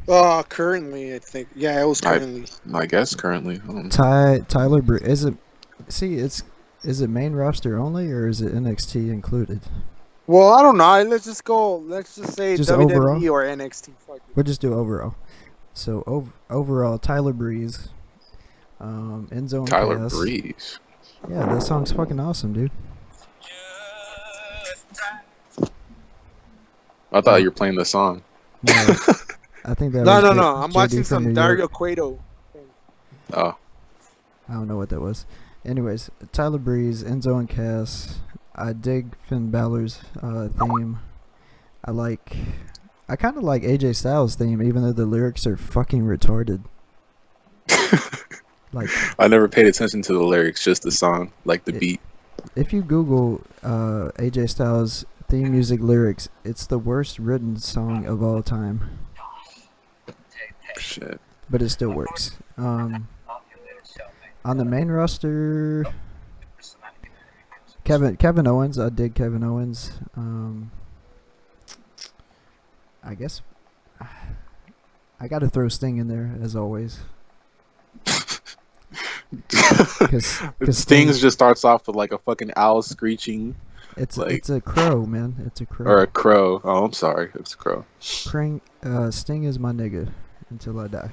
Currently, I think. Yeah, it was currently. I guess currently. Tyler is it? See, is it main roster only or is it NXT included? Well, I don't know. Let's just go. Let's just say Just WWE overall? or NXT. Fuck it. We'll just do overall. So overall, Tyler Breeze, End Zone Tyler Chaos. Breeze. Yeah, that song's fucking awesome, dude. I thought you were playing the song. No, I think that No. was I'm JD watching from some New Dario York. Cueto. Oh, I don't know what that was. Anyways, Tyler Breeze, Enzo and Cass. I dig Finn Balor's theme. I kind of like AJ Styles' theme, even though the lyrics are fucking retarded. Like, I never paid attention to the lyrics, just the song, like the beat. if you Google AJ Styles theme music lyrics, it's the worst written song of all time, Shit. but it still works. On the main roster, Kevin Owens. I dig Kevin Owens. I guess I gotta throw Sting in there as always. Because Sting's just starts off with like a fucking owl screeching, it's a crow, man. It's a crow. or a crow. Oh, I'm sorry, it's a crow. Sting is my nigga until I die.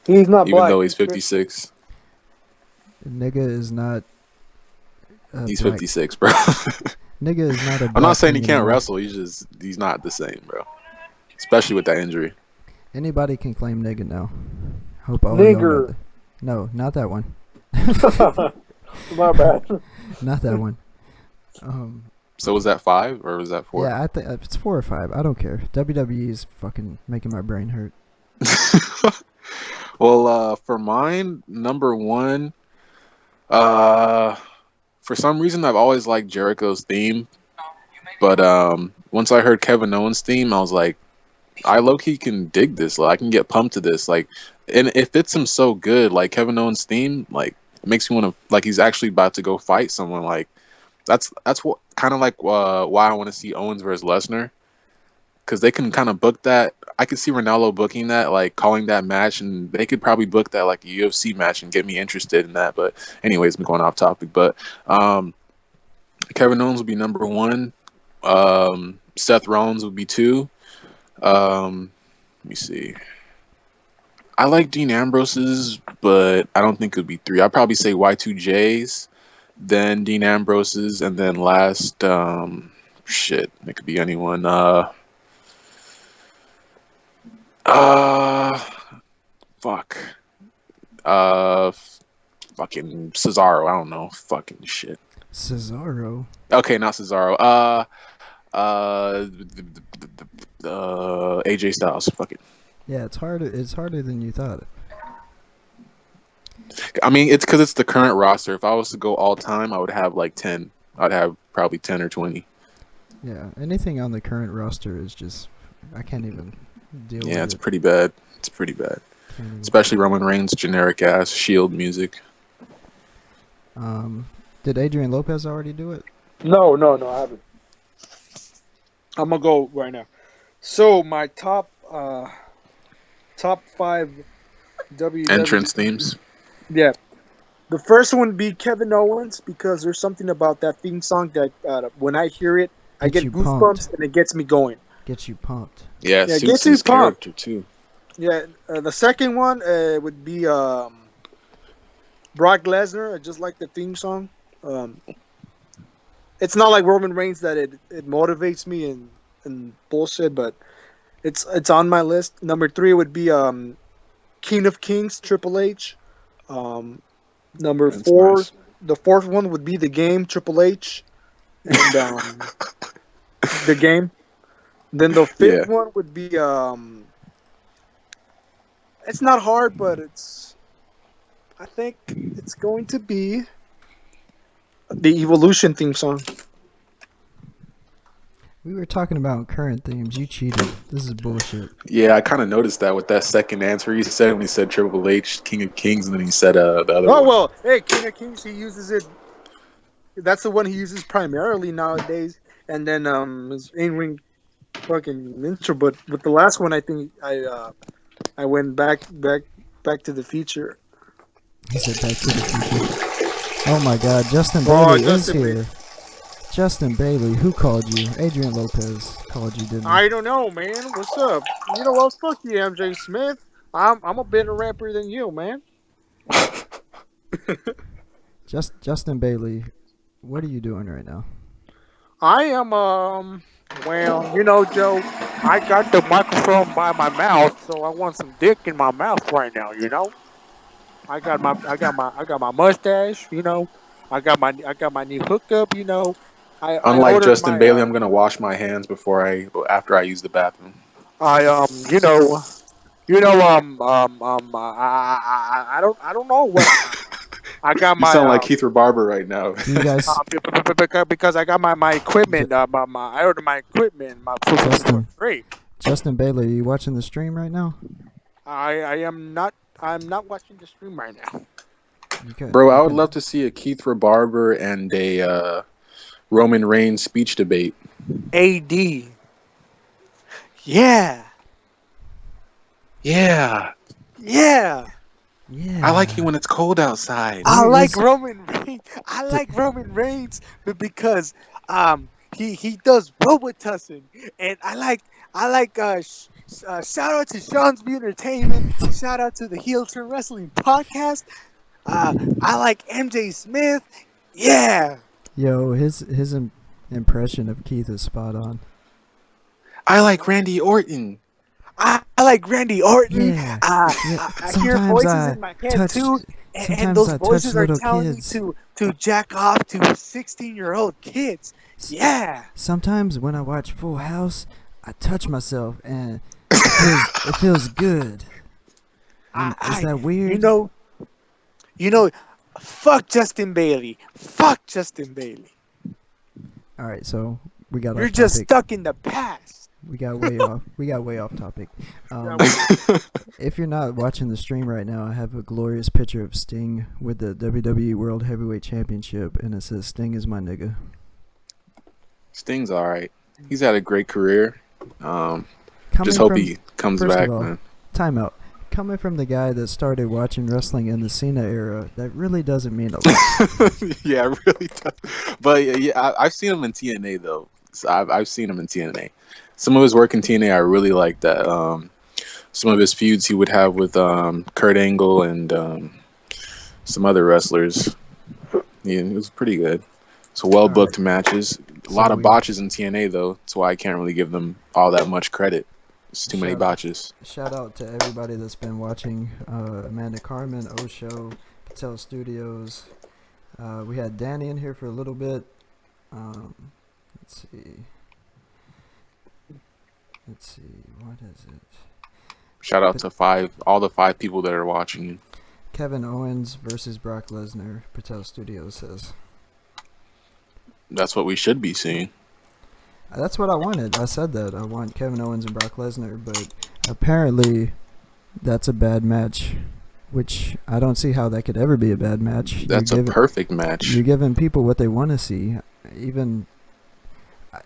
He's not Even black. though he's 56, Nigga is not. he's black. 56, bro. Nigga is not a. I'm not black saying he thing can't anymore. wrestle. He's not the same, bro. Especially with that injury. Anybody can claim nigga now. Hope all of y'all know Nigger. that. No, not that one. My bad. Not that one. So was that 5 or was that 4? Yeah, I think it's 4 or 5. I don't care. WWE is fucking making my brain hurt. Well, for mine, number 1, for some reason I've always liked Jericho's theme, but once I heard Kevin Owens' theme, I was like, I low-key can dig this. Like, I can get pumped to this. Like, and it fits him so good. Like Kevin Owens' theme, like, it makes me want to, like, he's actually about to go fight someone. Like, that's what kind of like why I want to see Owens versus Lesnar, because they can kind of book that. I could see Ronaldo booking that, like calling that match, and they could probably book that like a UFC match and get me interested in that. But anyways, I'm going off topic. But Kevin Owens would be number 1. Seth Rollins would be 2. Let me see. I like Dean Ambrose's, but I don't think it would be 3. I'd probably say Y2J's, then Dean Ambrose's, and then last, shit, it could be anyone. Fuck. Fucking Cesaro. I don't know. Fucking shit. Cesaro. Okay, not Cesaro. AJ Styles. Fuck it. Yeah, it's harder. It's harder than you thought. I mean, it's because it's the current roster. If I was to go all time, I would have like 10. I'd have probably 10 or 20. Yeah, anything on the current roster is just I can't even deal with it. Yeah, it's pretty bad. It's pretty bad. Can't even- Especially Roman Reigns' generic ass Shield music. Did Adrian Lopez already do it? No, I haven't. I'm gonna go right now. So my top 5 WWE Entrance themes. Yeah, the first one would be Kevin Owens, because there's something about that theme song that when I hear it, I Gets get you goosebumps pumped. and it gets me going. Gets you pumped. Yeah, Yeah, suits gets you his pumped. character too. Yeah, the second one would be Brock Lesnar. I just like the theme song. It's not like Roman Reigns that it motivates me and bullshit, but it's on my list. Number 3 would be King of Kings, Triple H. Number That's 4, nice. the fourth one would be The Game, Triple H, and The Game. Then the fifth one would be it's not hard, but I think it's going to be the Evolution theme song. We were talking about current themes. You cheated. This is bullshit. Yeah, I kind of noticed that with that second answer he said when he said Triple H, King of Kings, and then he said the other Oh one. well, hey, King of Kings, he uses it. That's the one he uses primarily nowadays, and then his in-ring fucking intro. But with the last one, I think I went back to the future. He said Back to the Future. Oh my God, Justin Bailey is Justin here. Justin Bailey, who called you? Adrian Lopez called you, didn't he? I don't know, man. What's up? You know what? Fuck you, MJ Smith. I'm a better rapper than you, man. Justin Bailey, what are you doing right now? I am well, you know, Joe, I got the microphone by my mouth, so I want some dick in my mouth right now, you know? I got my mustache, you know. I got my new hookup, you know. I Unlike ordered Justin my, Bailey, I'm gonna wash my hands after I use the bathroom. I I don't know what I got You my sound like Keith Barber right now. Do you guys, because I got my equipment, I ordered my equipment, for Justin. free. Justin Bailey, are you watching the stream right now? I'm not watching the stream right now. Okay. Bro, I would love to see a Keith Barber and a Roman Reigns speech debate. AD. Yeah. Yeah. Yeah. Yeah. I like it when it's cold outside. Where I like is Roman Reigns. I the, like Roman Reigns because he does robotussing, and shout out to Sean's View Entertainment. Shout out to the Heel Turn Wrestling Podcast. I like MJ Smith. Yeah. yo, his impression of Keith is spot on. I like Randy Orton. I like Randy Orton. Yeah. Yeah. I hear voices in my head Touch too, and sometimes those I touch voices are little telling me kids. to jack off to 16-year-old kids. S- Yeah. Sometimes when I watch Full House, I touch myself and it feels good. And is I that you weird? know you know, fuck Justin Bailey. Fuck Justin Bailey. All right, so we got You're off just topic. stuck in the past. We got way off. We got way off topic. Yeah, If you're not watching the stream right now, I have a glorious picture of Sting with the WWE World Heavyweight Championship, and it says "Sting is my nigga." Sting's all right. He's had a great career. Just Coming hope from, he comes first back, of all, man. timeout. Coming from the guy that started watching wrestling in the Cena era, that really doesn't mean a lot. Yeah, it really does. But yeah, I've seen him in TNA though. So I've seen him in TNA. Some of his work in TNA, I really like that. Some of his feuds he would have with Kurt Angle and some other wrestlers. Yeah, it was pretty good. So well booked matches. A lot of botches in TNA though. That's why I can't really give them all that much credit. It's too many botches. Shout out to everybody that's been watching. Amanda Carmen, Osho, Patel Studios. We had Danny in here for a little bit. Let's see. What is it? Shout out to all the five people that are watching. Kevin Owens versus Brock Lesnar, Patel Studios says. That's what we should be seeing. That's what I wanted. I said that. I want Kevin Owens and Brock Lesnar, but apparently that's a bad match, which I don't see how that could ever be a bad match. That's a perfect match. You're giving people what they want to see. Even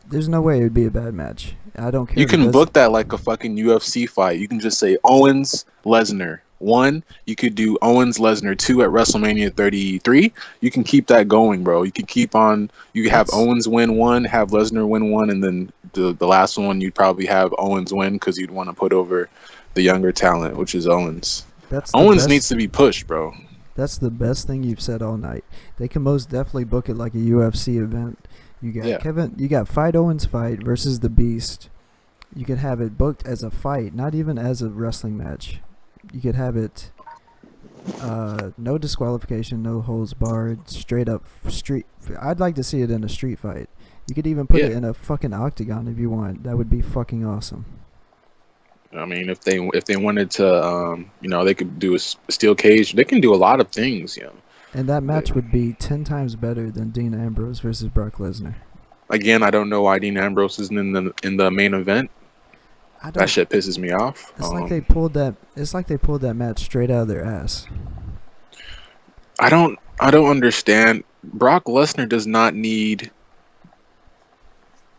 there's no way it would be a bad match. I don't care. You can book that like a fucking UFC fight. You can just say Owens Lesnar 1. You could do Owens Lesnar 2 at WrestleMania 33. You can keep that going, bro. You can keep on. You can have Owens win 1, have Lesnar win 1, and then the last one you'd probably have Owens win because you'd want to put over the younger talent, which is Owens. Owens needs to be pushed, bro. That's the best thing you've said all night. They can most definitely book it like a UFC event. You got you got Fight Owens fight versus the Beast. You could have it booked as a fight, not even as a wrestling match. You could have it no disqualification, no holds barred, straight up street. I'd like to see it in a street fight. You could even put it in a fucking octagon if you want. That would be fucking awesome. I mean, if they wanted to, they could do a steel cage. They can do a lot of things, And that match would be 10 times better than Dean Ambrose versus Brock Lesnar. Again, I don't know why Dean Ambrose isn't in the main event. That shit pisses me off. It's like they pulled that. It's like they pulled that match straight out of their ass. I don't understand. Brock Lesnar does not need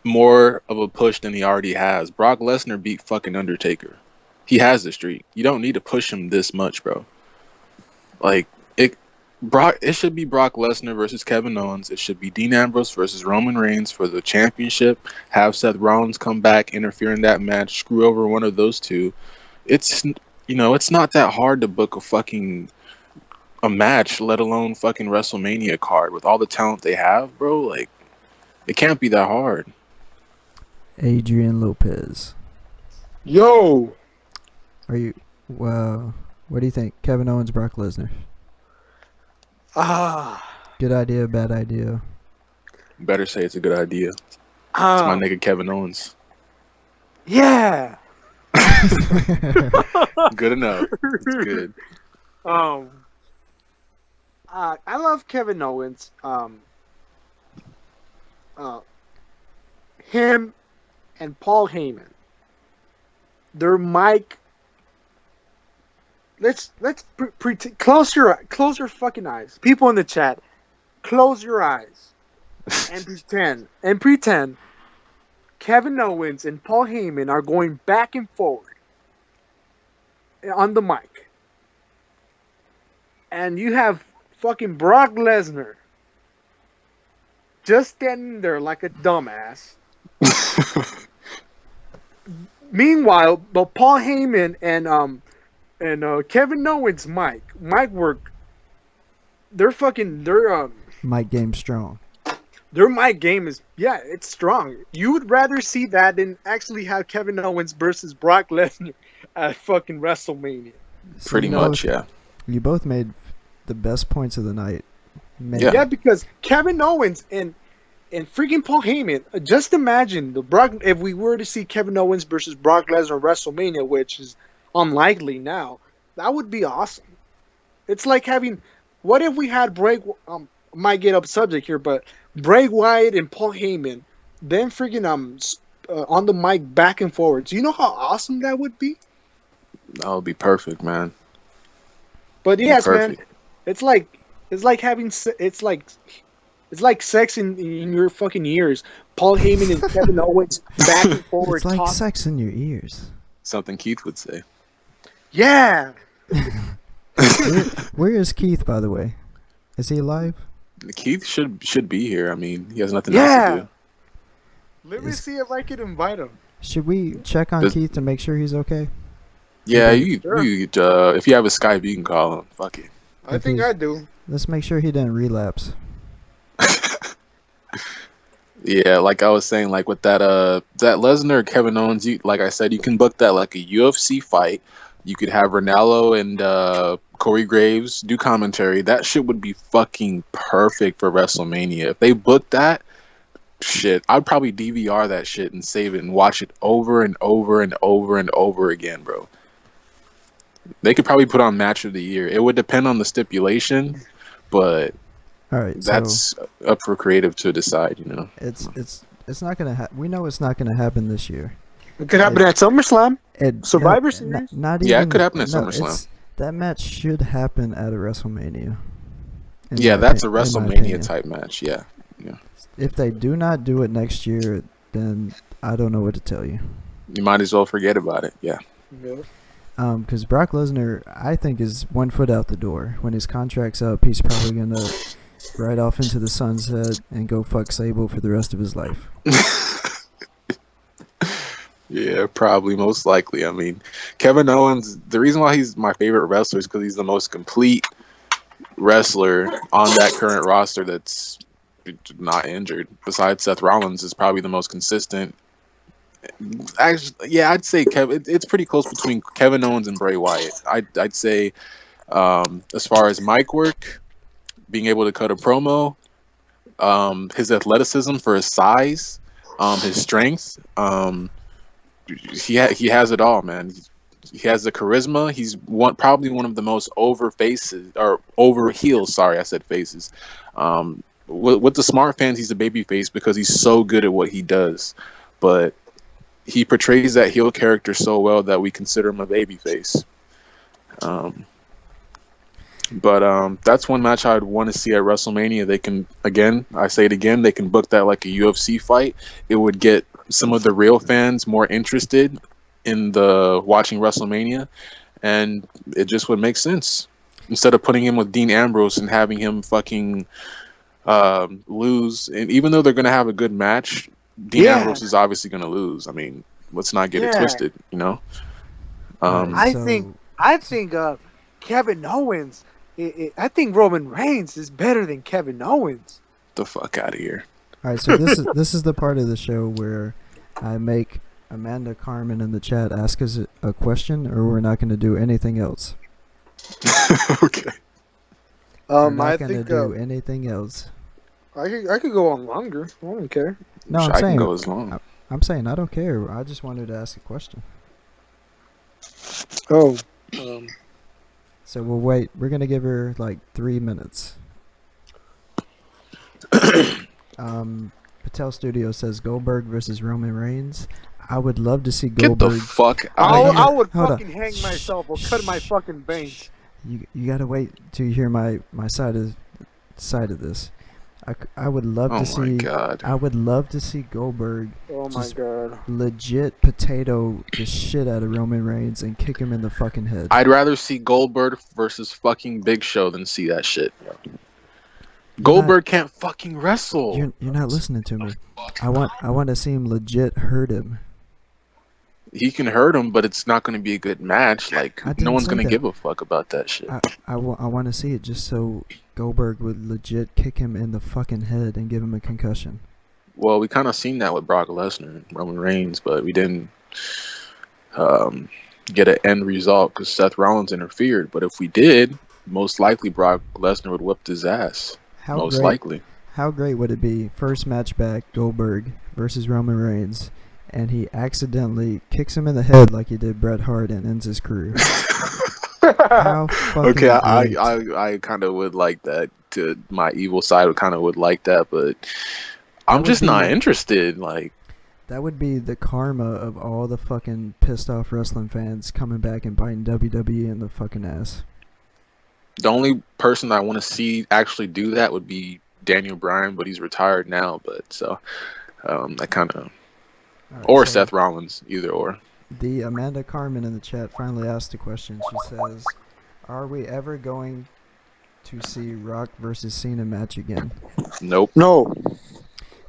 more of a push than he already has. Brock Lesnar beat fucking Undertaker. He has the streak. You don't need to push him this much, bro. Like it should be Brock Lesnar versus Kevin Owens. It should be Dean Ambrose versus Roman Reigns for the championship. Have Seth Rollins come back, interfere in that match, screw over one of those two. It's not that hard to book a match, let alone fucking WrestleMania card with all the talent they have, bro. Like, it can't be that hard. Adrian Lopez. Yo. Are you? Wow. What do you think, Kevin Owens, Brock Lesnar? Good idea, bad idea. Better say it's a good idea. It's my nigga Kevin Owens. Yeah. Good enough. It's good. I love Kevin Owens. Him and Paul Heyman. Their mic. Let's close your fucking eyes. People in the chat, close your eyes and pretend Kevin Owens and Paul Heyman are going back and forward on the mic. and you have fucking Brock Lesnar just standing there like a dumbass. Meanwhile, but Paul Heyman and Kevin Owens, Mike work. They're fucking. Mike game strong. Their mic game is, it's strong. You would rather see that than actually have Kevin Owens versus Brock Lesnar at fucking WrestleMania. Pretty you much, both- yeah. You both made the best points of the night. Man, Yeah. Because Kevin Owens and freaking Paul Heyman. Just imagine if we were to see Kevin Owens versus Brock Lesnar at WrestleMania, which is unlikely now. That would be awesome. It's like having. What if we had might get up subject here, but Bray Wyatt and Paul Heyman, then freaking on the mic back and forwards. You know how awesome that would be? That would be perfect, man. But yes, man, Perfect. it's like having it's like sex in your fucking ears. Paul Heyman and Kevin Owens back and forward it's like talking. sex in your ears. Something Keith would say. Yeah. Where is Keith, by the way? Is he alive? Keith should be here. I mean, he has nothing Yeah. else to do. Let me see if I can invite him. Should we check on Does- Keith to make sure he's okay? Yeah, Sure. if you have a Skype, you can call him. Fuck it. I think I do. Let's make sure he didn't relapse. Yeah, like I was saying, like with that Lesnar Kevin Owens, like I said, you can book that like a UFC fight. You could have Ronaldo and Corey Graves do commentary. That shit would be fucking perfect for WrestleMania. If they booked that, shit, I'd probably DVR that shit and save it and watch it over and over and over and over again, bro. They could probably put on Match of the Year. It would depend on the stipulation, but All right, so that's up for creative to decide, you know. it's not gonna we know it's not gonna happen this year. It could happen at SummerSlam. It, Survivor no, Series? Not Yeah, it even, could happen at no, SummerSlam. That match should happen at a WrestleMania. in Yeah, my that's a in my WrestleMania opinion. type match. Yeah. If they do not do it next year, then I don't know what to tell you. You might as well forget about it. Yeah. Because Brock Lesnar, I think, is 1 foot out the door. When his contract's up, he's probably gonna ride off into the sunset and go fuck Sable for the rest of his life. Yeah, probably, most likely. I mean, Kevin Owens, the reason why he's my favorite wrestler is because he's the most complete wrestler on that current roster that's not injured. Besides Seth Rollins, is probably the most consistent. Actually, yeah, I'd say Kevin. It's pretty close between Kevin Owens and Bray Wyatt. I'd say, as far as mic work, being able to cut a promo, his athleticism for his size, his strength, he has it all, man. He has the charisma. He's probably one of the most over heels. Sorry, I said faces. With the smart fans, he's a baby face because he's so good at what he does. But he portrays that heel character so well that we consider him a baby face. But that's one match I'd want to see at WrestleMania. They can, again, I say it again, they can book that like a UFC fight. It would get some of the real fans more interested in the watching WrestleMania, and it just would make sense. Instead of putting him with Dean Ambrose and having him fucking lose, and even though they're going to have a good match, Dean Ambrose is obviously going to lose. I mean, let's not get it twisted, you know? I So- think Kevin Owens. I think Roman Reigns is better than Kevin Owens. The fuck out of here. All right, so this is the part of the show where I make Amanda Carmen in the chat ask us a question, or we're not going to do anything else. Okay. We're not I going to think do anything else. I could go on longer. I don't care. No, I I'm can saying go as long. I'm saying I don't care. I just wanted to ask a question. Oh, So we'll wait. We're gonna give her like 3 minutes. Patel Studio says Goldberg versus Roman Reigns. I would love to see Get the Goldberg. fuck out I of here. would Hold on. fucking hang myself or cut my fucking veins. You gotta wait till you hear my side of this. I would love Oh to my see. God. I would love to see Goldberg Oh my just god. legit potato the shit out of Roman Reigns and kick him in the fucking head. I'd rather see Goldberg versus fucking Big Show than see that shit. Goldberg can't fucking wrestle. You're not listening to me. I want to see him legit hurt him. He can hurt him, but it's not going to be a good match. Like, I no didn't one's say going to that. give a fuck about that shit. I want to see it just so Goldberg would legit kick him in the fucking head and give him a concussion. Well, we kind of seen that with Brock Lesnar and Roman Reigns, but we didn't get an end result because Seth Rollins interfered. But if we did, most likely Brock Lesnar would whip his ass. Most likely. How great would it be? First match back, Goldberg versus Roman Reigns, and he accidentally kicks him in the head like he did Bret Hart and ends his career. How fucking Okay, great. I kind of would like that. To my evil side, kind of would like that, but I'm just not interested. Like, that would be the karma of all the fucking pissed off wrestling fans coming back and biting WWE in the fucking ass. the only person I want to see actually do that would be Daniel Bryan, but he's retired now. But so that kind of, or so Seth Rollins, either or. The Amanda Carmen in the chat finally asked a question. She says, "Are we ever going to see Rock versus Cena match again?" Nope. No.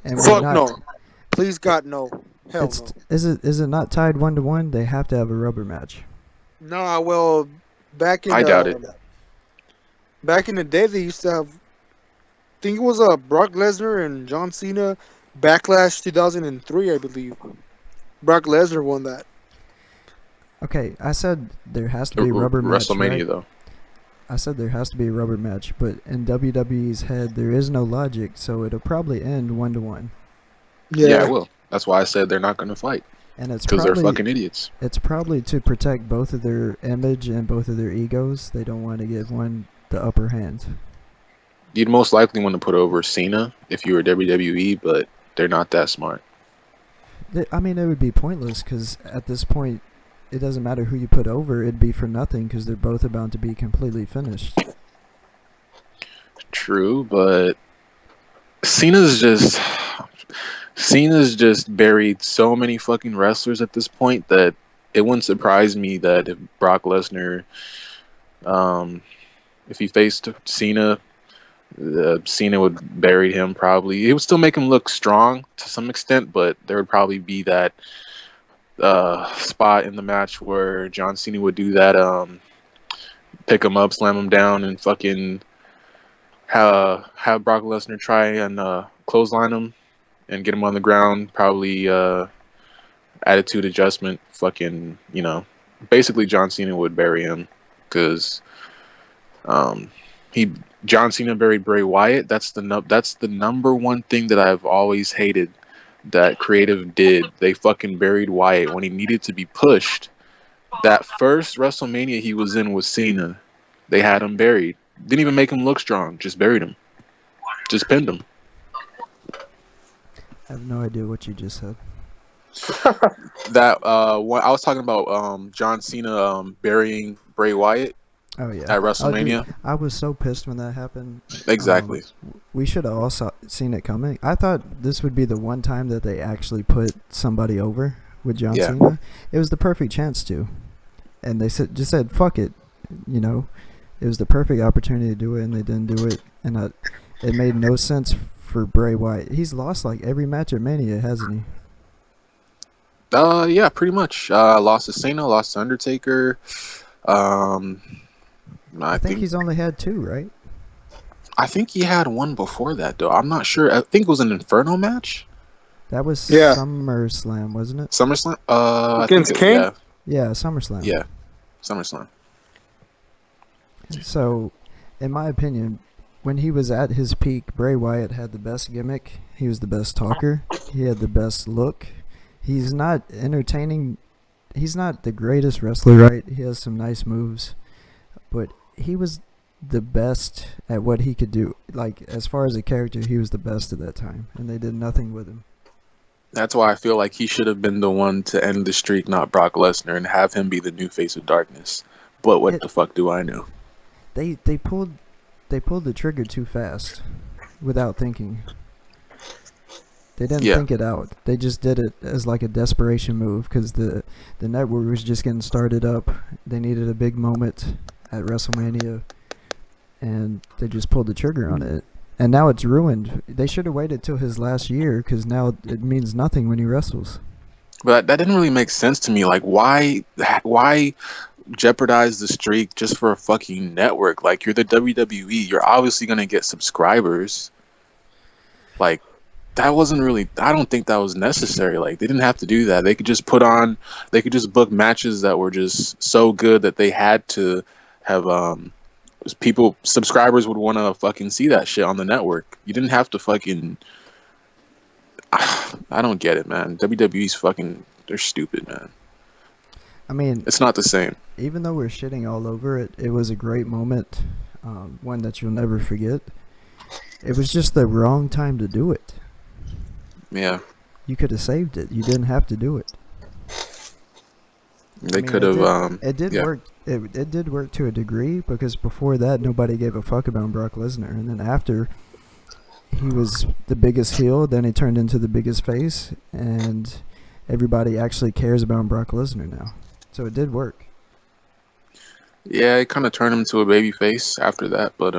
And Fuck no. Please God no. Hell no. Is it not tied 1-1? They have to have a rubber match. No, well, back in I doubt it. Back in the day, they used to have. I think it was Brock Lesnar and John Cena, Backlash 2003, I believe. Brock Lesnar won that. Okay, I said there has to be a rubber match. WrestleMania right? though. I said there has to be a rubber match, but in WWE's head, there is no logic, so it'll probably end 1-1. Yeah, it will. That's why I said they're not going to fight. And it's Because they're probably fucking idiots. it's probably to protect both of their image and both of their egos. They don't want to give one the upper hand. You'd most likely want to put over Cena if you were WWE, but they're not that smart. I mean, it would be pointless because at this point, it doesn't matter who you put over. It'd be for nothing because they're both about to be completely finished. True, but Cena's just buried so many fucking wrestlers at this point that it wouldn't surprise me that if Brock Lesnar, if he faced Cena, Cena would bury him probably. It would still make him look strong to some extent, but there would probably be that spot in the match where John Cena would do that, pick him up, slam him down, and fucking have Brock Lesnar try and clothesline him and get him on the ground. Probably attitude adjustment. Fucking, basically John Cena would bury him because John Cena buried Bray Wyatt. That's the number one thing that I've always hated that creative did. They fucking buried Wyatt when he needed to be pushed. That first WrestleMania he was in with Cena, they had him buried. Didn't even make him look strong. Just buried him. Just pinned him. I have no idea what you just said. That I was talking about John Cena burying Bray Wyatt. Oh yeah, at WrestleMania. Dude, I was so pissed when that happened. Exactly. We should have all seen it coming. I thought this would be the one time that they actually put somebody over with John Cena. It was the perfect chance to, and they just said fuck it. It was the perfect opportunity to do it, and they didn't do it. And it made no sense for Bray Wyatt. He's lost like every match at Mania, hasn't he? Yeah, pretty much. Lost to Cena, lost to Undertaker. I think he's only had 2, right? I think he had one before that, though. I'm not sure. I think it was an Inferno match. That was SummerSlam, wasn't it? SummerSlam? Against Kane? Yeah, SummerSlam. Yeah, SummerSlam. So, in my opinion, when he was at his peak, Bray Wyatt had the best gimmick. He was the best talker. He had the best look. He's not entertaining. He's not the greatest wrestler, right? He has some nice moves. But he was the best at what he could do. Like, as far as a character, he was the best at that time. And they did nothing with him. That's why I feel like he should have been the one to end the streak, not Brock Lesnar, and have him be the new face of darkness. But what the fuck do I know? They pulled the trigger too fast. without thinking. They didn't Yeah. think it out. They just did it as like a desperation move because the network was just getting started up. They needed a big moment at WrestleMania, and they just pulled the trigger on it. And now it's ruined. They should have waited till his last year because now it means nothing when he wrestles. But that didn't really make sense to me. Like, why jeopardize the streak just for a fucking network? Like, you're the WWE. You're obviously gonna get subscribers. Like, that wasn't really. I don't think that was necessary. Like, they didn't have to do that. They could just They could just book matches that were just so good that they had to have subscribers would want to fucking see that shit on the network. You didn't have to fucking. I don't get it, man. WWE's fucking. They're stupid, man. I mean, It's not the same. even though we're shitting all over it, it was a great moment, one that you'll never forget. It was just the wrong time to do it. Yeah, You could have saved it. You didn't have to do it. they I mean, could have. It did yeah. work. It did work to a degree because before that nobody gave a fuck about Brock Lesnar, and then after he was the biggest heel, then he turned into the biggest face, and everybody actually cares about Brock Lesnar now. So it did work. Yeah, it kind of turned him to a baby face after that, but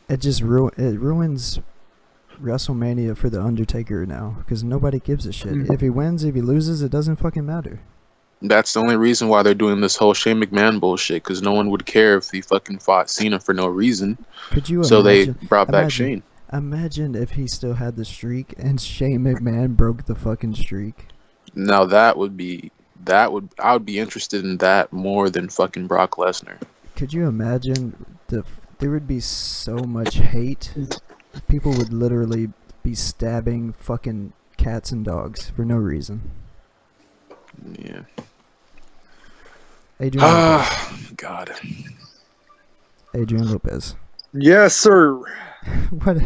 It just ruins WrestleMania for the Undertaker now because nobody gives a shit. If he wins, if he loses, it doesn't fucking matter. that's the only reason why they're doing this whole Shane McMahon bullshit, because no one would care if he fucking fought Cena for no reason. Could you So imagine? they brought back Shane. Imagine if he still had the streak and Shane McMahon broke the fucking streak. Now I would be interested in that more than fucking Brock Lesnar. Could you imagine there would be so much hate. People would literally be stabbing fucking cats and dogs for no reason. Yeah. Adrian Lopez. Ah, God. Adrian Lopez. Yes, sir. What?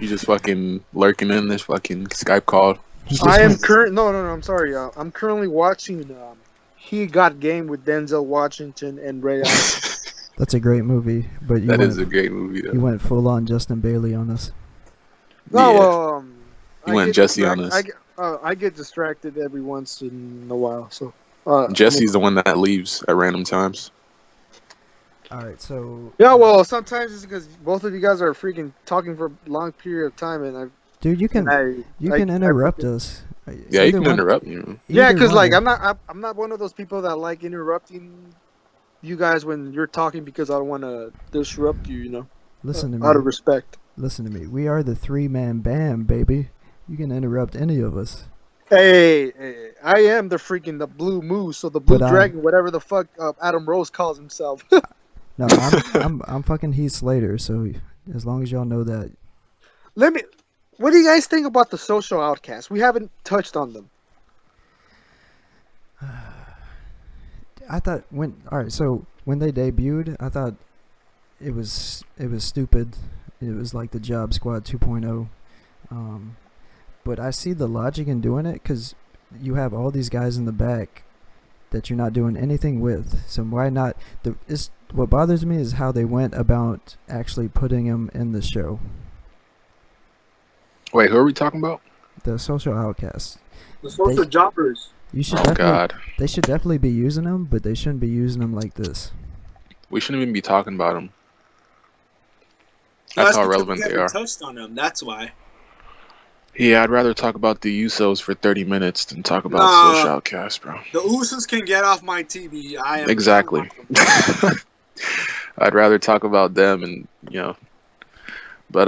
You just fucking lurking in this fucking Skype call. He just I am went- No. I'm sorry. I'm currently watching. He Got Game with Denzel Washington and Ray Allen. That's a great movie, but you That went, is a great movie, though. you went full on Justin Bailey on us. No, Yeah. You I went get Jesse on distract- us. I get distracted every once in a while. So Jesse's the one that leaves at random times. All right, so Yeah, well, sometimes it's because both of you guys are freaking talking for a long period of time, and dude, you can interrupt us. Yeah, you Either can one- interrupt you. Yeah, either because one like of- I'm not one of those people that like interrupting you guys when you're talking because I don't want to disrupt you. You know, listen to out of me. respect. Listen to me. We are the 3-man band, baby. You can interrupt any of us. Hey, I am the blue moose or the blue But dragon, whatever the fuck Adam Rose calls himself. No, I'm fucking Heath Slater. So as long as y'all know that, What do you guys think about the social outcasts? We haven't touched on them. I thought so when they debuted, I thought it was stupid. It was like the Job Squad 2.0. But I see the logic in doing it because you have all these guys in the back that you're not doing anything with. So why not? What bothers me is how they went about actually putting them in the show. Wait, who are we talking about? The social outcasts. The social jobbers. You should Oh, definitely. God. They should definitely be using them, but they shouldn't be using them like this. We shouldn't even be talking about them. That's how relevant they are. Touched on them. That's why. Yeah, I'd rather talk about the Usos for 30 minutes than talk about Nah. social outcasts, bro. The Usos can get off my TV. I am Exactly. I'd rather talk about them and, but,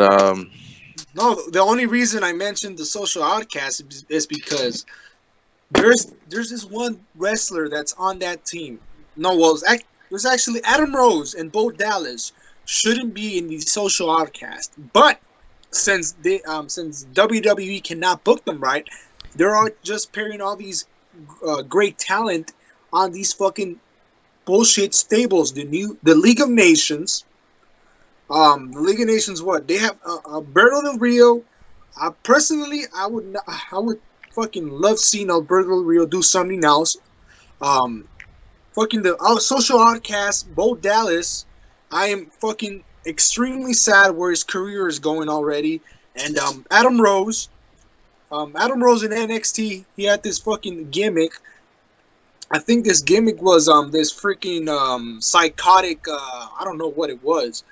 No, the only reason I mentioned the social outcast is because there's this one wrestler that's on that team. No, well, there's actually Adam Rose and Bo Dallas shouldn't be in the social outcast, but since WWE cannot book them right, they're all just pairing all these great talent on these fucking bullshit stables. The League of Nations. The League of Nations, what they have? Alberto Del Rio. Personally, I would fucking love seeing Alberto Del Rio do something else. Fucking the social outcast, Bo Dallas. I am fucking extremely sad where his career is going already. And Adam Rose in NXT, he had this fucking gimmick. I think this gimmick was this freaking psychotic. I don't know what it was.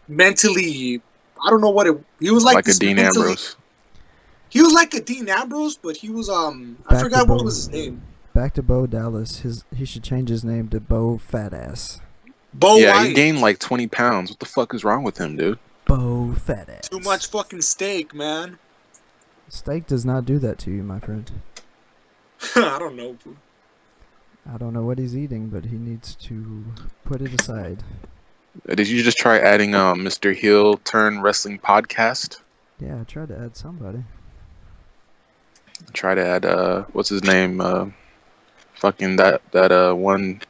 Mentally, I don't know what it. He was like Like a this Dean mentally. Ambrose. He was like a Dean Ambrose, but he was I Back forgot to what Bo. was his name. Back to Bo Dallas. He should change his name to Bo Fat Ass. Bo Yeah, White. he gained like 20 pounds. What the fuck is wrong with him, dude? Bo Fat Ass. Too much fucking steak, man. Steak does not do that to you, my friend. I don't know. I don't know what he's eating, but he needs to put it aside. Did you just try adding Mr. Heel Turn Wrestling Podcast? Yeah, I tried to add somebody. Try to add what's his name? Fucking that one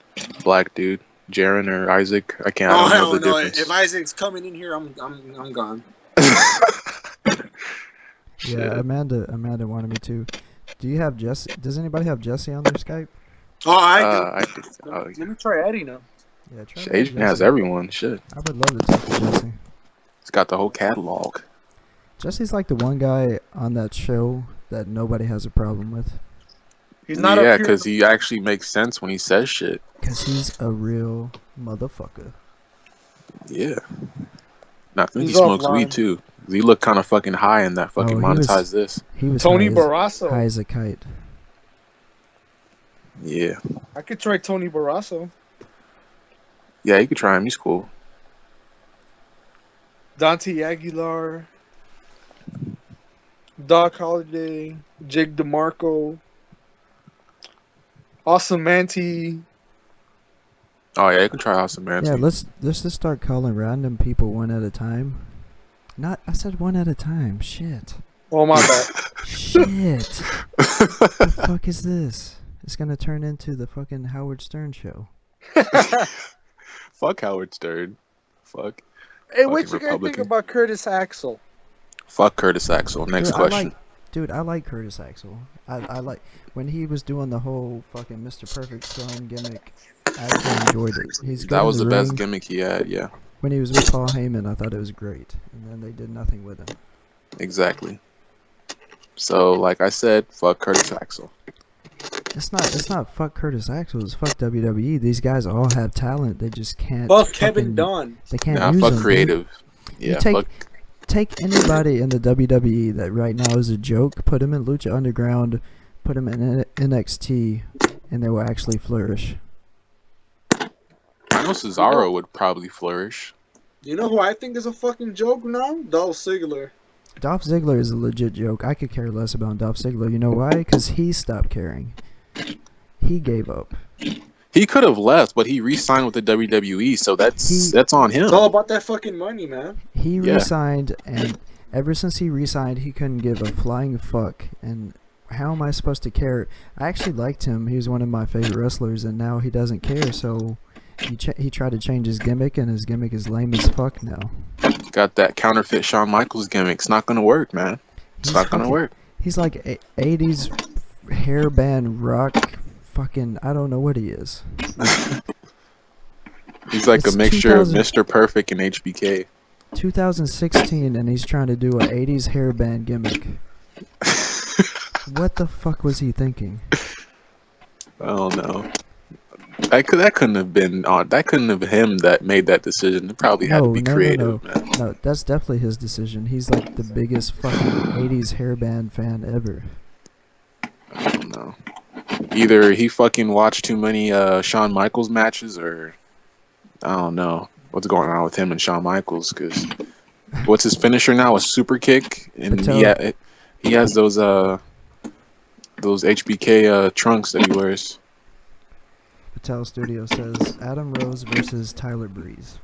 black dude, Jaren or Isaac. I can't. I don't know the difference. If Isaac's coming in here, I'm gone. Yeah, Amanda wanted me to. Do you have Jesse? Does anybody have Jesse on their Skype? Oh, I did. Let me try adding him. Yeah, try. Shit, Adrian has everyone. Shit, I would love to talk to Jesse. he's got the whole catalog. Jesse's like the one guy on that show that nobody has a problem with. He's not Yeah, up here. because he actually makes sense when he says shit. Because he's a real motherfucker. Yeah. And I think he He's smokes offline. weed too. He looked kind of fucking high in that fucking he was- monetize this. He was Tony high Barrasso. as a kite. Yeah. I could try Tony Barrasso. Yeah, you could try him. He's cool. Dante Aguilar. Doc Holliday. Jake DeMarco. Awesome Manti. Oh yeah, you can try Awesome Man. Yeah, let's just start calling random people one at a time. I said one at a time. Shit. Oh, my bad. Shit. The fuck is this? It's gonna turn into the fucking Howard Stern show. Fuck Howard Stern. Fuck. Hey, what Fucking you guys think Republican. about Curtis Axel? Fuck Curtis Axel. Next Dude, question. I like Curtis Axel. I like when he was doing the whole fucking Mr. Perfect Son gimmick. I actually enjoyed it. He's good That in was the best ring. gimmick he had. Yeah, When he was with Paul Heyman, I thought it was great, and then they did nothing with him. exactly. So, like I said, fuck Curtis Axel. It's not fuck Curtis Axel. It's fuck WWE. These guys all have talent. They just can't. Fuck Kevin fucking- Dunn. They can't Nah, use fuck them, dude. creative. Yeah, fuck. Take anybody in the WWE that right now is a joke, put them in Lucha Underground, put them in NXT, and they will actually flourish. I know Cesaro would probably flourish. You know who I think is a fucking joke now? Dolph Ziggler. Dolph Ziggler is a legit joke. I could care less about Dolph Ziggler. You know why? Because he stopped caring. He gave up. He could have left, but he re-signed with the WWE, so that's on him. It's all about that fucking money, man. He Yeah. re-signed, and ever since he re-signed, he couldn't give a flying fuck. And how am I supposed to care? I actually liked him. He was one of my favorite wrestlers, and now he doesn't care. So he tried to change his gimmick, and his gimmick is lame as fuck now. Got that counterfeit Shawn Michaels gimmick. It's not gonna work, man. It's He's not gonna fucking- work. He's like 80s hairband rock. Fucking, I don't know what he is. He's like It's a mixture of 2000 Mr. Perfect and HBK. 2016, and he's trying to do a 80s hairband gimmick. What the fuck was he thinking? I don't know. That couldn't have been on. That couldn't have been him that made that decision. It probably had to be creative, man. No, that's definitely his decision. He's like the biggest fucking 80s hairband fan ever. I don't know. Either he fucking watched too many Shawn Michaels matches, or I don't know what's going on with him and Shawn Michaels. Because what's his finisher now? A super kick, and he has those HBK trunks that he wears. Patel Studio says Adam Rose versus Tyler Breeze.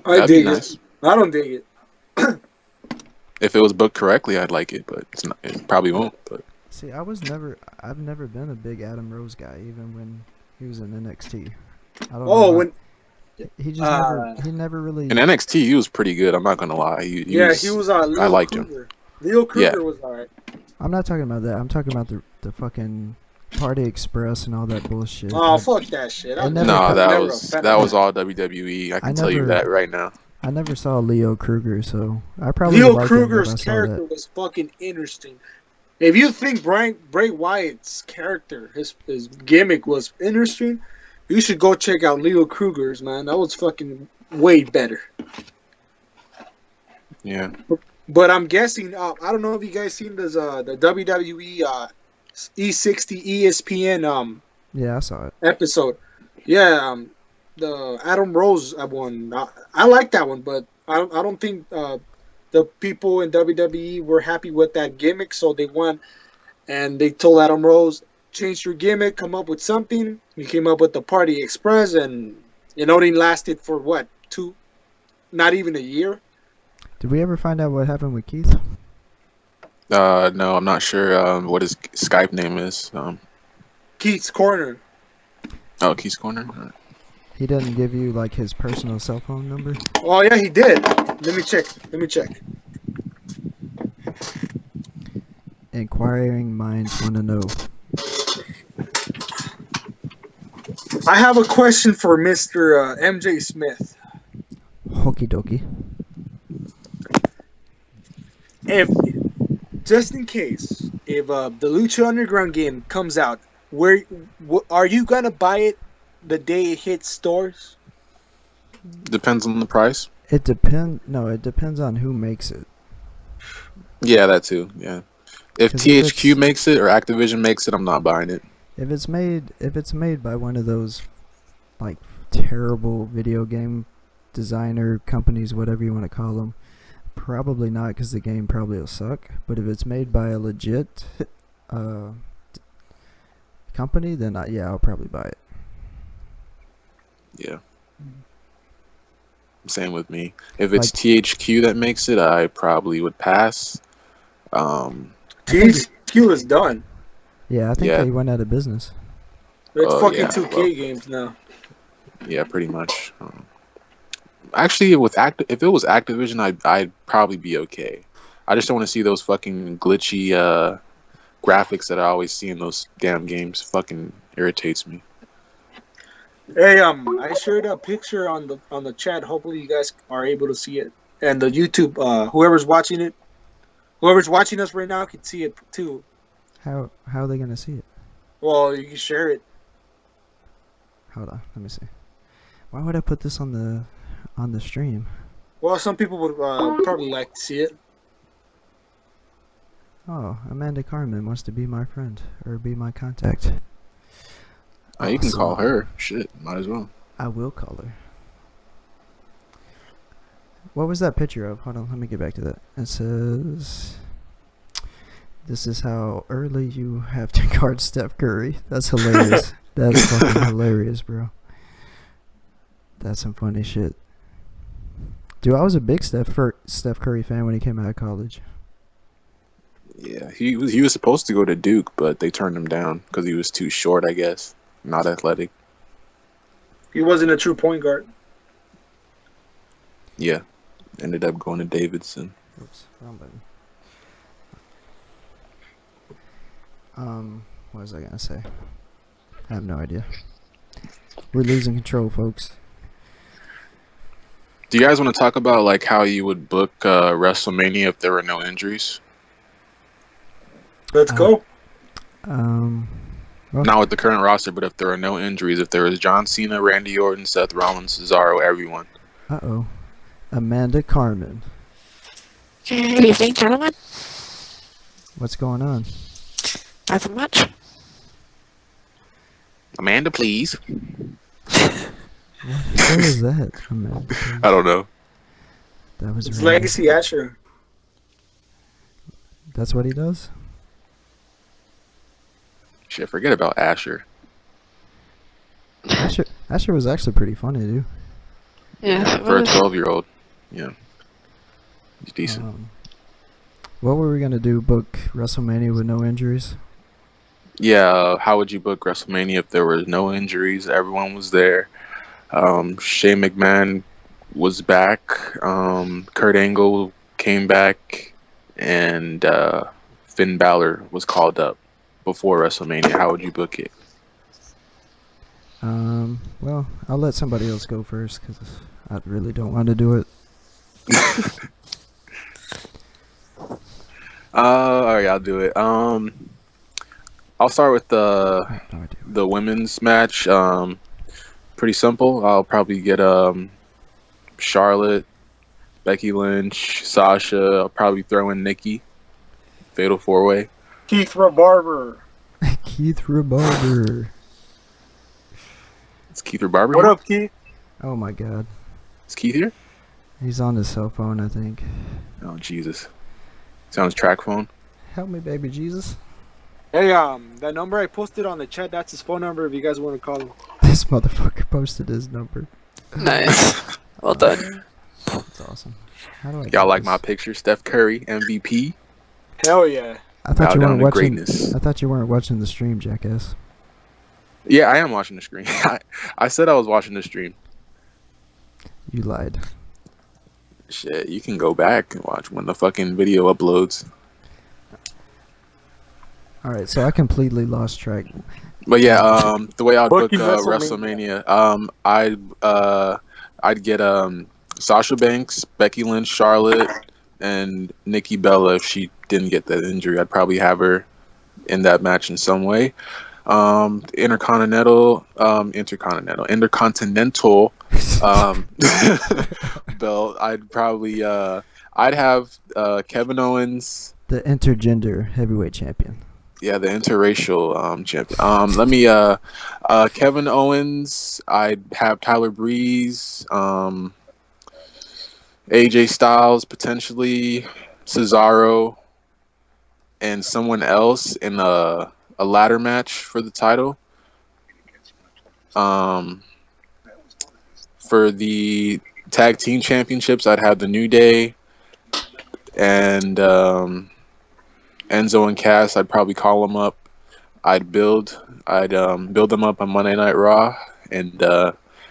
I That'd be dig nice. it. I don't dig it. If it was booked correctly, I'd like it, but it's not. It probably won't. But See, I've never been a big Adam Rose guy, even when he was in NXT. I don't know Oh, why. when He just he never really. in NXT, he was pretty good. I'm not gonna lie. He he was. was Leo I liked him. Kruger. Leo Kruger Yeah. was alright. I'm not talking about that. I'm talking about the fucking Party Express and all that bullshit. Oh, fuck that shit. I never No, cut- that never was a fan that of was all WWE. I can tell you never- that right now. I never saw Leo Kruger, so I probably Leo would like him if I Kruger's saw character that. was fucking interesting. If you think Bray Wyatt's character, his gimmick was interesting, you should go check out Leo Kruger's, man. That was fucking way better. Yeah. But I'm guessing, I don't know if you guys seen this, the WWE E60 ESPN Yeah, I saw it. episode. Yeah, the Adam Rose one. I like that one, but I don't think the people in WWE were happy with that gimmick, so they went and they told Adam Rose, change your gimmick, come up with something. He came up with the Party Express, and it only lasted for what, not even a year. Did we ever find out what happened with Keith? No, I'm not sure what his Skype name is. Keith's Corner. Oh, Keith's Corner. Alright. He didn't give you like his personal cell phone number? Oh yeah, he did. Let me check. Inquiring minds want to know. I have a question for Mr. MJ Smith. Okie dokie. If just in case, if the Lucha Underground game comes out, are you gonna buy it the day it hits stores? Depends on the price. It depends on who makes it. Yeah, that too. Yeah. If 'Cause if THQ it's- makes it or Activision makes it, I'm not buying it. If it's made by one of those like terrible video game designer companies, whatever you want to call them, probably not, because the game probably will suck. But if it's made by a legit company, then I'll probably buy it. Yeah. Same with me. If it's THQ that makes it, I probably would pass. THQ is done. Yeah, I think Yeah. they went out of business. It's Oh, fucking yeah, 2K well. games now. Yeah, pretty much. Actually, if it was Activision, I'd probably be okay. I just don't want to see those fucking glitchy graphics that I always see in those damn games. Fucking irritates me. Hey, I shared a picture on the chat. Hopefully, you guys are able to see it, and the YouTube, whoever's watching us right now can see it too. How are they gonna see it? Well, you can share it. Hold on, let me see. Why would I put this on the stream? Well, some people would probably like to see it. Oh, Amanda Carmen wants to be my friend or be my contact. You can call Awesome. her. Shit, might as well. I will call her. What was that picture of? Hold on, let me get back to that. It says, "This is how early you have to guard Steph Curry." That's hilarious. That's fucking hilarious, bro. That's some funny shit. Dude, I was a big Steph Curry fan when he came out of college. Yeah, he was supposed to go to Duke, but they turned him down because he was too short, I guess. Not athletic. He wasn't a true point guard. Yeah, ended up going to Davidson. Oops, wrong button. What was I gonna say? I have no idea. We're losing control, folks. Do you guys want to talk about like how you would book WrestleMania if there were no injuries? Let's go. Well, Not with the current roster, but if there are no injuries, if there was John Cena, Randy Orton, Seth Rollins, Cesaro, everyone. uh-oh. Amanda Carmen. Good evening, gentlemen. What's going on? Nothing much. Amanda, please. What was that, Amanda? I don't know. That was It's random. Legacy Asher. That's what he does? Shit, forget about Asher. Asher was actually pretty funny, dude. Yes, it For a was. 12-year-old. Yeah. He's decent. What were we gonna do? Book WrestleMania with no injuries? Yeah, how would you book WrestleMania if there was no injuries? Everyone was there. Shane McMahon was back. Kurt Angle came back. And Finn Balor was called up before WrestleMania. How would you book it? Well, I'll let somebody else go first because I really don't want to do it. All right, I'll do it. I'll start with I have no idea. the women's match. Pretty simple. I'll probably get Charlotte, Becky Lynch, Sasha. I'll probably throw in Nikki. Fatal 4-way. Keith Barber. Keith Rebarber. It's Keith or Barber. What here? up, Keith? Oh my god. Is Keith here? He's on his cell phone, I think. Oh Jesus. It's on his track phone. Help me, baby Jesus. Hey, that number I posted on the chat, that's his phone number if you guys want to call him. This motherfucker posted his number. Nice. Well done. That's awesome. How do I Y'all do like this? my picture? Steph Curry, MVP. Hell yeah. I thought Bow you down weren't to watching. greatness. I thought you weren't watching the stream, jackass. Yeah, I am watching the screen. I said I was watching the stream. You lied. Shit, you can go back and watch when the fucking video uploads. All right, so I completely lost track. But yeah, the way I'd book Booking WrestleMania. I'd get Sasha Banks, Becky Lynch, Charlotte, and Nikki Bella. If she didn't get that injury, I'd probably have her in that match in some way. Intercontinental belt. I'd probably I'd have Kevin Owens. The intergender heavyweight champion. Yeah, the interracial champion. Let me Kevin Owens. I'd have Tyler Breeze, AJ Styles potentially, Cesaro, and someone else in a ladder match for the title. For the tag team championships, I'd have the New Day and Enzo and Cass. I'd probably call them up. I'd build them up on Monday Night Raw and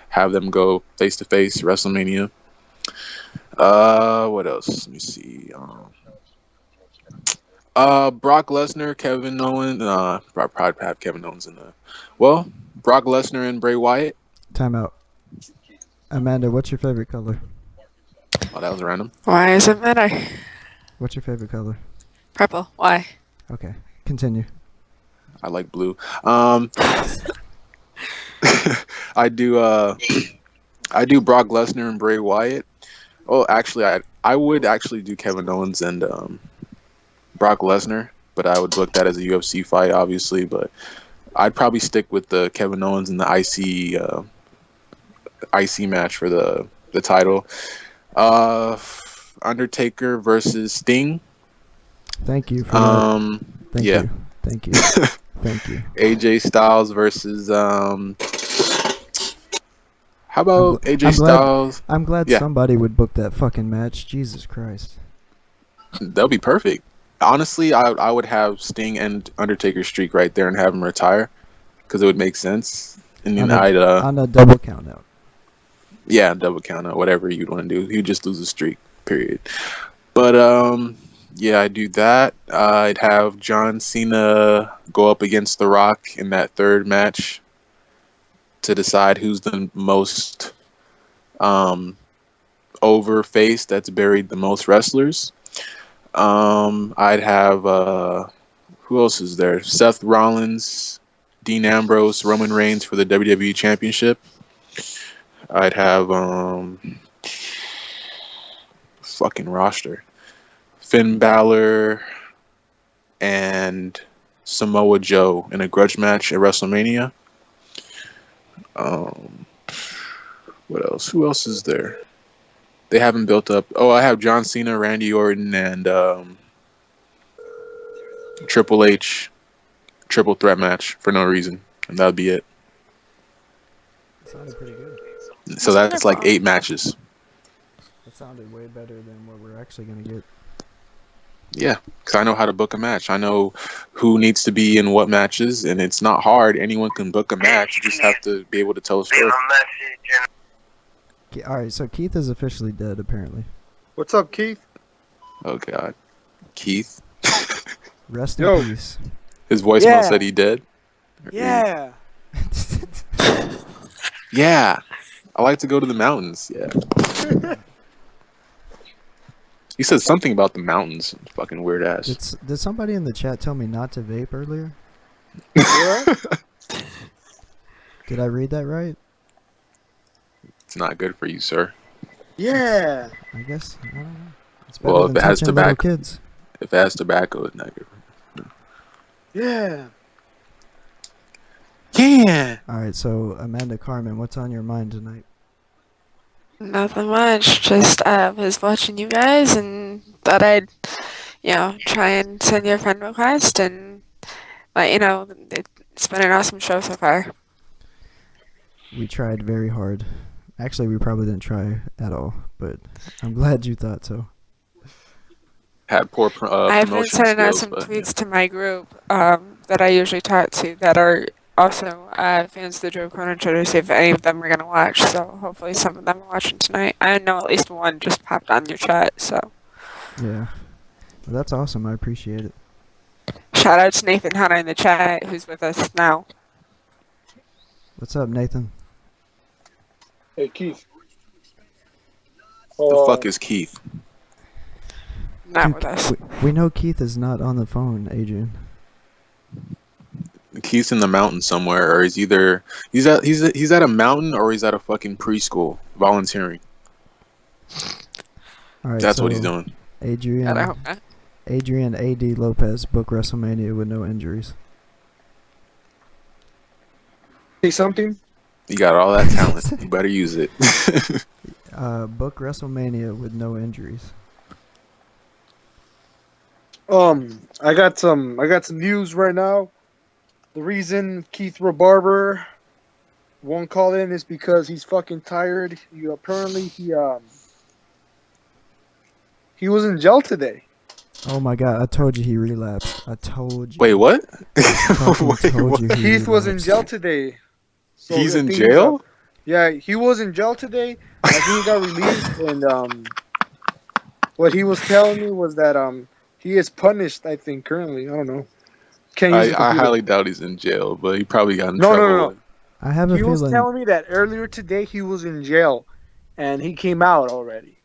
have them go face to face WrestleMania. What else? Let me see. Brock Lesnar, Kevin Owens. I'd probably have Kevin Owens in there. Well, Brock Lesnar and Bray Wyatt. Time out. Amanda, what's your favorite color? Oh, that was random. Why does it matter? What's your favorite color? Purple. Why? Okay, continue. I like blue. I do Brock Lesnar and Bray Wyatt. Oh, actually, I would actually do Kevin Owens and Brock Lesnar, but I would book that as a UFC fight, obviously. But I'd probably stick with the Kevin Owens and the IC match for the title. Undertaker versus Sting. Thank you for Thank yeah. you. Thank you. Thank you. AJ Styles versus how about AJ I'm glad- Styles? I'm glad Yeah. somebody would book that fucking match. Jesus Christ. That'll be perfect. Honestly, I would have Sting and Undertaker streak right there and have him retire because it would make sense. And then On a double count out. yeah, double count out, whatever you'd want to do. He'd just lose a streak, period. But yeah, I'd do that. I'd have John Cena go up against The Rock in that third match to decide who's the most over face that's buried the most wrestlers. I'd have who else is there? Seth Rollins, Dean Ambrose, Roman Reigns for the WWE Championship. I'd have fucking roster. Finn Balor and Samoa Joe in a grudge match at WrestleMania. What else? Who else is there? They haven't built up. Oh, I have John Cena, Randy Orton, and Triple H triple threat match for no reason, and that would be it. That sounded pretty good. So that's like 8 matches. That sounded way better than what we're actually going to get. Yeah, because I know how to book a match. I know who needs to be in what matches, and it's not hard. Anyone can book a match. You just have to be able to tell a story. Alright, so Keith is officially dead, apparently. What's up, Keith? Oh, God. Keith? Rest in Yo. peace. His voicemail Yeah. said he did? Yeah. Yeah. I like to go to the mountains. Yeah. He said something about the mountains. Fucking weird ass. Did somebody in the chat tell me not to vape earlier? What? Did I read that right? It's not good for you, sir. Yeah. I guess I don't know. It's better Well, than if it has touching little tobacco, kids. if it has tobacco, it's not good. Yeah. Yeah. All right, so Amanda Carmen, what's on your mind tonight? Nothing much. Just was watching you guys and thought I'd, try and send you a friend request and let you know it's been an awesome show so far. We tried very hard. Actually, we probably didn't try at all, but I'm glad you thought so. Had poor I've been promotion sending out skills, some but tweets to my group that I usually talk to that are also fans of the Joe Conan show to see if any of them are going to watch. So hopefully some of them are watching tonight. I know at least one just popped on your chat. So Yeah. Well, that's awesome. I appreciate it. shout out to Nathan Hunter in the chat who's with us now. What's up, Nathan? Hey, Keith. the fuck is Keith? Not Dude, with us. we know Keith is not on the phone, Adrian. Keith's in the mountain somewhere, or he's at a mountain, or he's at a fucking preschool volunteering. All right, That's so what he's doing. God, I hope not. Adrian A.D. Lopez book WrestleMania with no injuries. Say something? You got all that talent. You better use it. Book WrestleMania with no injuries. I got some news right now. The reason Keith Barber won't call in is because he's fucking tired. He was in jail today. Oh my god, I told you he relapsed. I told you. Wait, what? Fucking told you he Keith was in relapsed. jail today. So He's I in think jail? Yeah, he was in jail today. I think he got released, and what he was telling me was that he is punished. I think currently, I don't know. Can't use the I computer. highly doubt he's in jail, but he probably got in No. trouble. I have a He was feeling. telling me that earlier today he was in jail, and he came out already.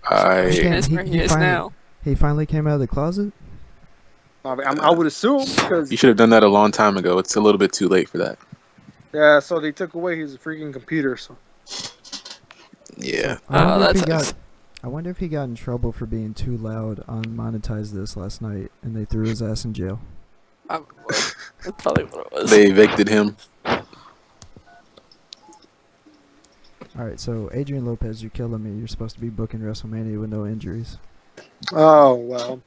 Damn, That's where he is now. He finally came out of the closet? I would assume because You should have done that a long time ago. It's a little bit too late for that. yeah. So they took away his freaking computer. So Yeah. That I wonder if he got in trouble for being too loud on Monetize This last night, and they threw his ass in jail. That's probably what it was. They evicted him. Alright, so Adrian Lopez, you're killing me. You're supposed to be booking WrestleMania with no injuries. oh well.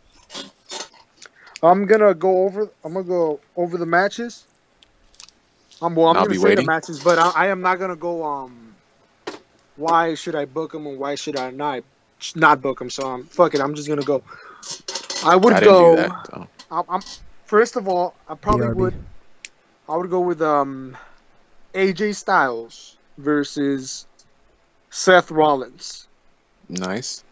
I'm gonna go over the matches. I'm I'll gonna be say waiting. the matches, but I am not gonna go why should I book them and why should I not book them? So fuck it. I'm just gonna go. I would I didn't go. do that. So. I'm first of all, I probably BRB. would. I would go with AJ Styles versus Seth Rollins. Nice.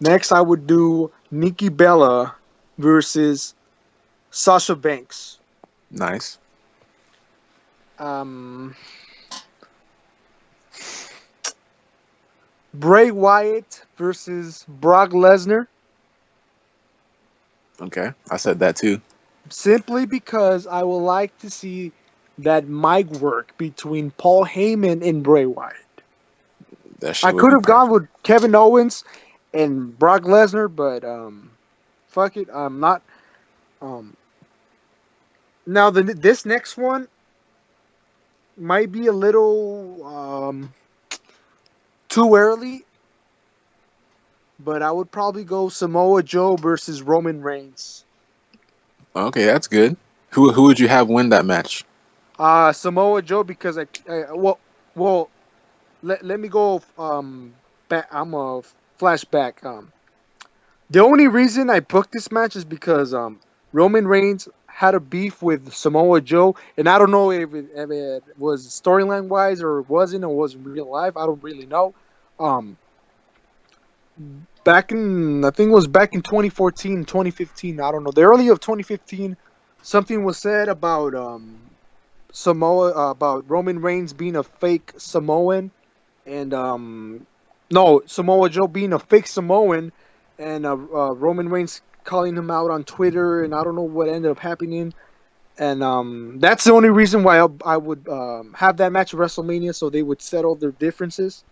Next I would do Nikki Bella versus Sasha Banks. Nice. Bray Wyatt versus Brock Lesnar. Okay. I said that too. Simply because I would like to see that mic work between Paul Heyman and Bray Wyatt. That shit I would could be have gone perfect. with Kevin Owens and Brock Lesnar, but fuck it, I'm not. Now this next one might be a little too early, but I would probably go Samoa Joe versus Roman Reigns. Okay, that's good. Who would you have win that match? Samoa Joe because let me go back. I'm a flashback. The only reason I booked this match is because Roman Reigns had a beef with Samoa Joe, and I don't know if it was storyline wise or wasn't or was in real life. I don't really know. I think it was back in 2014, 2015. I don't know. The early of 2015, something was said about about Roman Reigns being a fake Samoan, and no, Samoa Joe being a fake Samoan, and Roman Reigns calling him out on Twitter, and I don't know what ended up happening. And that's the only reason why I would have that match at WrestleMania, so they would settle their differences.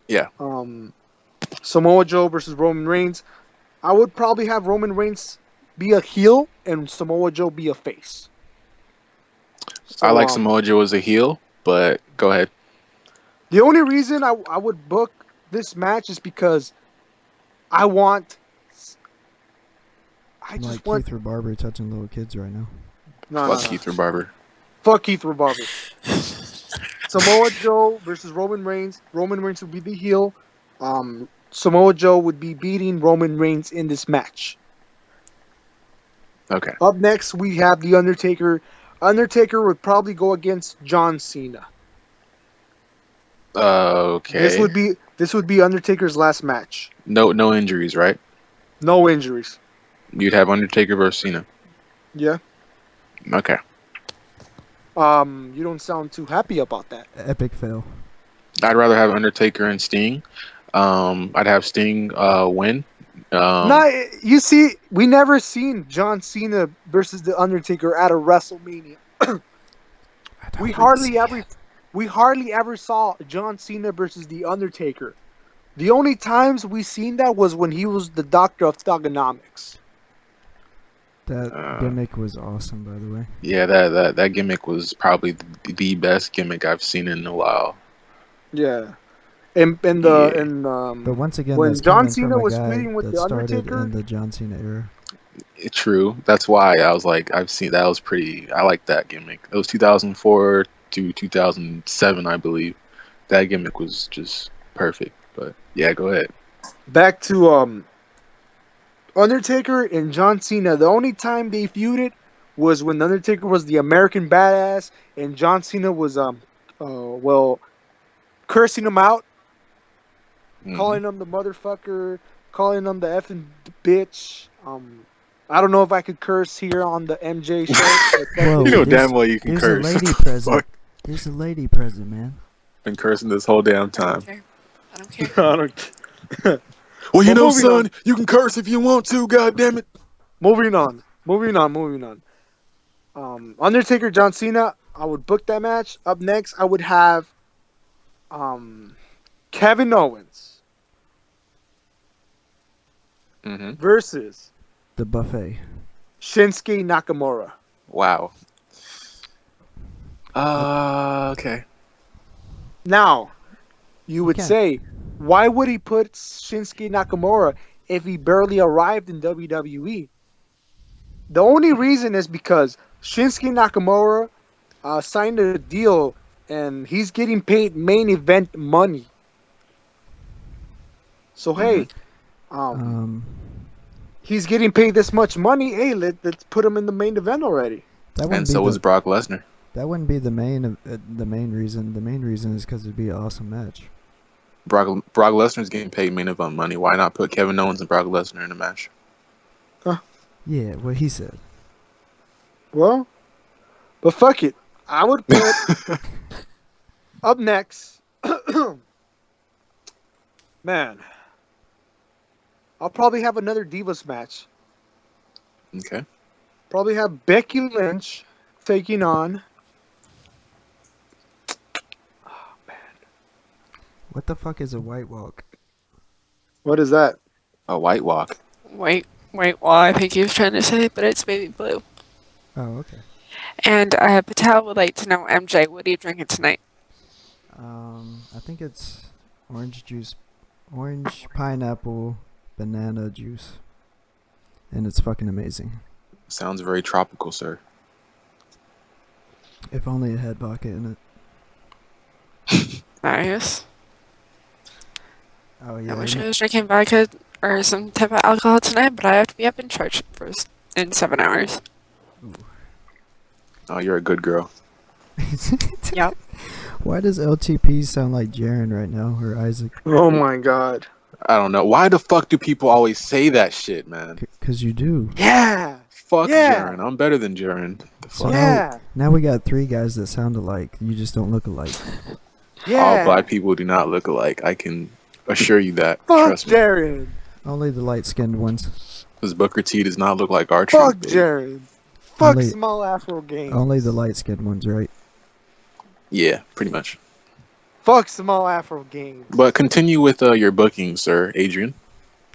Yeah. Samoa Joe versus Roman Reigns. I would probably have Roman Reigns be a heel and Samoa Joe be a face. So, I like Samoa Joe as a heel, but go ahead. The only reason I would book this match is because I want. I just Like want. Keith Barber touching little kids right now. No. Keith or Barber. Fuck Keith Barber. Samoa Joe versus Roman Reigns. Roman Reigns would be the heel. Samoa Joe would be beating Roman Reigns in this match. Okay. Up next, we have The Undertaker. Undertaker would probably go against John Cena. Okay. This would be Undertaker's last match. No injuries, right? No injuries. You'd have Undertaker versus Cena. Yeah. Okay. You don't sound too happy about that. Epic fail. I'd rather have Undertaker and Sting. I'd have Sting win. No, you see, we never seen John Cena versus the Undertaker at a WrestleMania. we hardly ever saw John Cena versus the Undertaker. The only times we seen that was when he was the Doctor of Thugonomics. That gimmick was awesome, by the way. Yeah, that gimmick was probably the best gimmick I've seen in a while. Yeah. But once again, when that's John coming Cena from a was guy feuding with that the started Undertaker, in the John Cena era. True. That's why I was like, I've seen that was pretty. I like that gimmick. It was 2004 to 2007, I believe. That gimmick was just perfect. But yeah, go ahead. back to Undertaker and John Cena. The only time they feuded was when Undertaker was the American Badass and John Cena was cursing him out, calling him the motherfucker, calling him the effing bitch. I don't know if I could curse here on the MJ show. Whoa, You know damn well you can there's curse. a lady What the present. fuck? There's a lady present, man. Been cursing this whole damn time. I don't care. I don't- Well, you But know, moving son, on. you can curse if you want to. God damn it. Moving on. Undertaker, John Cena. I would book that match. Up next, I would have Kevin Owens versus The buffet. Shinsuke Nakamura. Wow. Okay. Now, you would Okay. say, why would he put Shinsuke Nakamura if he barely arrived in WWE? The only reason is because Shinsuke Nakamura signed a deal and he's getting paid main event money. So hey, he's getting paid this much money. Hey, let's put him in the main event already. That And wouldn't so be was the, Brock Lesnar. that wouldn't be the main reason. The main reason is because it'd be an awesome match. Brock Lesnar's getting paid main event money. Why not put Kevin Owens and Brock Lesnar in a match? Yeah, what he said. Well, but fuck it. I would put up next. Man, I'll probably have another Divas match. Okay. Probably have Becky Lynch taking on. Oh man, What the fuck is a white walk? what is that? A White Walk. Wait, well, I think he was trying to say, but it's baby blue. Oh, okay. And Patel would like to know, MJ, what are you drinking tonight? I think it's orange juice, orange pineapple banana juice, and it's fucking amazing. Sounds very tropical, sir. If only it had vodka in it. Marius? Oh I yeah. wish I was drinking vodka or some type of alcohol tonight, but I have to be up in church in 7 hours. Oh, you're a good girl. Yep. Why does LTP sound like Jaren right now, or Isaac? Oh my god. I don't know. Why the fuck do people always say that shit, man? Cause you do. Yeah. Fuck Yeah. Jaren. I'm better than Jaren. The So fuck? Yeah. now we got 3 guys that sound alike. You just don't look alike. All Yeah. black people do not look alike. I can assure you that. Fuck Trust me. Jared. Only the light-skinned ones. Because Booker T does not look like Archie. Fuck baby. Jared. Fuck Only- small Afro games. Only the light-skinned ones, right? Yeah, pretty much. Fuck small Afro games. But continue with your booking, sir, Adrian.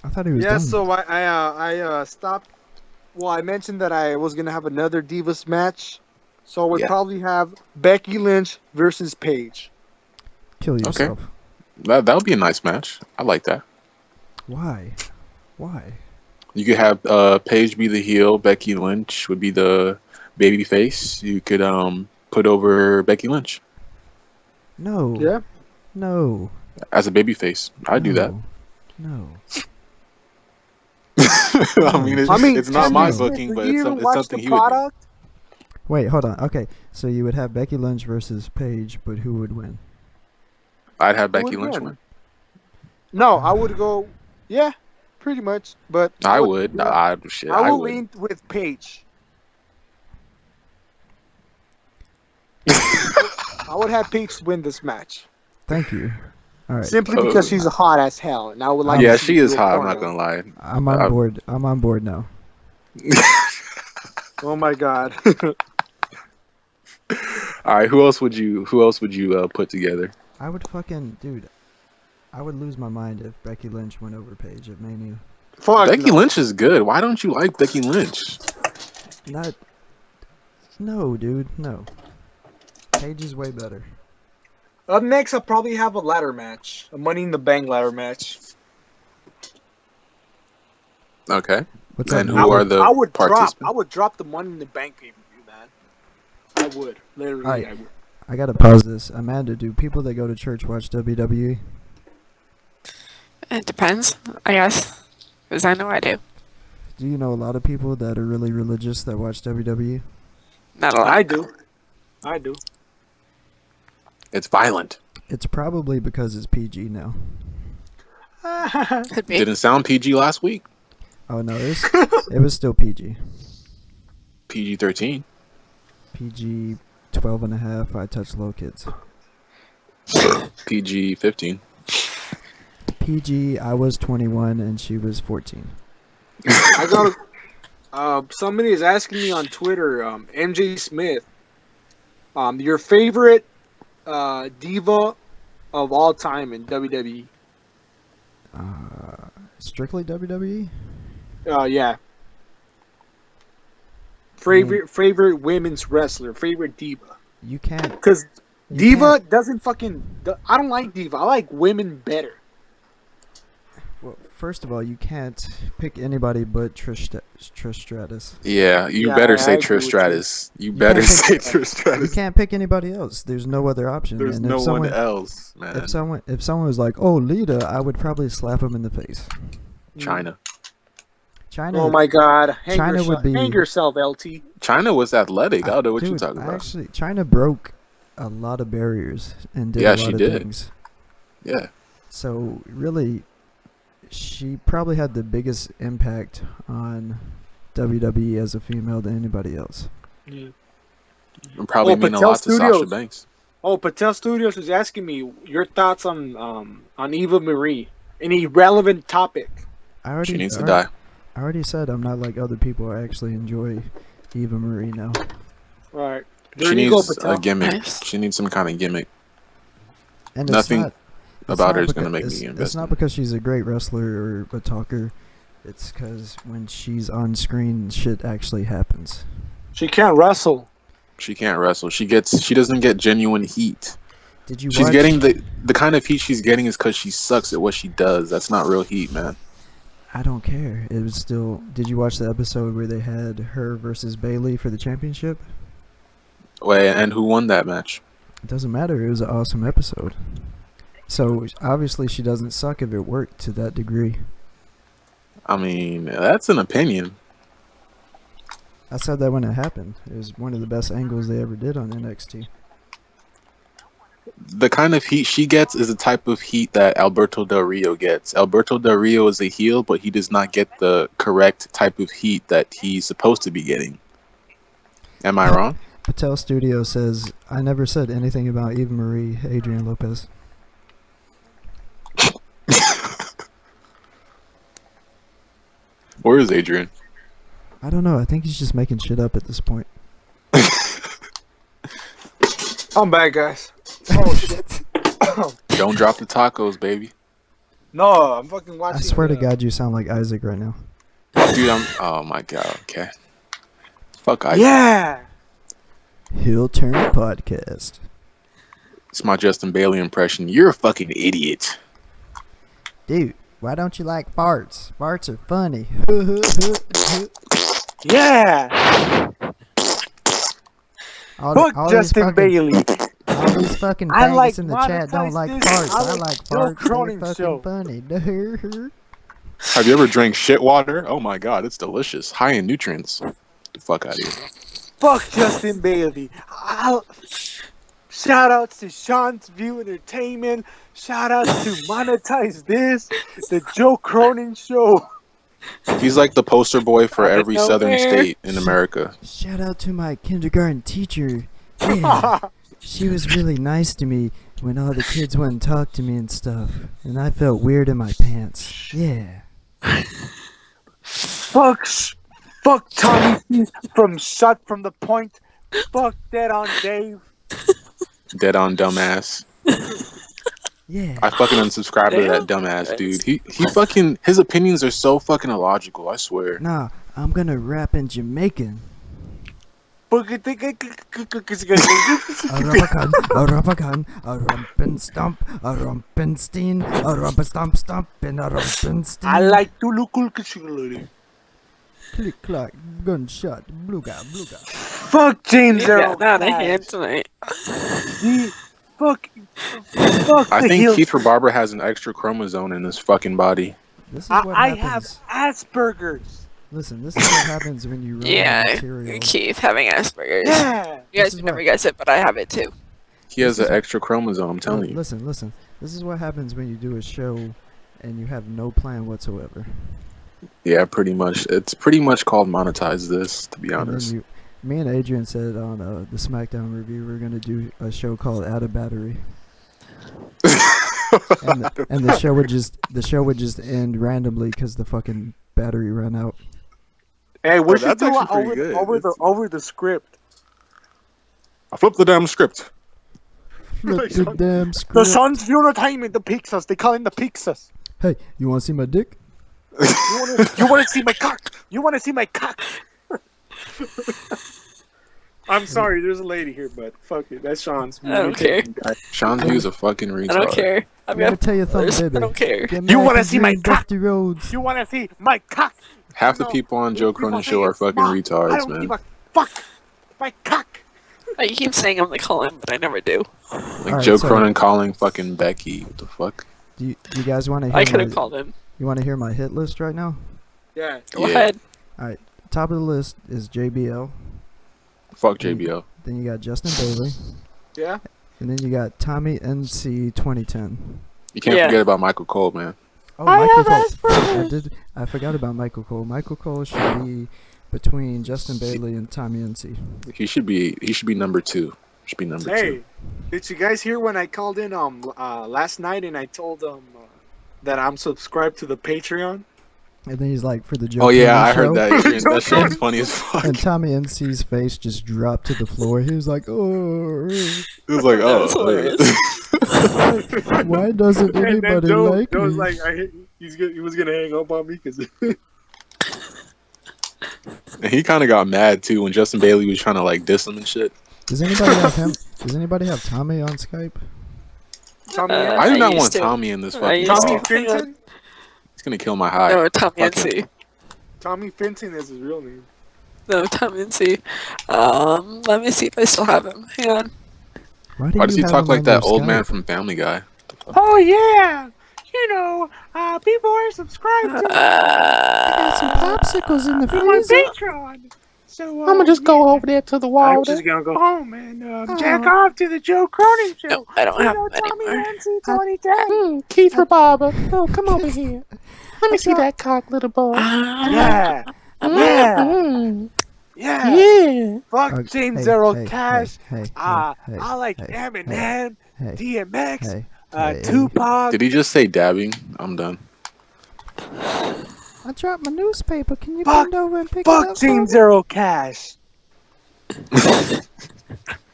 I thought he was Yeah, done. so I stopped. Well, I mentioned that I was gonna have another Divas match, so we'd Yeah. probably have Becky Lynch versus Paige. Kill yourself. That would be a nice match. I like that. Why? Why? You could have Paige be the heel, Becky Lynch would be the baby face. You could put over Becky Lynch No. Yeah. No. as a baby face. I'd do that. No. I mean, it's not my Smith, booking, do but you it's, even it's watch something the he would do. product? Wait, hold on. Okay, so you would have Becky Lynch versus Paige, but who would win? I'd have Who Becky would Lynch win? win. No, I would go. Yeah, pretty much. But I would. yeah, I will would. lean with Paige. I would have Paige win this match Thank you. All right, simply because she's hot as hell, and I would like. Yeah, to see she is her hot. I'm porno. not gonna lie. I'm on board. I'm on board now. Oh my god. All right, who else would you put together? I would fucking dude. I would lose my mind if Becky Lynch went over Paige at Mania. Fuck Becky no. Lynch is good. Why don't you like Becky Lynch? Not. No, dude. No. Paige is way better. Up next, I'll probably have a ladder match, a Money in the Bank ladder match. Okay. What's And up? who are the I would participants? drop the Money in the Bank pay-per-view, man. I would. Literally, Alright. I would. I gotta pause this. Amanda, do people that go to church watch WWE? It depends, I guess. Because I know I do. Do you know a lot of people that are really religious that watch WWE? Not a lot. I do. I do. It's violent. It's probably because it's PG now. Could be. Didn't sound PG last week. Oh no, it was still PG. PG-13. PG 12 and a half. I touch little kids. PG-15. PG, I was 21 and she was 14. I got. Somebody is asking me on Twitter, MJ Smith, your favorite diva of all time in WWE. Strictly WWE? Yeah. Favorite women's wrestler, favorite diva. You can't. Because You diva doesn't fucking. I don't like diva. I like women better. Well, first of all, you can't pick anybody but Trish Stratus. Yeah, you Yeah, better I say agree Trish with you. Stratus. You You better can't say pick- Trish You Stratus. can't pick anybody else. There's no other option. There's and no if someone, one else, man. If someone was like, "Oh, Lita," I would probably slap him in the face. China. China. Oh my god. Hang China yourself, would be- hang yourself, LT. China was athletic. I don't know what Dude, you're talking about. Actually, China broke a lot of barriers and did Yeah, a she lot of did. things. Yeah. So really, she probably had the biggest impact on WWE as a female than anybody else. And probably Oh, mean a Patel lot to Sasha Studios. Banks. Oh, Patel Studios is asking me your thoughts on Eva Marie. Any relevant topic? I already, She needs to I die. I already said I'm not like other people. I actually enjoy Eva Marie now. All right. She There you go, needs Patel. a gimmick. Nice. She needs some kind of gimmick. And Nothing it's about not her is going to make because- me It's invest. not because she's a great wrestler or a talker. It's because when she's on screen, shit actually happens. She can't wrestle. She can't wrestle. She doesn't get genuine heat. Did you? She's watch, getting the kind of heat she's getting is because she sucks at what she does. That's not real heat, man. I don't care. It was still. Did you watch the episode where they had her versus Bailey for the championship? Wait, and who won that match? It doesn't matter. It was an awesome episode. So obviously she doesn't suck if it worked to that degree. I mean, that's an opinion. I said that when it happened. It was one of the best angles they ever did on NXT. The kind of heat she gets is the type of heat that Alberto Del Rio gets. Alberto Del Rio is a heel, but he does not get the correct type of heat that he's supposed to be getting. Am I wrong? Patel Studio says, I never said anything about Eva Marie, Adrian Lopez. Where is Adrian? I don't know. I think he's just making shit up at this point. I'm back, guys. Oh shit. Don't drop the tacos, baby. No, I'm fucking watching. I swear to God, you sound like Isaac right now. Dude, oh my God, okay. Fuck Isaac. Yeah. He'll turn podcast. It's my Justin Bailey impression. You're a fucking idiot. Dude, why don't you like farts? Farts are funny. Yeah. Fuck Justin Bailey. All these fucking I faggots like in the chat don't like monetize this. farts. I I like like Joe farts. They're Cronin fucking show. funny. Have you ever drank shit water? Oh my God, it's delicious. High in nutrients. Get the fuck out of here. Fuck Justin Bailey. Shout outs to Sean's View Entertainment. Shout outs to Monetize This. The Joe Cronin Show. He's like the poster boy for Out of every southern nowhere. state in America. Shout out to my kindergarten teacher. Yeah, she was really nice to me when all the kids wouldn't talk to me and stuff. And I felt weird in my pants. Yeah. Fuck Tommy from Shot from the Point. Fuck Dead on Dave. Dead on dumbass. Yeah. I fucking unsubscribed to that dumbass dude. He fucking, his opinions are so fucking illogical, I swear. Nah, I'm gonna rap in Jamaican. A rumpen stomp, a rumpen steen, a rumpen stomp stomp, and a rumpen steen. I like to look. Click clack, gunshot, bluga. Fuck James You Earl. got out of hand tonight. Fuck I the think hill. Keith Barber has an extra chromosome in his fucking body. This is what I happens. have Asperger's. Listen, this is what happens when you run Yeah, material. Keith having Asperger's. Yeah. You guys This is would never what- guess it, but I have it too. He has This an is- extra chromosome, I'm telling you. Listen. This is what happens when you do a show and you have no plan whatsoever. Yeah, pretty much. It's pretty much called Monetize This, to be And then honest. me and Adrian said on the SmackDown review we're gonna do a show called Out of Battery, and the show would just end randomly because the fucking battery ran out. Hey, we Oh, should that's do actually pretty good. over the script. I flipped the damn script. Flip the damn The script. Sons View Entertainment, the Pixas. They call him the Pixas. Hey, you wanna see my dick? You want to see my cock? You want to see my cock? I'm sorry, there's a lady here, but fuck it. That's Sean's. I don't care. Sean's View's a fucking retard. I don't care. I've Let me got tell you something, followers. baby. I don't care. Get You Mac wanna and see my Green, cock? Dusty Roads. You want to see my cock? Half the No. people on Joe Cronin show are fucking Ma, I retards, don't give man. a fuck. My cock. You keep saying I'm the Colin, but I never do. Like Alright, Joe so- Cronin calling fucking Becky. What the fuck? Do you guys want to I hear could have my, called him. you want to hear my hit list right now? Yeah. Go Yeah. ahead. Top of the list is JBL. Fuck JBL. Then you got Justin Bailey. Yeah. And then you got Tommy NC 2010. You can't Yeah. forget about Michael Cole, man. Oh, Michael Cole. I forgot about Michael Cole. Michael Cole should be between Justin Bailey and Tommy NC. He should be number 2. Should be number Hey, 2. did you guys hear when I called in last night and I told that I'm subscribed to the Patreon? And then he's like, for the Joe Oh yeah, I Cronin heard show. that. That shit was funny as fuck. And Tommy NC's face just dropped to the floor. He was like, oh, It was like, That oh, was hilarious. why doesn't And then anybody Joe like me? was like, he was gonna hang up on me because and he kind of got mad too when Justin Bailey was trying to like diss him and shit. Does anybody have him? Does anybody have Tommy on Skype? Tommy. I do I not used want to. Tommy in this I fucking used call. Tommy to. Fenton. He's gonna kill my high. No, Tommy Fuck him. NC. Tommy Fenton is his real name. No, Tommy NC. Let me see if I still have him. Hang on. Why Why does you he have talk him like on that your old Skype? man from Family Guy? Oh yeah, people are subscribed to Got some popsicles in the my freezer. Patreon. So I'm gonna just go over there to the wall. I'm just gonna go home and jack off to the Joe Cronin show. No, I don't have him Tommy anymore. Nancy 2010. Keith Barber. Oh, come over here. Let me see that cock, little boy. Yeah, yeah. Mm. Yeah. Fuck James Hey, Earl hey, Cash. hey, I like hey, Eminem, hey, DMX, hey, hey. Tupac. Did he just say dabbing? I'm done. I dropped my newspaper. Can you Fuck, bend over and pick it fuck up for James me? Earl Cash.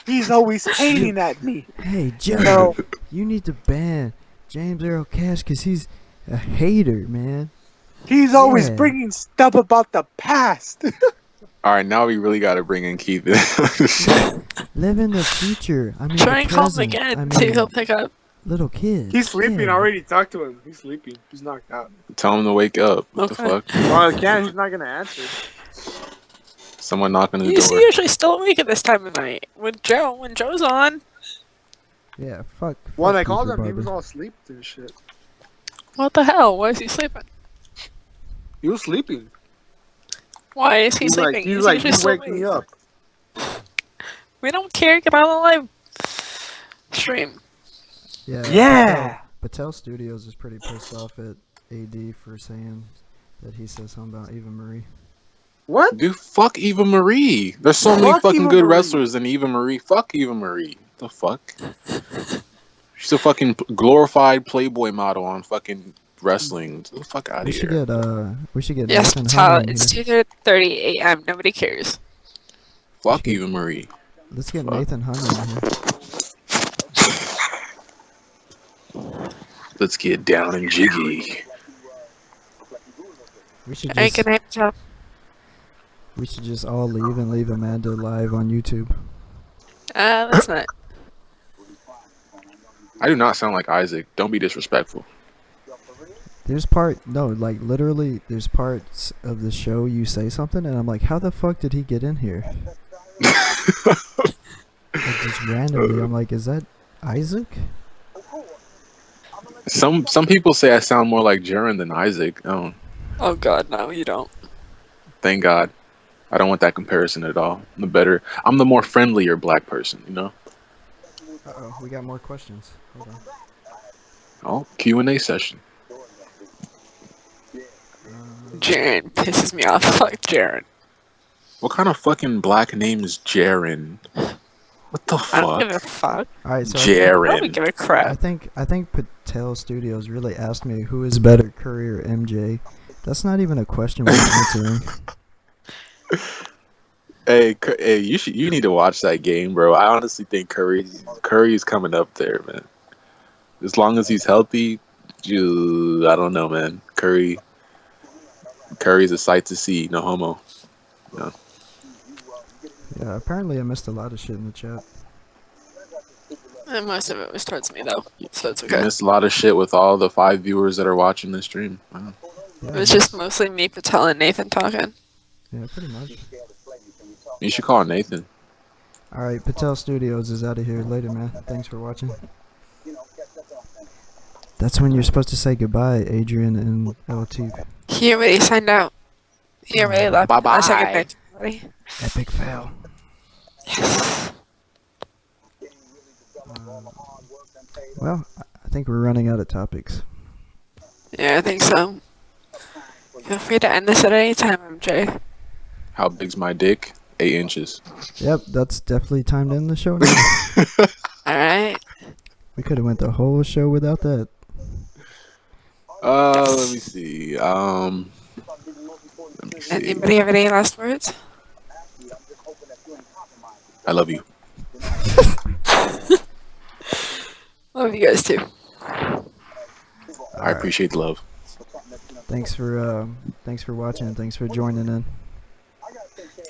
He's always hating at me. Hey, You Joe, know, you need to ban James Earl Cash because he's a hater, man. he's always Yeah. bringing stuff about the past. All right, now we really got to bring in Keith. Live in the future. I mean, Try the and call him present. again. I See if he'll mean, pick up. little kids. He's sleeping. I Yeah. already talked to him. He's sleeping. He's knocked out. Tell him to wake up. What the Okay. fuck? Well, again, he's not gonna answer. Someone knocking on the He's door. usually still awake at this time of night. When Joe's on. Yeah, fuck. When fuck I called Kiefer him, he was Barber. all asleep and shit. What the hell? Why is he sleeping? He was sleeping. Why is he He's like, sleeping? he's He's like, usually you still wake me awake. up. We don't care. Get on the live stream. Yeah. Yeah. Patel Studios is pretty pissed off at AD for saying that he said something about Eva Marie. What? Dude, fuck Eva Marie. There's so many Fuck fucking Eva good Marie. wrestlers than Eva Marie. Fuck Eva Marie. The fuck? She's a fucking glorified Playboy model on fucking wrestling. Get the fuck out We of should here. get Yes, Nathan Patel. Hunter in It's here. 2:30 a.m. Nobody cares. Fuck Shit. Eva Marie. Let's get Fuck. Nathan Hunter in here. Let's get down and jiggy. We should Hey, just good night, Patel. all leave and leave Amanda live on YouTube. That's not. I do not sound like Isaac. Don't be disrespectful. There's literally, there's parts of the show you say something, and I'm like, how the fuck did he get in here? Like, just randomly, I'm like, is that Isaac? Some people say I sound more like Jaren than Isaac. Oh, Oh God, no, you don't. thank God. I don't want that comparison at all. I'm the more friendlier black person, you know? Uh-oh, we got more questions. Hold on. Oh, Q&A session. Jaren pisses me off. Fuck Jaren. What kind of fucking black name is Jaren? What the I don't give a fuck? fuck. Alright, so I don't Jaren. give a I crap. think Patel Studios really asked me who is better, Curry or MJ. That's not even a question worth answering. Hey, you need to watch that game, bro. I honestly think Curry's coming up there, man. As long as he's healthy, I don't know, man. Curry's a sight to see. No homo. No. Yeah, apparently I missed a lot of shit in the chat. And most of it was towards me though, so it's You okay. missed a lot of shit with all the 5 viewers that are watching this stream. Wow. Yeah, It was just mostly me, Patel, and Nathan talking. yeah, pretty much. You should call Nathan. Alright, Patel Studios is out of here. Later, man. Thanks for watching. That's when you're supposed to say goodbye, Adrian and LT. He already signed out. He already left. Bye-bye. I said good night to everybody. Epic fail. Well, I think we're running out of topics. Yeah, I think so. Feel free to end this at any time, MJ. How big's my dick? 8 inches. Yep, that's definitely time to end the show now. Alright. We could have went the whole show without that. Let me see. Anybody have any last words? I love you. Love you guys too. I appreciate the love. Thanks for watching and thanks for joining in.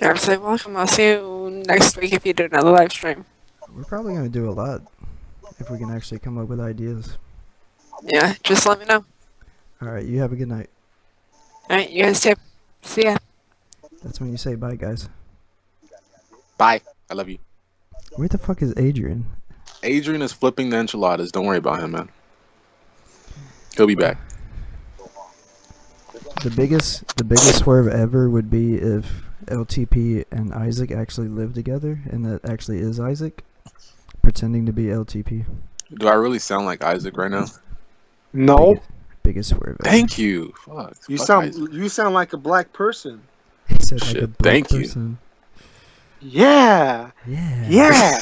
You're absolutely welcome. I'll see you next week if you do another live stream. We're probably gonna do a lot if we can actually come up with ideas. Yeah, just let me know. Alright, you have a good night. Alright, you guys too. See ya. That's when you say bye, guys. Bye. I love you. Where the fuck is Adrian? Adrian is flipping the enchiladas. Don't worry about him, man. He'll be back. The biggest swerve ever would be if LTP and Isaac actually live together, and that actually is Isaac pretending to be LTP. Do I really sound like Isaac right now? No. Biggest swerve ever. Thank you. Fuck. You Fuck sound Isaac. you sound like a black person. He said like Shit, a black thank you. person. Yeah. Yeah. Yeah.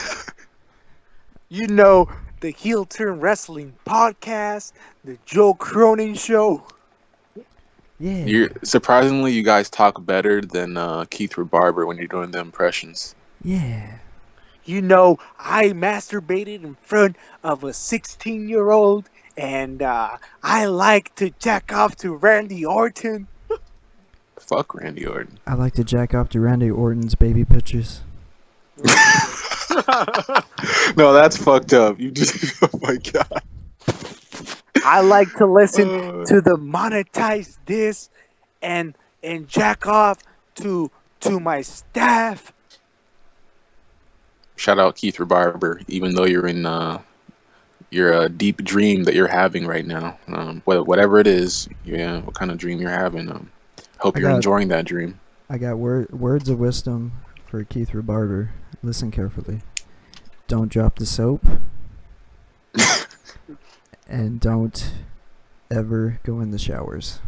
You know, the Heel Turn Wrestling podcast, the Joe Cronin Show. Yeah. You're surprisingly, you guys talk better than Keith Barber when you're doing the impressions. Yeah. You know, I masturbated in front of a 16-year-old, and I like to jack off to Randy Orton. Fuck Randy Orton. I like to jack off to Randy Orton's baby pictures. No, that's fucked up. You just, oh my god. I like to listen Uh, to the monetize this and jack off to my staff. Shout out Keith Barber, even though you're in your deep dream that you're having right now. Whatever it is, yeah, what kind of dream you're having. Hope I you're got- enjoying that dream. I got words of wisdom for Keith Barber. Listen carefully. Don't drop the soap. And don't ever go in the showers.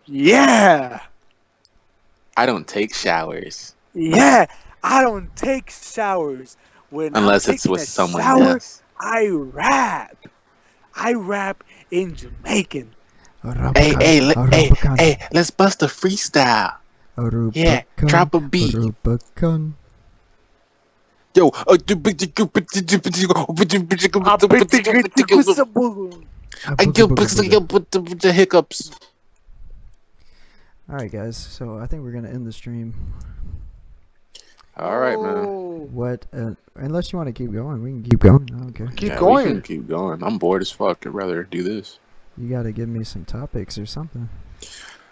Yeah. I don't take showers Yeah. I don't take showers. When unless I'm it's taking with a someone shower, else. I rap. I rap in Jamaican. Hey, let's bust a freestyle. Yeah, drop a beat. Rubicon. Yo, I give the hiccups. Alright, guys, so I think we're going to end the stream. All right, man. Oh. What? Unless you want to keep going, we can keep going. I don't care. Keep Yeah, going. We can keep going. I'm bored as fuck. I'd rather do this. You got to give me some topics or something.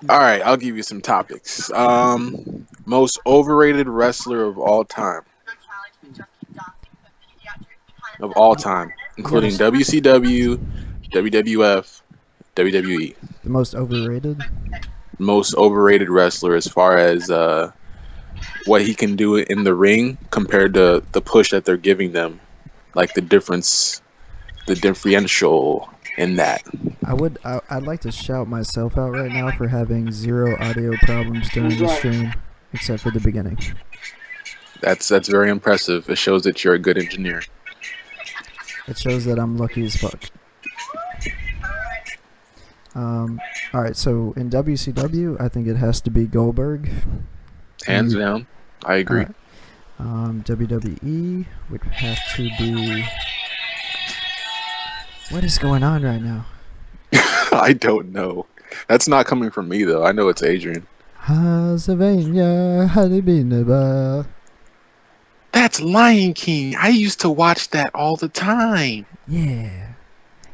All right, I'll give you some topics. Most overrated wrestler of all time. Of all time, including Yes. WCW, WWF, WWE. The most overrated? Most overrated wrestler as far as what he can do in the ring compared to the push that they're giving them, like the difference, the differential in that. I'd like to shout myself out right now for having 0 audio problems during the stream, except for the beginning. That's very impressive. It shows that you're a good engineer. It shows that I'm lucky as fuck. Alright, so in WCW, I think it has to be Goldberg. Hands down, I agree. Alright. WWE would have to be... What is going on right now? I don't know. That's not coming from me though. I know it's Adrian. Pennsylvania, Hadibinaba. That's Lion King. I used to watch that all the time. Yeah.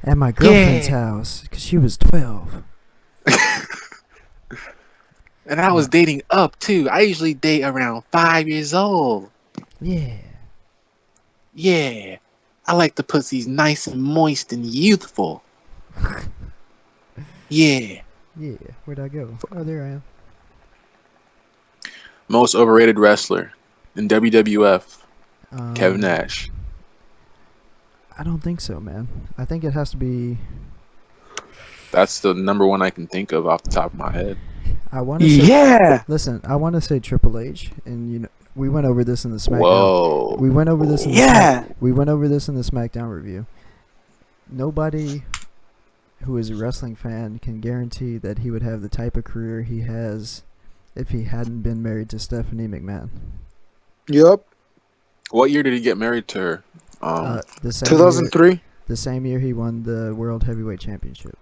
At my girlfriend's house, because she was 12. And I was dating up too. I usually date around 5 years old. Yeah. Yeah. I like the pussies nice and moist and youthful. Yeah. Yeah. Where'd I go? Oh, there I am. Most overrated wrestler in WWF, Kevin Um, Nash. I don't think so, man. I think it has to be... That's the number one I can think of off the top of my head. I want to say... Yeah. Listen, I want to say Triple H, and you know, we went over this in the SmackDown. Whoa. We went over this in the Yeah. we went over this in the SmackDown review. Nobody who is a wrestling fan can guarantee that he would have the type of career he has if he hadn't been married to Stephanie McMahon. Yup. What year did he get married to her? The same 2003. Year, the same year he won the World Heavyweight Championship.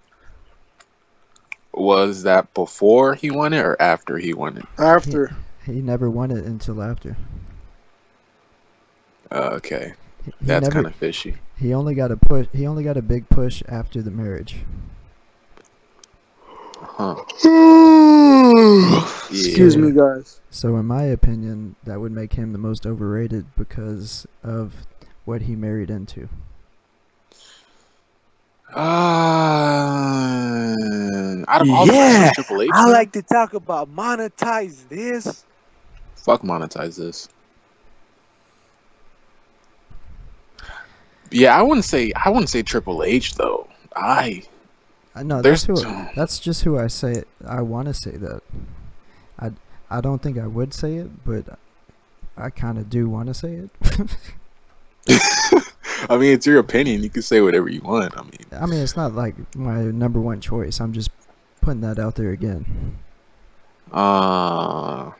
Was that before he won it or after he won it? After. He never won it until after. Okay. He That's never- kind of fishy. He only got a push. He only got a big push after the marriage. Huh. Excuse me, guys. So in my opinion, that would make him the most overrated because of what he married into. Out of all the Yeah. Triple H, I man? like to talk about monetize this. Fuck monetize this. Yeah, I wouldn't say Triple H though. No, There's- that's just who I say. I want to say that. I don't think I would say it, but I kind of do want to say it. I mean, it's your opinion. You can say whatever you want. I mean, it's not like my number one choice. I'm just putting that out there again. I'd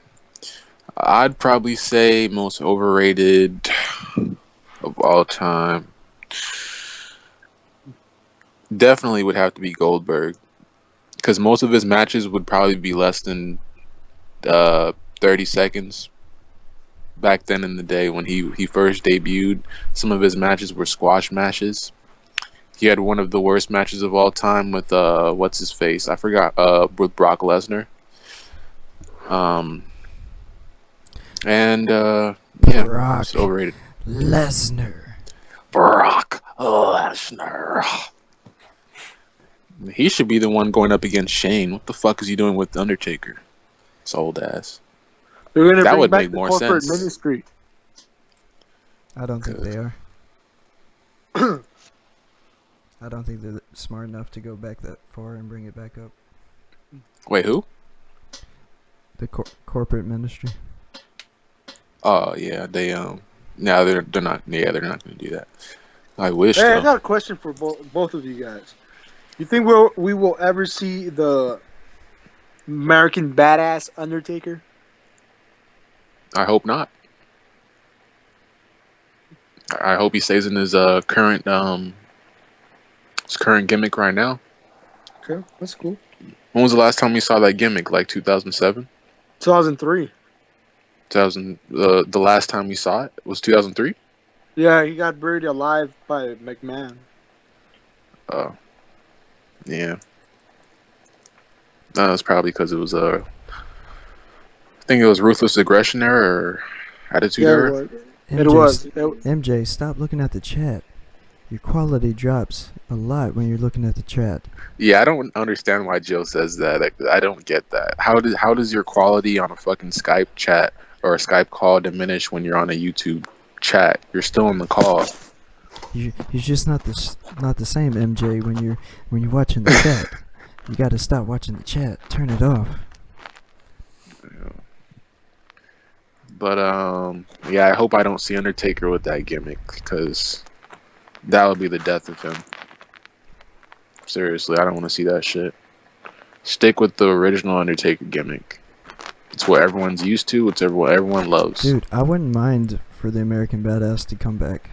probably say most overrated of all time. Definitely would have to be Goldberg, because most of his matches would probably be less than 30 seconds. Back then in the day when he first debuted, some of his matches were squash matches. He had one of the worst matches of all time with what's his face? I forgot. With Brock Lesnar. Yeah, Brock it's overrated. Lesnar. Brock Lesnar. He should be the one going up against Shane. What the fuck is he doing with the Undertaker? It's old ass. They're gonna That bring would back make the more corporate sense. ministry. I don't think they are. I don't think they're smart enough to go back that far and bring it back up. Wait, who? The corporate ministry. Oh yeah, they no, they're not. Yeah, they're not going to do that. I wish. Hey, I Though. got a question for both of you guys. You think we will ever see the American Badass Undertaker? I hope not. I hope he stays in his current gimmick right now. Okay, that's cool. When was the last time you saw that gimmick? Like 2007? 2003. 2000. The last time we saw it was 2003. Yeah, he got buried alive by McMahon. Oh, yeah. No, it's probably because it was I think it was Ruthless Aggression era or Attitude Yeah, era. it was. MJ, stop looking at the chat. Your quality drops a lot when you're looking at the chat. Yeah, I don't understand why Joe says that. I don't get that. How does your quality on a fucking Skype chat or a Skype call diminish when you're on a YouTube chat? You're still on the call. You're just not the same, MJ. When you're watching the chat, you gotta stop watching the chat. Turn it off. But yeah, I hope I don't see Undertaker with that gimmick, because that would be the death of him. Seriously, I don't want to see that shit. Stick with the original Undertaker gimmick. It's what everyone's used to. It's what everyone loves. Dude, I wouldn't mind for the American Badass to come back.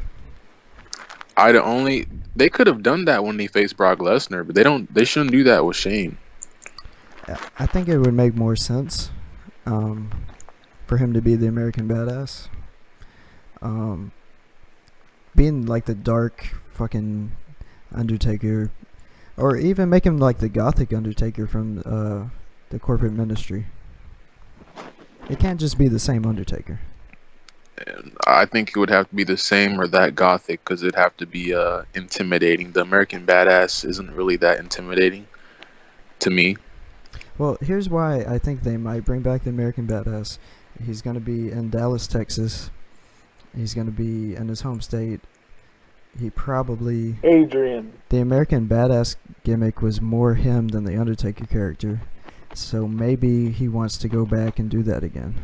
They could have done that when they faced Brock Lesnar, but they shouldn't do that with Shane. I think it would make more sense for him to be the American Badass. Being like the dark fucking Undertaker, or even make him like the gothic Undertaker from the corporate ministry. It can't just be the same Undertaker. And I think it would have to be the same or that gothic, because it'd have to be intimidating. The American Badass isn't really that intimidating to me. Well, here's why I think they might bring back the American Badass. He's going to be in Dallas, Texas. He's going to be in his home state. Adrian. The American Badass gimmick was more him than the Undertaker character. So maybe he wants to go back and do that again.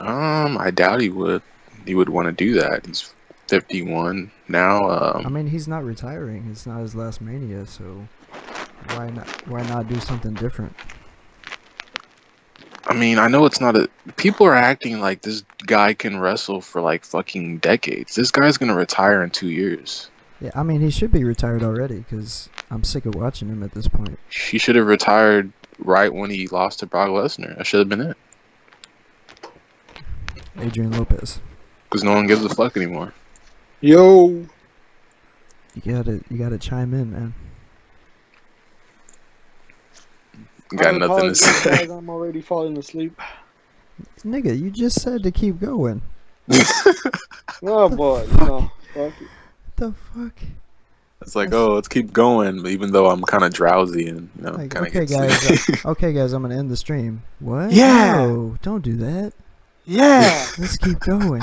I doubt he would. He would want to do that. He's 51 now. I mean, he's not retiring. It's not his last Mania, so why not do something different? I mean, I know it's not a... People are acting like this guy can wrestle for like fucking decades. This guy's gonna retire in 2 years. Yeah, I mean, he should be retired already, because I'm sick of watching him at this point. He should have retired right when he lost to Brock Lesnar. That should have been it. Adrian Lopez. Because no one gives a fuck anymore. Yo. You gotta chime in, man. Got nothing to say. Guys, I'm already falling asleep. Nigga, you just said to keep going. Oh boy, no. Fuck it. The fuck? It's like, oh, let's keep going, even though I'm kind of drowsy and Like, kind of okay, guys. Okay, guys, I'm gonna end the stream. What? Yeah. No, don't do that. Yeah. Let's keep going.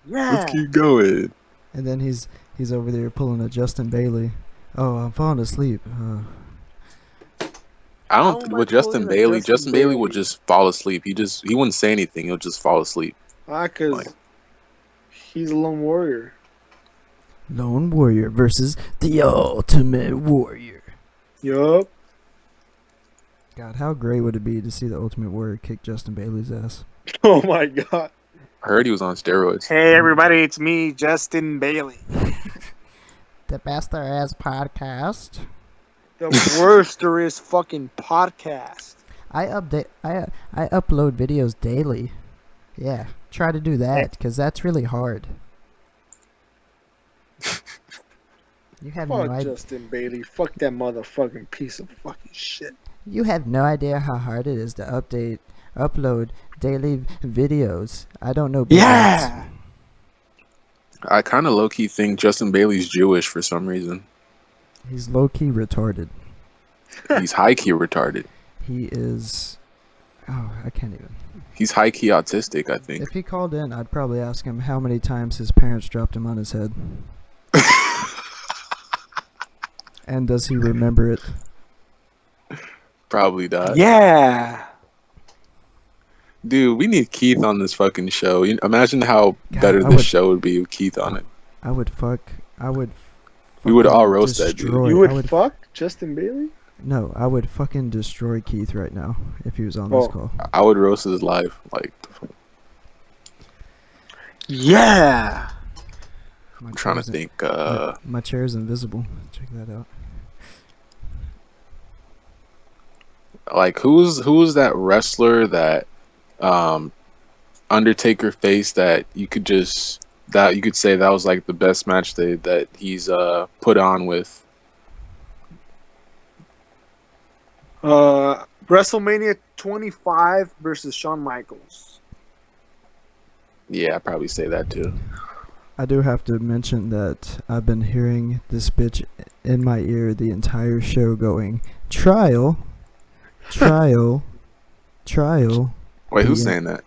Yeah. Let's keep going. And then he's over there pulling a Justin Bailey. Oh, I'm falling asleep. I How don't am I with Justin closing a Bailey. Justin Justin Bailey would Bailey? just fall asleep. He wouldn't say anything. He'll just fall asleep. Because Like- he's a lone warrior. Lone Warrior versus the Ultimate Warrior. Yup. God, how great would it be to see the Ultimate Warrior kick Justin Bailey's ass? Oh my god. I heard he was on steroids. Hey everybody, it's me, Justin Bailey. The Best There Is podcast. The worst there is fucking podcast. I upload videos daily. Yeah, try to do that because that's really hard. You have Fuck no idea. Justin Bailey. Fuck that motherfucking piece of fucking shit. You have no idea how hard it is to upload daily videos. I don't know. Yeah. I kind of low key think Justin Bailey's Jewish for some reason. He's low key retarded. He's high key retarded. He is. Oh, I can't even. He's high key autistic, I think. If he called in, I'd probably ask him how many times his parents dropped him on his head. And does he remember it? Probably not. Yeah. Dude, we need Keith on this fucking show. Imagine how God, better I this would- show would be with Keith on it. I would. We would all fucking roast that dude. destroy- You I would fuck Justin Bailey? No, I would fucking destroy Keith right now if he was on this Oh. call. I would roast his life. Like, Yeah. I'm trying to think. My chair is invisible. Check that out. Like, who's that wrestler that Undertaker faced that you could say that was like the best match that he's put on with? WrestleMania 25 versus Shawn Michaels. Yeah, I'd probably say that too. I do have to mention that I've been hearing this bitch in my ear the entire show going, trial. Wait, who's Yeah. saying that?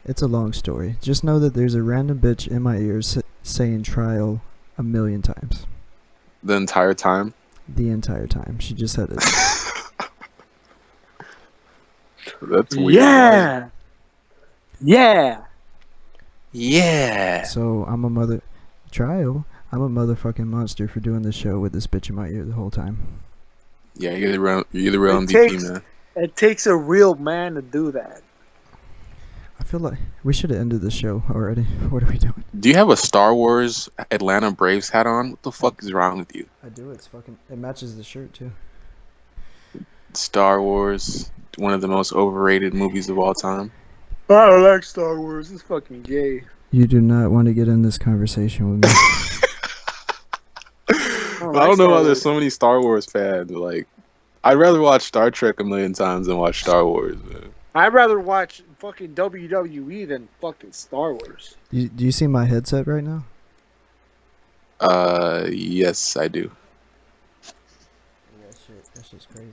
It's a long story. Just know that there's a random bitch in my ears saying trial 1,000,000 times. The entire time? The entire time. She just said it. That's weird. Yeah. Yeah. Yeah. So I'm a motherfucking monster for doing this show with this bitch in my ear the whole time. Yeah, you're the real It MVP, takes- man. It takes a real man to do that. I feel like we should have ended the show already. What are we doing? Do you have a Star Wars Atlanta Braves hat on? What the fuck is wrong with you? I do. It matches the shirt too. Star Wars, one of the most overrated movies of all time. I don't like Star Wars. It's fucking gay. You do not want to get in this conversation with me. I don't know why there's so many Star Wars fans. Like, I'd rather watch Star Trek 1,000,000 times than watch Star Wars, man. I'd rather watch fucking WWE than fucking Star Wars. Do you see my headset right now? Yes, I do. That shit's crazy.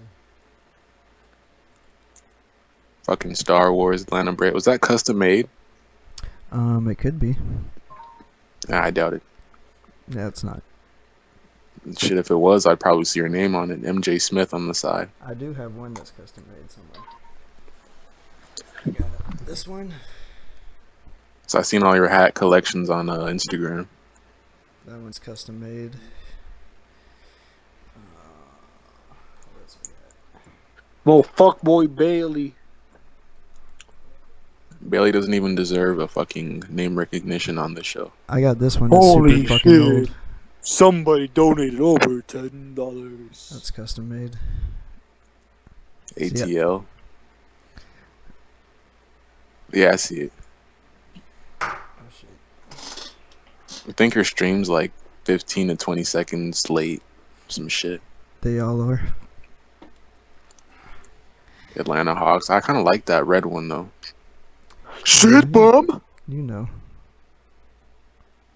Fucking Star Wars Atlanta Braves. Was that custom made? It could be. Nah, I doubt it. Yeah, it's not. Shit, if it was, I'd probably see your name on it. MJ Smith on the side. I do have one that's custom made somewhere. I got it. This one. So I seen all your hat collections on Instagram. That one's custom made. What else we got? Well, fuck boy Bailey. Bailey doesn't even deserve a fucking name recognition on this show. I got this one. It's Holy super fucking shit. old. Somebody donated over $10. That's custom made. ATL. Yeah, I see it. Oh shit. I think her stream's like 15 to 20 seconds late. Some shit. They all are. Atlanta Hawks. I kind of like that red one though. Shit, bum. You know.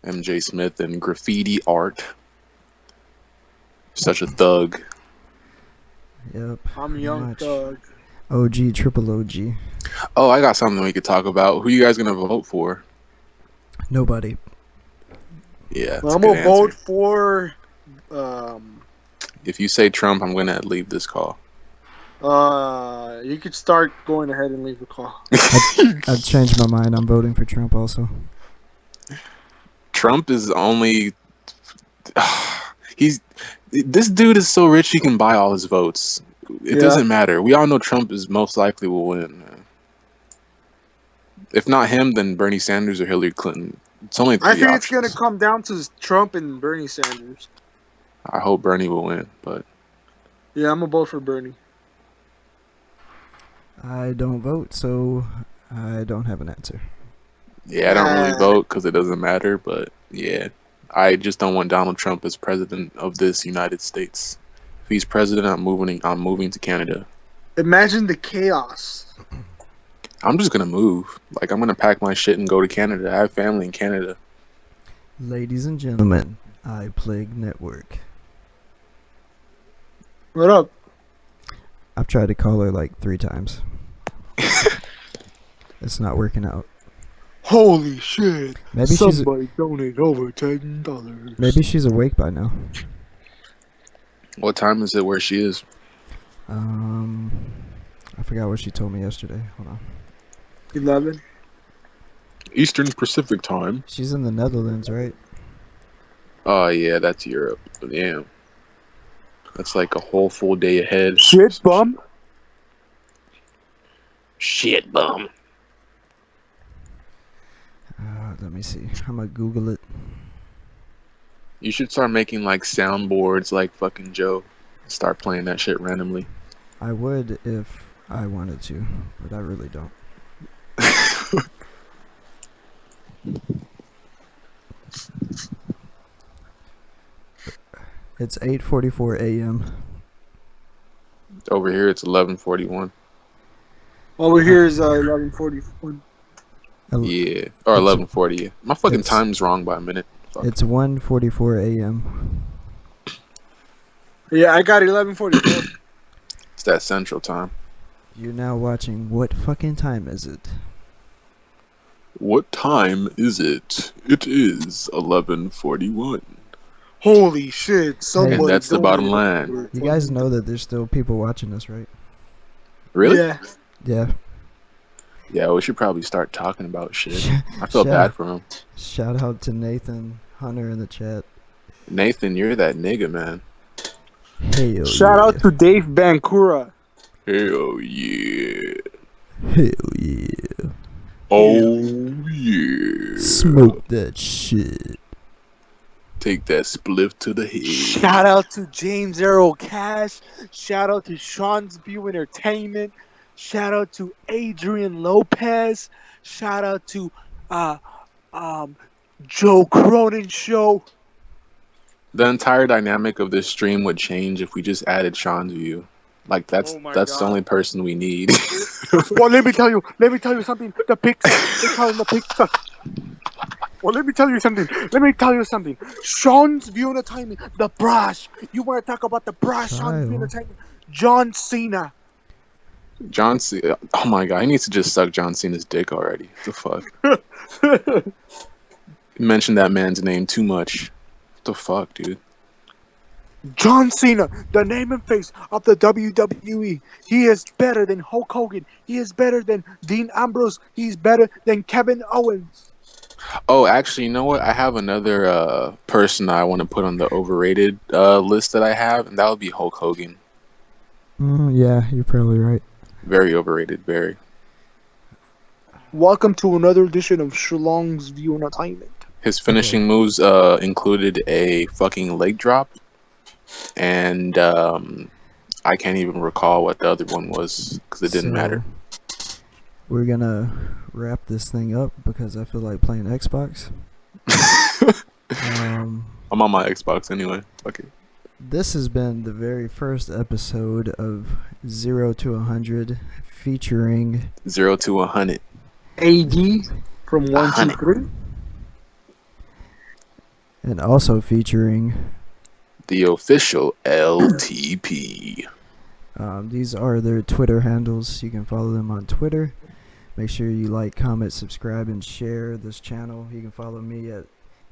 MJ Smith and graffiti art. Such a thug. Yep. I'm pretty Young much. Thug. OG, triple OG. Oh, I got something we could talk about. Who you guys gonna vote for? Nobody. Yeah, that's I'm a good gonna vote answer. for. If you say Trump, I'm gonna leave this call. You could start going ahead and leave the call. I've changed my mind. I'm voting for Trump also. Trump is only. This dude is so rich he can buy all his votes. It doesn't matter. We all know Trump is most likely will win. Man. If not him, then Bernie Sanders or Hillary Clinton. It's only three I think options. it's gonna come down to Trump and Bernie Sanders. I hope Bernie will win, but Yeah, I'm gonna vote for Bernie. I don't vote, so I don't have an answer. yeah, I don't really vote because it doesn't matter. But yeah, I just don't want Donald Trump as president of this United States. If he's president, I'm moving to Canada. Imagine the chaos. I'm just gonna move. Like I'm gonna pack my shit and go to Canada. I have family in Canada. Ladies and gentlemen, iPlague Network. What up? I've tried to call her like 3 times. It's not working out. Holy shit! Maybe Somebody donate over $10. Maybe she's awake by now. What time is it where she is? I forgot what she told me yesterday. Hold on. 11. Eastern Pacific time. She's in the Netherlands, right? Oh yeah, that's Europe. Damn. That's like a whole full day ahead. Shit, bum. Shit, bum. Let me see. I'm gonna Google it. You should start making like soundboards like fucking Joe. Start playing that shit randomly. I would if I wanted to, but I really don't. It's 8:44 a.m. Over here it's 11:41. Over here is 11:41. Yeah, or 11:40. My fucking time's wrong by a minute. Fuck. It's 1:44 a.m. Yeah, I got 11:44. It's that central time. You're now watching What Fucking Time Is It? What time is it? It is 11:41. Holy shit! Somebody And that's the bottom donated line. over You guys know that there's still people watching us, right? Really? Yeah. Yeah. Yeah, we should probably start talking about shit. I Shout- feel bad for him. Shout out to Nathan Hunter in the chat. Nathan, you're that nigga, man. Hell Shout yeah. out to Dave Bancura. Hell yeah. Hell yeah. Oh yeah. Smoke that shit. Take that spliff to the head. Shout out to James Arrow Cash. Shout out to Sean's View Entertainment. Shout out to Adrian Lopez. Shout out to Joe Cronin Show. The entire dynamic of this stream would change if we just added Sean's View. Like that's Oh my the God. only person we need. Well, let me tell you something. The Pixar. They call him the Pixar. Well, let me tell you something. Sean's View Entertainment. The Brash. You want to talk about the Brash? Sean's View Kyle. Entertainment. John Cena. John Cena. Oh my god, he needs to just suck John Cena's dick already. What the fuck? You mentioned that man's name too much. What the fuck, dude? John Cena, the name and face of the WWE. He is better than Hulk Hogan. He is better than Dean Ambrose. He's better than Kevin Owens. Oh, actually, you know what? I have another person I want to put on the overrated list that I have, and that would be Hulk Hogan. Yeah, you're probably right. Very overrated, very. Welcome to another edition of Shalong's View Entertainment. His finishing moves included a fucking leg drop, and I can't even recall what the other one was because it didn't matter. We're gonna wrap this thing up because I feel like playing Xbox. I'm on my Xbox anyway. Fuck it. This has been the very first episode of 0 to 100 featuring 0 to 100. AD from 1, 2, 3. and also featuring The official LTP. these are their Twitter handles. You can follow them on Twitter. Make sure you like, comment, subscribe, and share this channel. You can follow me at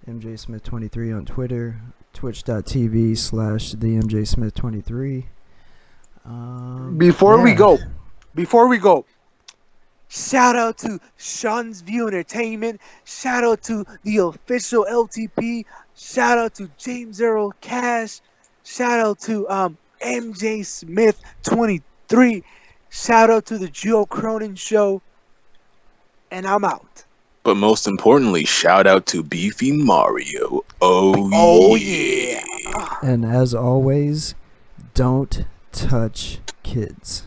MJSmith23 on Twitter, twitch.tv/themjsmith23. Before we Yeah. go, shout out to Sean's View Entertainment. Shout out to the official LTP. Shout out to James Earl Cash. Shout out to MJ Smith 23. Shout out to the Joe Cronin Show. And I'm out. But most importantly, shout out to Beefy Mario. Oh yeah. And as always, don't touch kids.